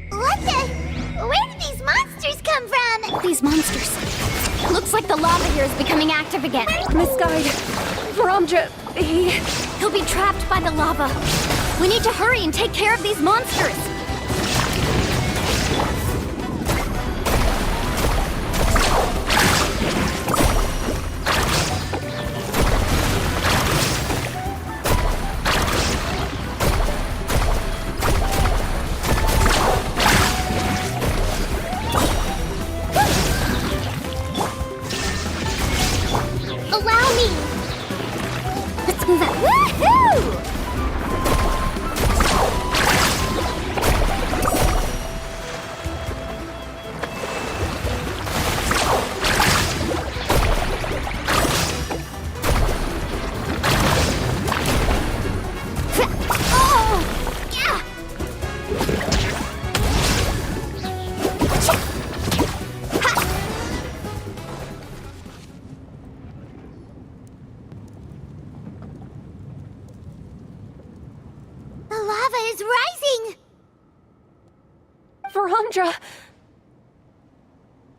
What the? Where did these monsters come from? These monsters. Looks like the lava here is becoming active again. Miss Guide, Verandra, He'll be trapped by the lava. We need to hurry and take care of these monsters. Allow me! Let's move out. Woohoo! rising! Verandra!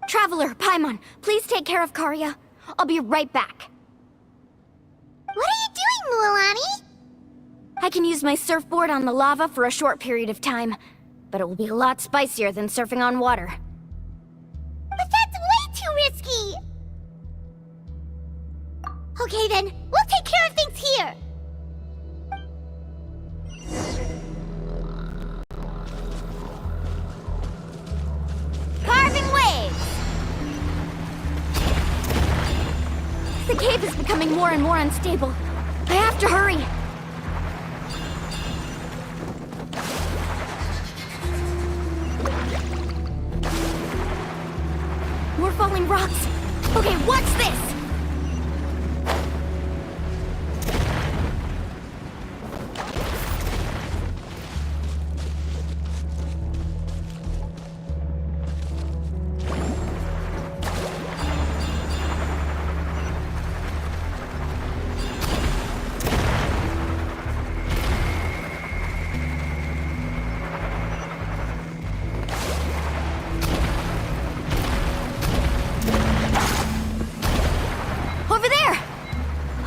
Traveler, Paimon, please take care of Karya. I'll be right back. What are you doing, Mualani? I can use my surfboard on the lava for a short period of time, but it will be a lot spicier than surfing on water. But that's way too risky! Okay then, we'll take care of things here! Carving waves! The cave is becoming more and more unstable. I have to hurry. More falling rocks. Okay, what's this? Over there!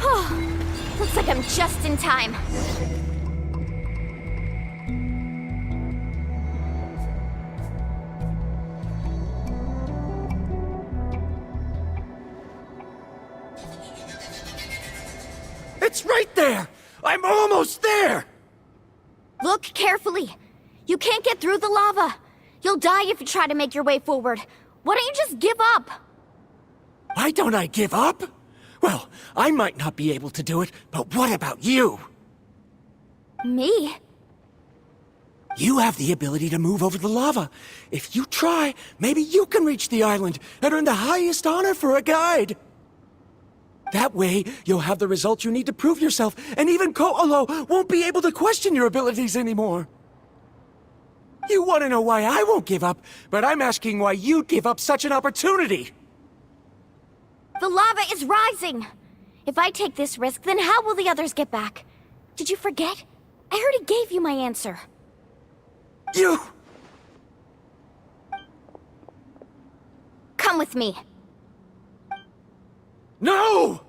Oh, looks like I'm just in time. It's right there! I'm almost there! Look carefully. You can't get through the lava. You'll die if you try to make your way forward. Why don't you just give up? Why don't I give up? Well, I might not be able to do it, but what about you? Me? You have the ability to move over the lava. If you try, maybe you can reach the island and earn the highest honor for a guide. That way, you'll have the results you need to prove yourself, and even Ko'olo won't be able to question your abilities anymore. You want to know why I won't give up, but I'm asking why you'd give up such an opportunity. The lava is rising. If I take this risk, then how will the others get back? Did you forget? I already gave you my answer. You... Come with me. No!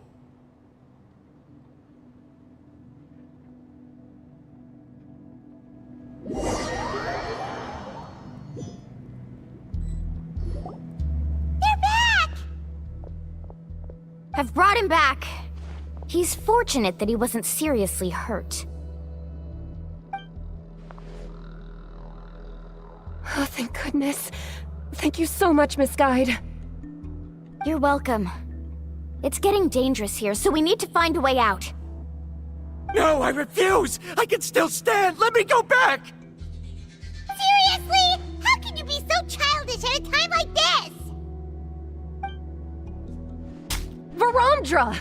I've brought him back. He's fortunate that he wasn't seriously hurt. Oh, thank goodness. Thank you so much, Miss Guide. You're welcome. It's getting dangerous here, so we need to find a way out. No, I refuse! I can still stand! Let me go back! Seriously? How can you be so childish at a time like this? Verandra!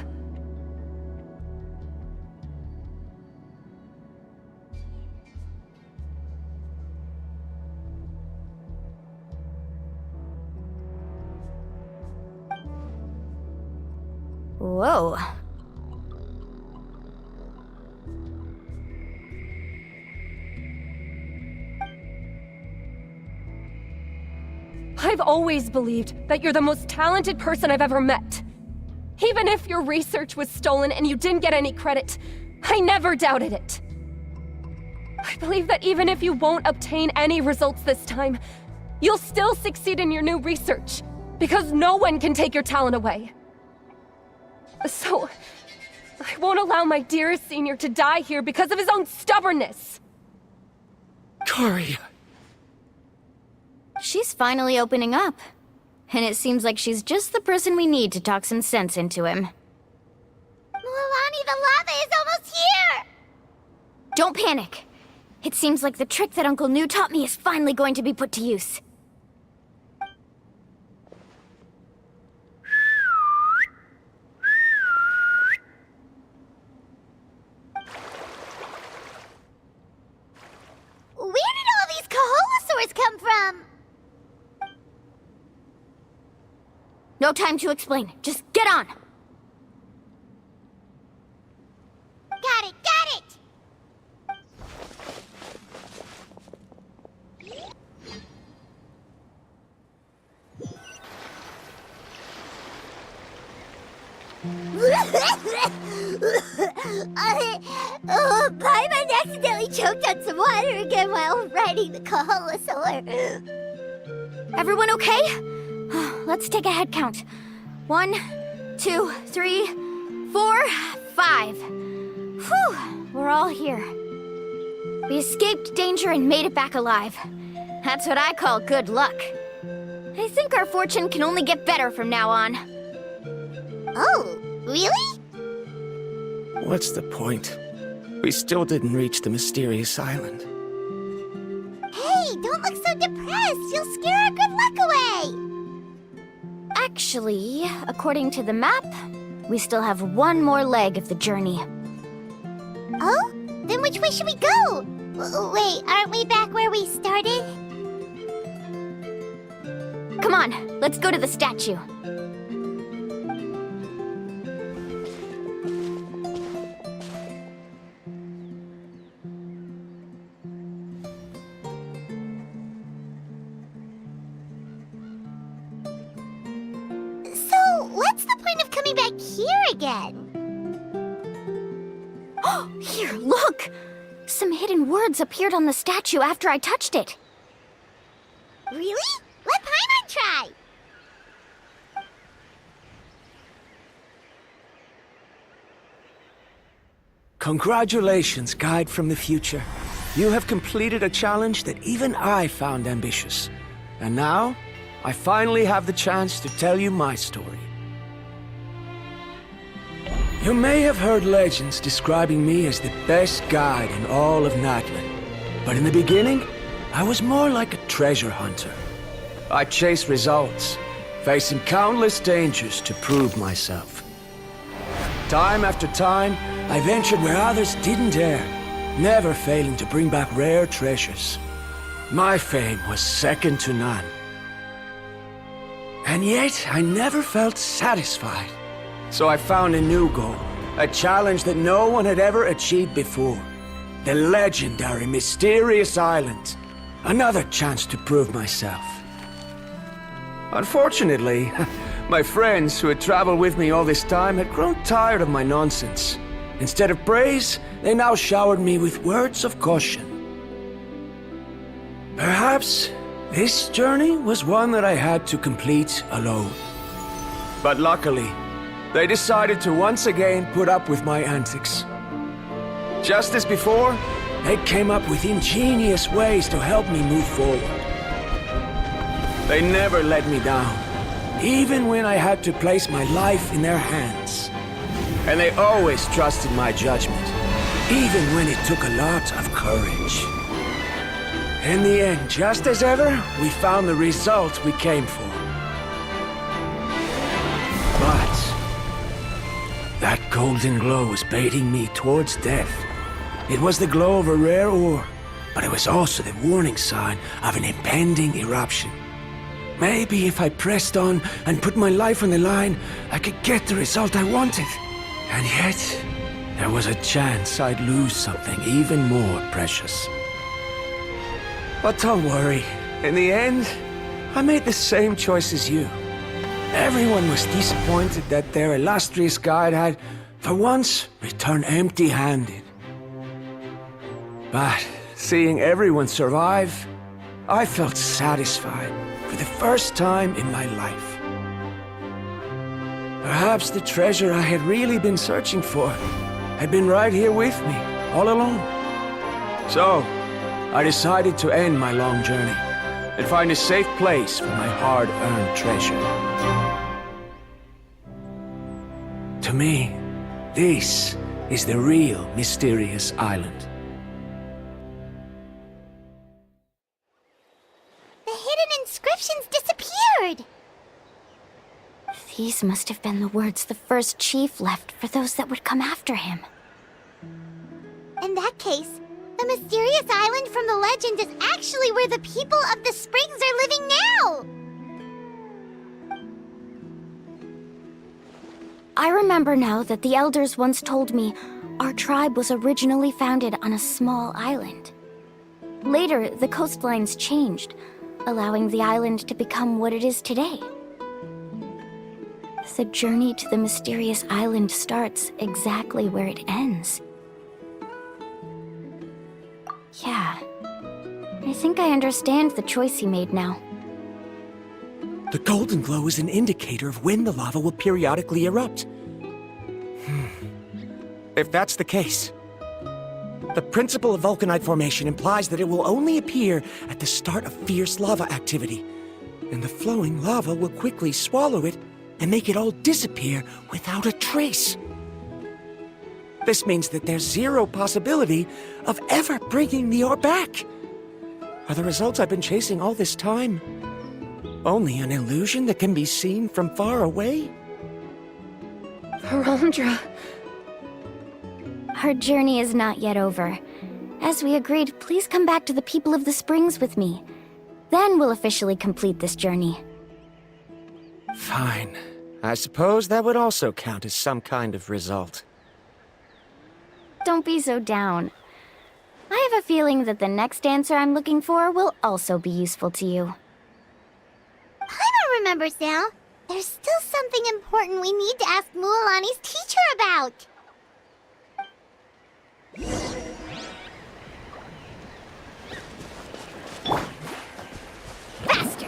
Whoa. I've always believed that you're the most talented person I've ever met. Even if your research was stolen and you didn't get any credit, I never doubted it. I believe that even if you won't obtain any results this time, you'll still succeed in your new research, because no one can take your talent away. So, I won't allow my dearest senior to die here because of his own stubbornness. Karya. She's finally opening up. And it seems like she's just the person we need to talk some sense into him. Mualani, the lava is almost here! Don't panic. It seems like the trick that Uncle Nu taught me is finally going to be put to use. Where did all these Kaholosaurs come from? No time to explain. Just get on! Got it, got it! Paimon accidentally choked on some water again while riding the Kaholasaur. Everyone okay? Let's take a head count. 1, 2, 3, 4, 5. Whew, we're all here. We escaped danger and made it back alive. That's what I call good luck. I think our fortune can only get better from now on. Oh, really? What's the point? We still didn't reach the mysterious island. Hey, don't look so depressed. You'll scare our good luck away. Actually, according to the map, we still have one more leg of the journey. Oh? Then which way should we go? Wait, aren't we back where we started? Come on, let's go to the statue. So, what's the point of coming back here again? Here, look! Some hidden words appeared on the statue after I touched it. Really? Let Paimon try! Congratulations, guide from the future. You have completed a challenge that even I found ambitious. And now, I finally have the chance to tell you my story. You may have heard legends describing me as the best guide in all of Natlan. But in the beginning, I was more like a treasure hunter. I chased results, facing countless dangers to prove myself. Time after time, I ventured where others didn't dare, never failing to bring back rare treasures. My fame was second to none. And yet, I never felt satisfied. So I found a new goal, a challenge that no one had ever achieved before. The legendary Mysterious Island. Another chance to prove myself. Unfortunately, my friends who had traveled with me all this time had grown tired of my nonsense. Instead of praise, they now showered me with words of caution. Perhaps this journey was one that I had to complete alone. But luckily, they decided to once again put up with my antics. Just as before, they came up with ingenious ways to help me move forward. They never let me down, even when I had to place my life in their hands. And they always trusted my judgment, even when it took a lot of courage. In the end, just as ever, we found the result we came for. But that golden glow was baiting me towards death. It was the glow of a rare ore, but it was also the warning sign of an impending eruption. Maybe if I pressed on and put my life on the line, I could get the result I wanted. And yet, there was a chance I'd lose something even more precious. But don't worry. In the end, I made the same choice as you. Everyone was disappointed that their illustrious guide had, for once, returned empty-handed. But seeing everyone survive, I felt satisfied for the first time in my life. Perhaps the treasure I had really been searching for had been right here with me, all along. So, I decided to end my long journey and find a safe place for my hard-earned treasure. To me, this is the real Mysterious Island. The hidden inscriptions disappeared! These must have been the words the first chief left for those that would come after him. In that case, the mysterious island from the legend is actually where the people of the springs are living now! I remember now that the elders once told me our tribe was originally founded on a small island. Later, the coastlines changed, allowing the island to become what it is today. The journey to the mysterious island starts exactly where it ends. Yeah. I think I understand the choice he made now. The golden glow is an indicator of when the lava will periodically erupt. If that's the case, the principle of vulcanite formation implies that it will only appear at the start of fierce lava activity, and the flowing lava will quickly swallow it and make it all disappear without a trace. This means that there's zero possibility of ever bringing the ore back. Are the results I've been chasing all this time only an illusion that can be seen from far away? Rondra. Our journey is not yet over. As we agreed, please come back to the People of the Springs with me. Then we'll officially complete this journey. Fine. I suppose that would also count as some kind of result. Don't be so down. I have a feeling that the next answer I'm looking for will also be useful to you. I don't remember, Sal. There's still something important we need to ask Mualani's teacher about. Faster!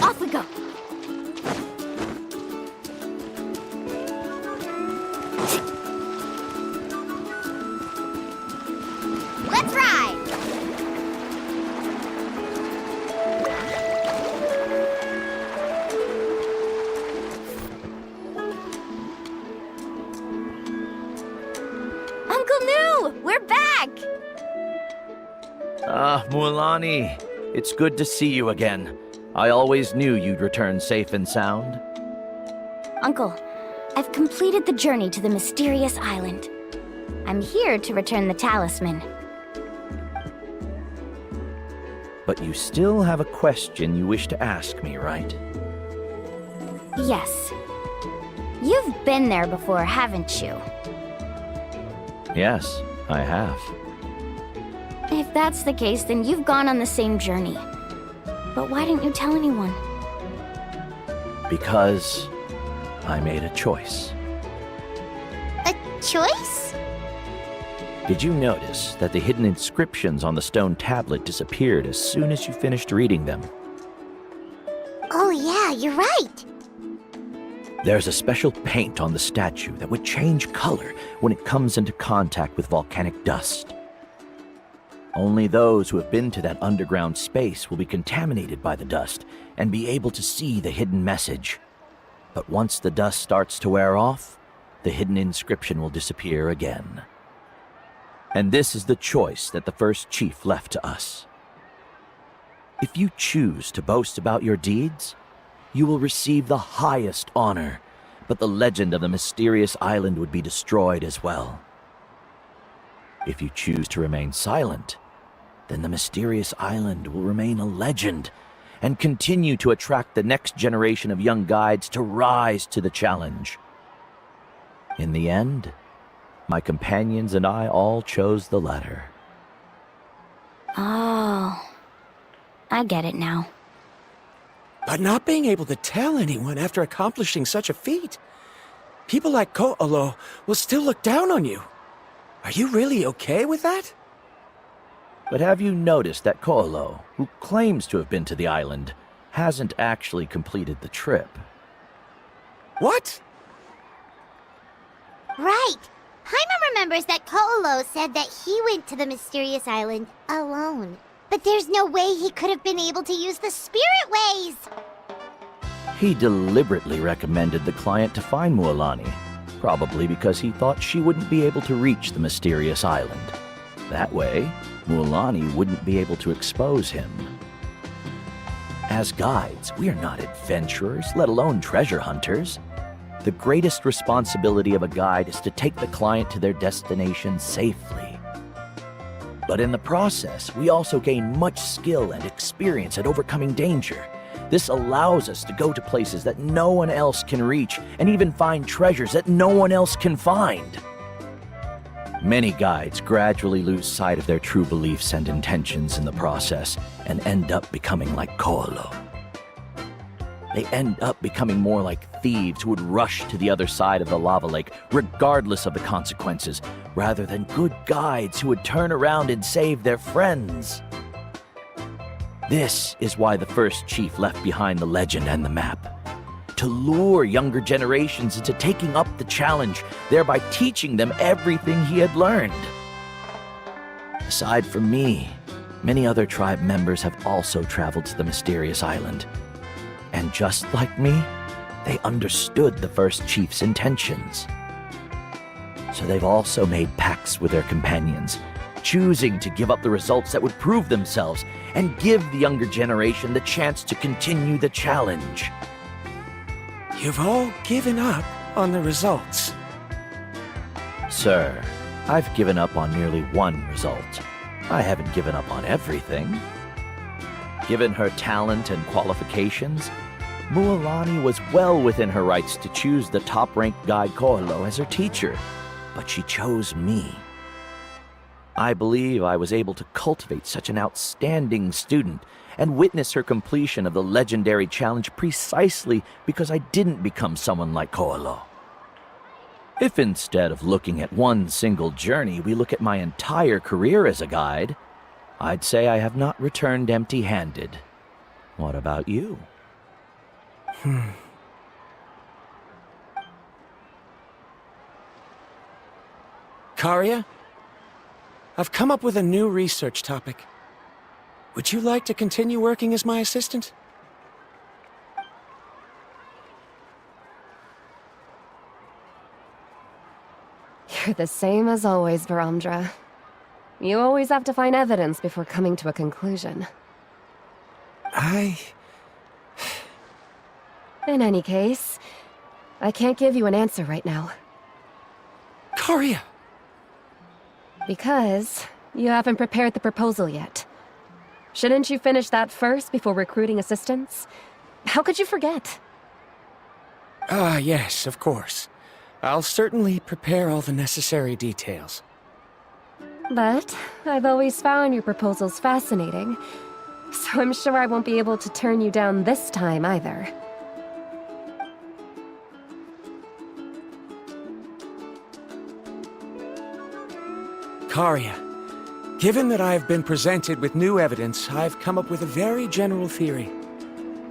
Off we go! Let's ride! Uncle New! We're back! Ah, Mualani. It's good to see you again. I always knew you'd return safe and sound. Uncle, I've completed the journey to the mysterious island. I'm here to return the talisman. But you still have a question you wish to ask me, right? Yes. You've been there before, haven't you? Yes, I have. If that's the case, then you've gone on the same journey. But why didn't you tell anyone? Because I made a choice. A choice? Did you notice that the hidden inscriptions on the stone tablet disappeared as soon as you finished reading them? Oh yeah, you're right. There's a special paint on the statue that would change color when it comes into contact with volcanic dust. Only those who have been to that underground space will be contaminated by the dust and be able to see the hidden message. But once the dust starts to wear off, the hidden inscription will disappear again. And this is the choice that the first chief left to us. If you choose to boast about your deeds, you will receive the highest honor, but the legend of the mysterious island would be destroyed as well. If you choose to remain silent, then the mysterious island will remain a legend and continue to attract the next generation of young guides to rise to the challenge. In the end, my companions and I all chose the latter. Oh, I get it now. But not being able to tell anyone after accomplishing such a feat, people like Ko'olo will still look down on you. Are you really okay with that? But have you noticed that Ko'olo, who claims to have been to the island, hasn't actually completed the trip? What? Right. Paimon remembers that Ko'olo said that he went to the mysterious island alone. But there's no way he could have been able to use the spirit ways! He deliberately recommended the client to find Mualani, probably because he thought she wouldn't be able to reach the mysterious island. That way, Mualani wouldn't be able to expose him. As guides, we are not adventurers, let alone treasure hunters. The greatest responsibility of a guide is to take the client to their destination safely. But in the process, we also gain much skill and experience at overcoming danger. This allows us to go to places that no one else can reach, and even find treasures that no one else can find. Many guides gradually lose sight of their true beliefs and intentions in the process, and end up becoming like Koalo. They end up becoming more like thieves who would rush to the other side of the lava lake, regardless of the consequences, rather than good guides who would turn around and save their friends. This is why the first chief left behind the legend and the map. To lure younger generations into taking up the challenge, thereby teaching them everything he had learned. Aside from me, many other tribe members have also traveled to the mysterious island. And just like me, they understood the first chief's intentions. So they've also made pacts with their companions, choosing to give up the results that would prove themselves and give the younger generation the chance to continue the challenge. You've all given up on the results. Sir, I've given up on merely one result. I haven't given up on everything. Given her talent and qualifications, Mualani was well within her rights to choose the top-ranked guide Koalo as her teacher, but she chose me. I believe I was able to cultivate such an outstanding student and witness her completion of the legendary challenge precisely because I didn't become someone like Koalo. If instead of looking at one single journey, we look at my entire career as a guide, I'd say I have not returned empty-handed. What about you? Karia? I've come up with a new research topic. Would you like to continue working as my assistant? You're the same as always, Varamdra. You always have to find evidence before coming to a conclusion. In any case, I can't give you an answer right now. Karia! Because you haven't prepared the proposal yet. Shouldn't you finish that first before recruiting assistants? How could you forget? Yes, of course. I'll certainly prepare all the necessary details. But I've always found your proposals fascinating, so I'm sure I won't be able to turn you down this time either. Karia, given that I have been presented with new evidence, I've come up with a very general theory.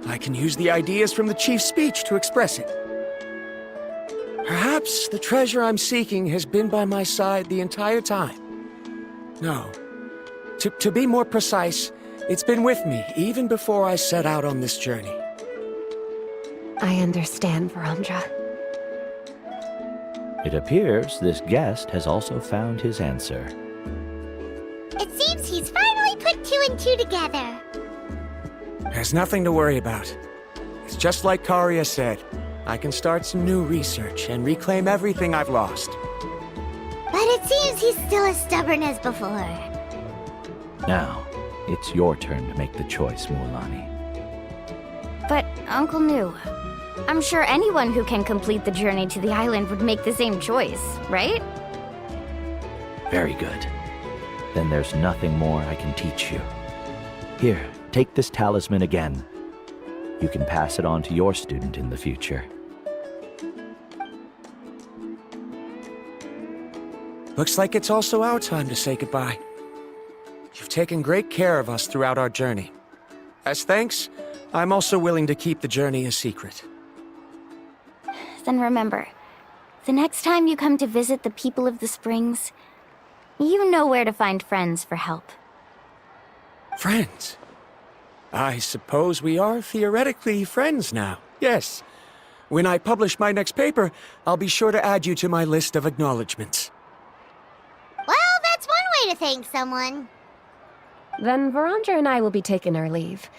I can use the ideas from the chief's speech to express it. Perhaps the treasure I'm seeking has been by my side the entire time. No. To be more precise, it's been with me even before I set out on this journey. I understand, Varamdra. It appears this guest has also found his answer. It seems he's finally put two and two together. There's nothing to worry about. It's just like Karia said. I can start some new research and reclaim everything I've lost. But it seems he's still as stubborn as before. Now, it's your turn to make the choice, Mualani. But, Uncle Nu, I'm sure anyone who can complete the journey to the island would make the same choice, right? Very good. Then there's nothing more I can teach you. Here, take this talisman again. You can pass it on to your student in the future. Looks like it's also our time to say goodbye. You've taken great care of us throughout our journey. As thanks, I'm also willing to keep the journey a secret. Then remember, the next time you come to visit the people of the Springs, you know where to find friends for help. Friends? I suppose we are theoretically friends now, yes. When I publish my next paper, I'll be sure to add you to my list of acknowledgements. Well, that's one way to thank someone. Then Varamdra and I will be taking our leave.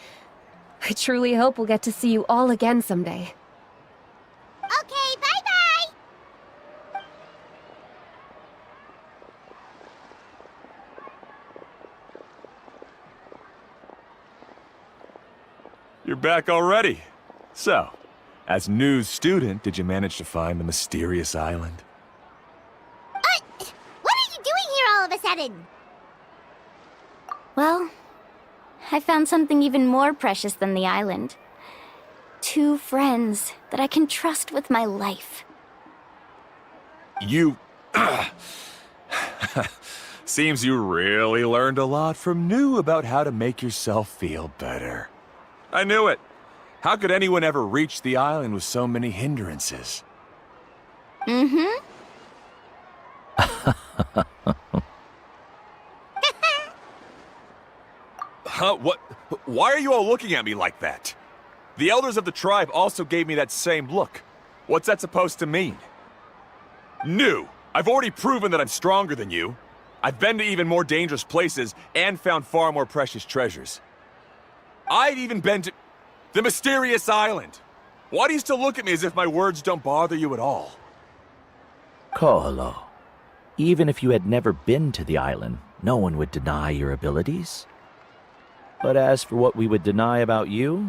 I truly hope we'll get to see you all again someday. Okay, bye-bye! You're back already. So, as news student, did you manage to find the mysterious island? What are you doing here all of a sudden? Well, I found something even more precious than the island. 2 friends that I can trust with my life. You... Seems you really learned a lot from New about how to make yourself feel better. I knew it. How could anyone ever reach the island with so many hindrances? Mm-hmm. Huh? What? Why are you all looking at me like that? The elders of the tribe also gave me that same look. What's that supposed to mean? New! I've already proven that I'm stronger than you. I've been to even more dangerous places and found far more precious treasures. I've even been to... the mysterious island! Why do you still look at me as if my words don't bother you at all? Ko'olo, even if you had never been to the island, no one would deny your abilities. But as for what we would deny about you,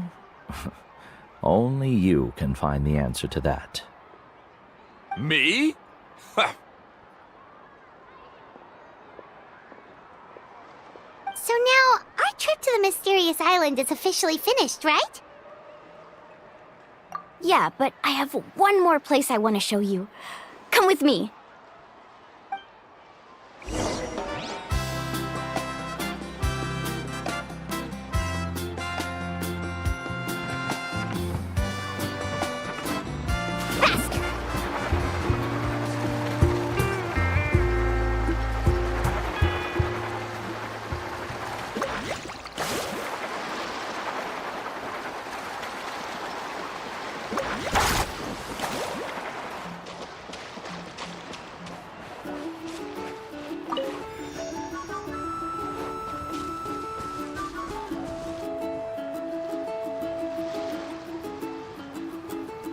only you can find the answer to that. Me? Ha! So now, our trip to the mysterious island is officially finished, right? Yeah, but I have one more place I want to show you. Come with me.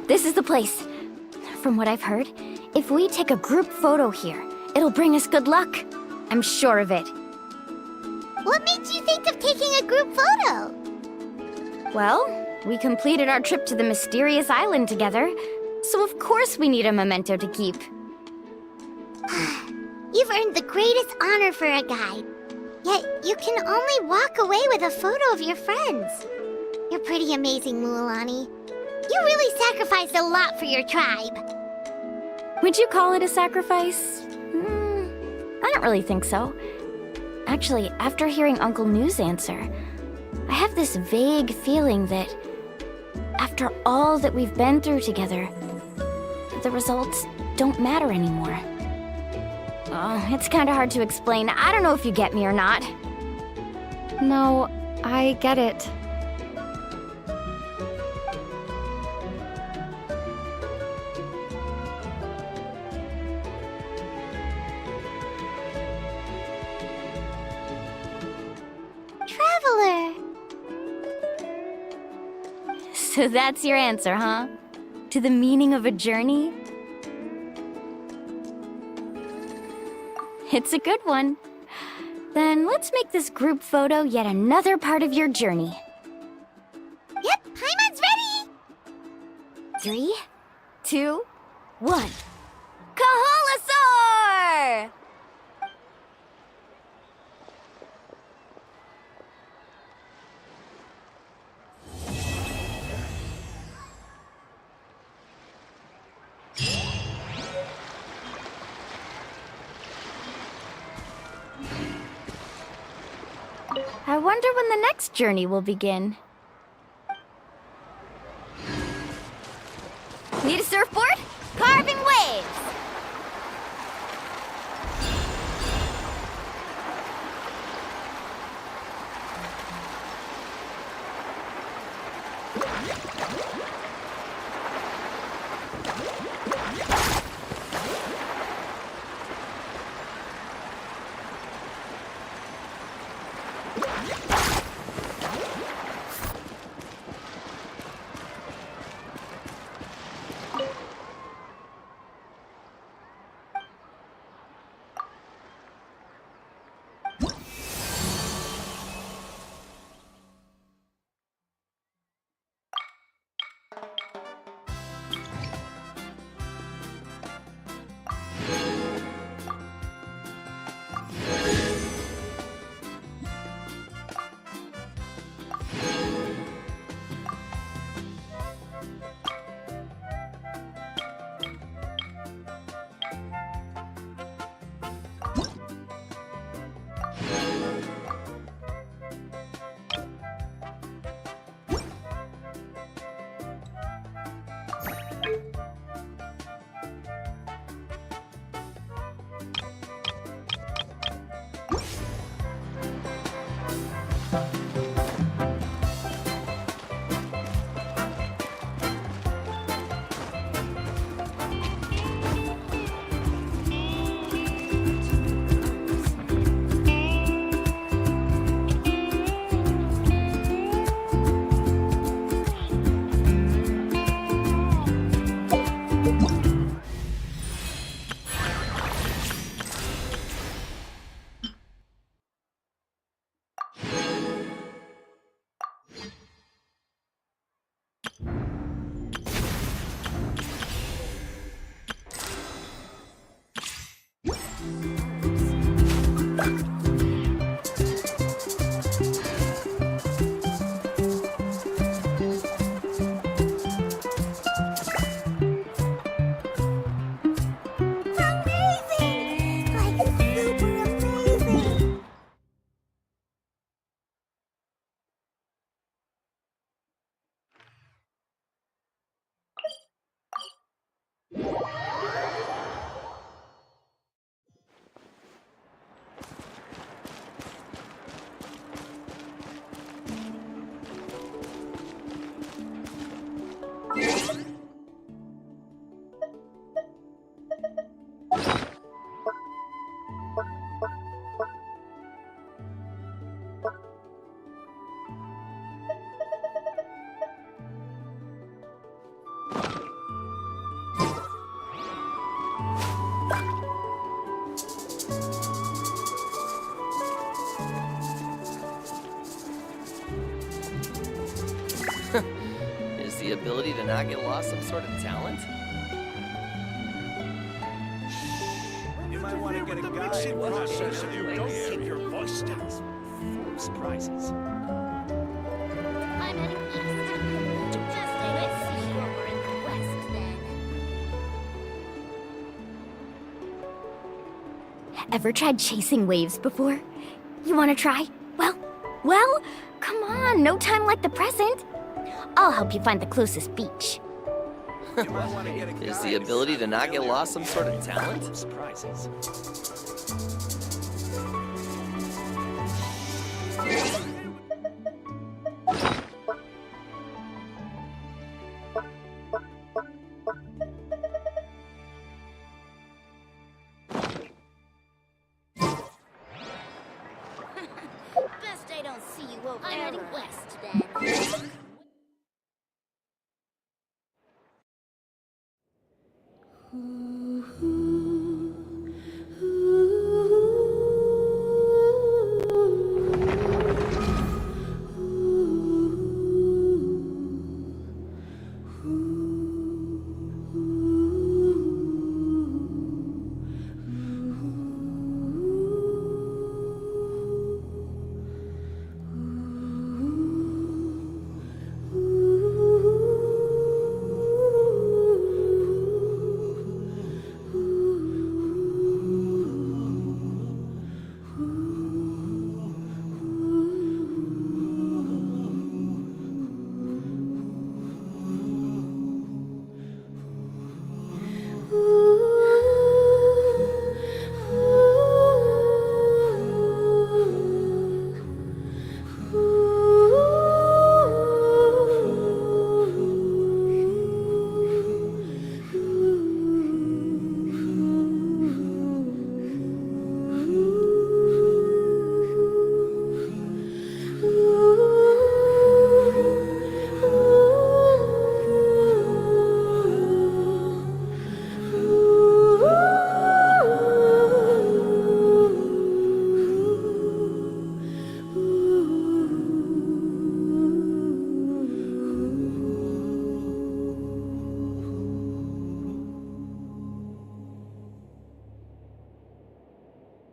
This is the place. From what I've heard, if we take a group photo here, it'll bring us good luck. I'm sure of it. What made you think of taking a group photo? Well, we completed our trip to the mysterious island together, so of course we need a memento to keep. You've earned the greatest honor for a guide. Yet, you can only walk away with a photo of your friends. You're pretty amazing, Mualani. You really sacrificed a lot for your tribe. Would you call it a sacrifice? I don't really think so. Actually, after hearing Uncle New's answer, I have this vague feeling that after all that we've been through together, the results don't matter anymore. Oh, it's kind of hard to explain. I don't know if you get me or not. No, I get it. Traveler! So that's your answer, huh? To the meaning of a journey? It's a good one. Then let's make this group photo yet another part of your journey. Yep, Paimon's ready! 3, 2, 1. Kaholasaur! I wonder when the next journey will begin. Need a surfboard? Carving waves! Is the ability to not get lost some sort of talent? You might want to get a guide. Process if you don't keep your voice down. Surprises. I'm heading east. Just let's see over in the west then. Ever tried chasing waves before? You want to try? Well, come on, no time like the present. I'll help you find the closest beach. Is the ability to not get lost some sort of talent? Surprises. Best I don't see you over. I'm heading west then.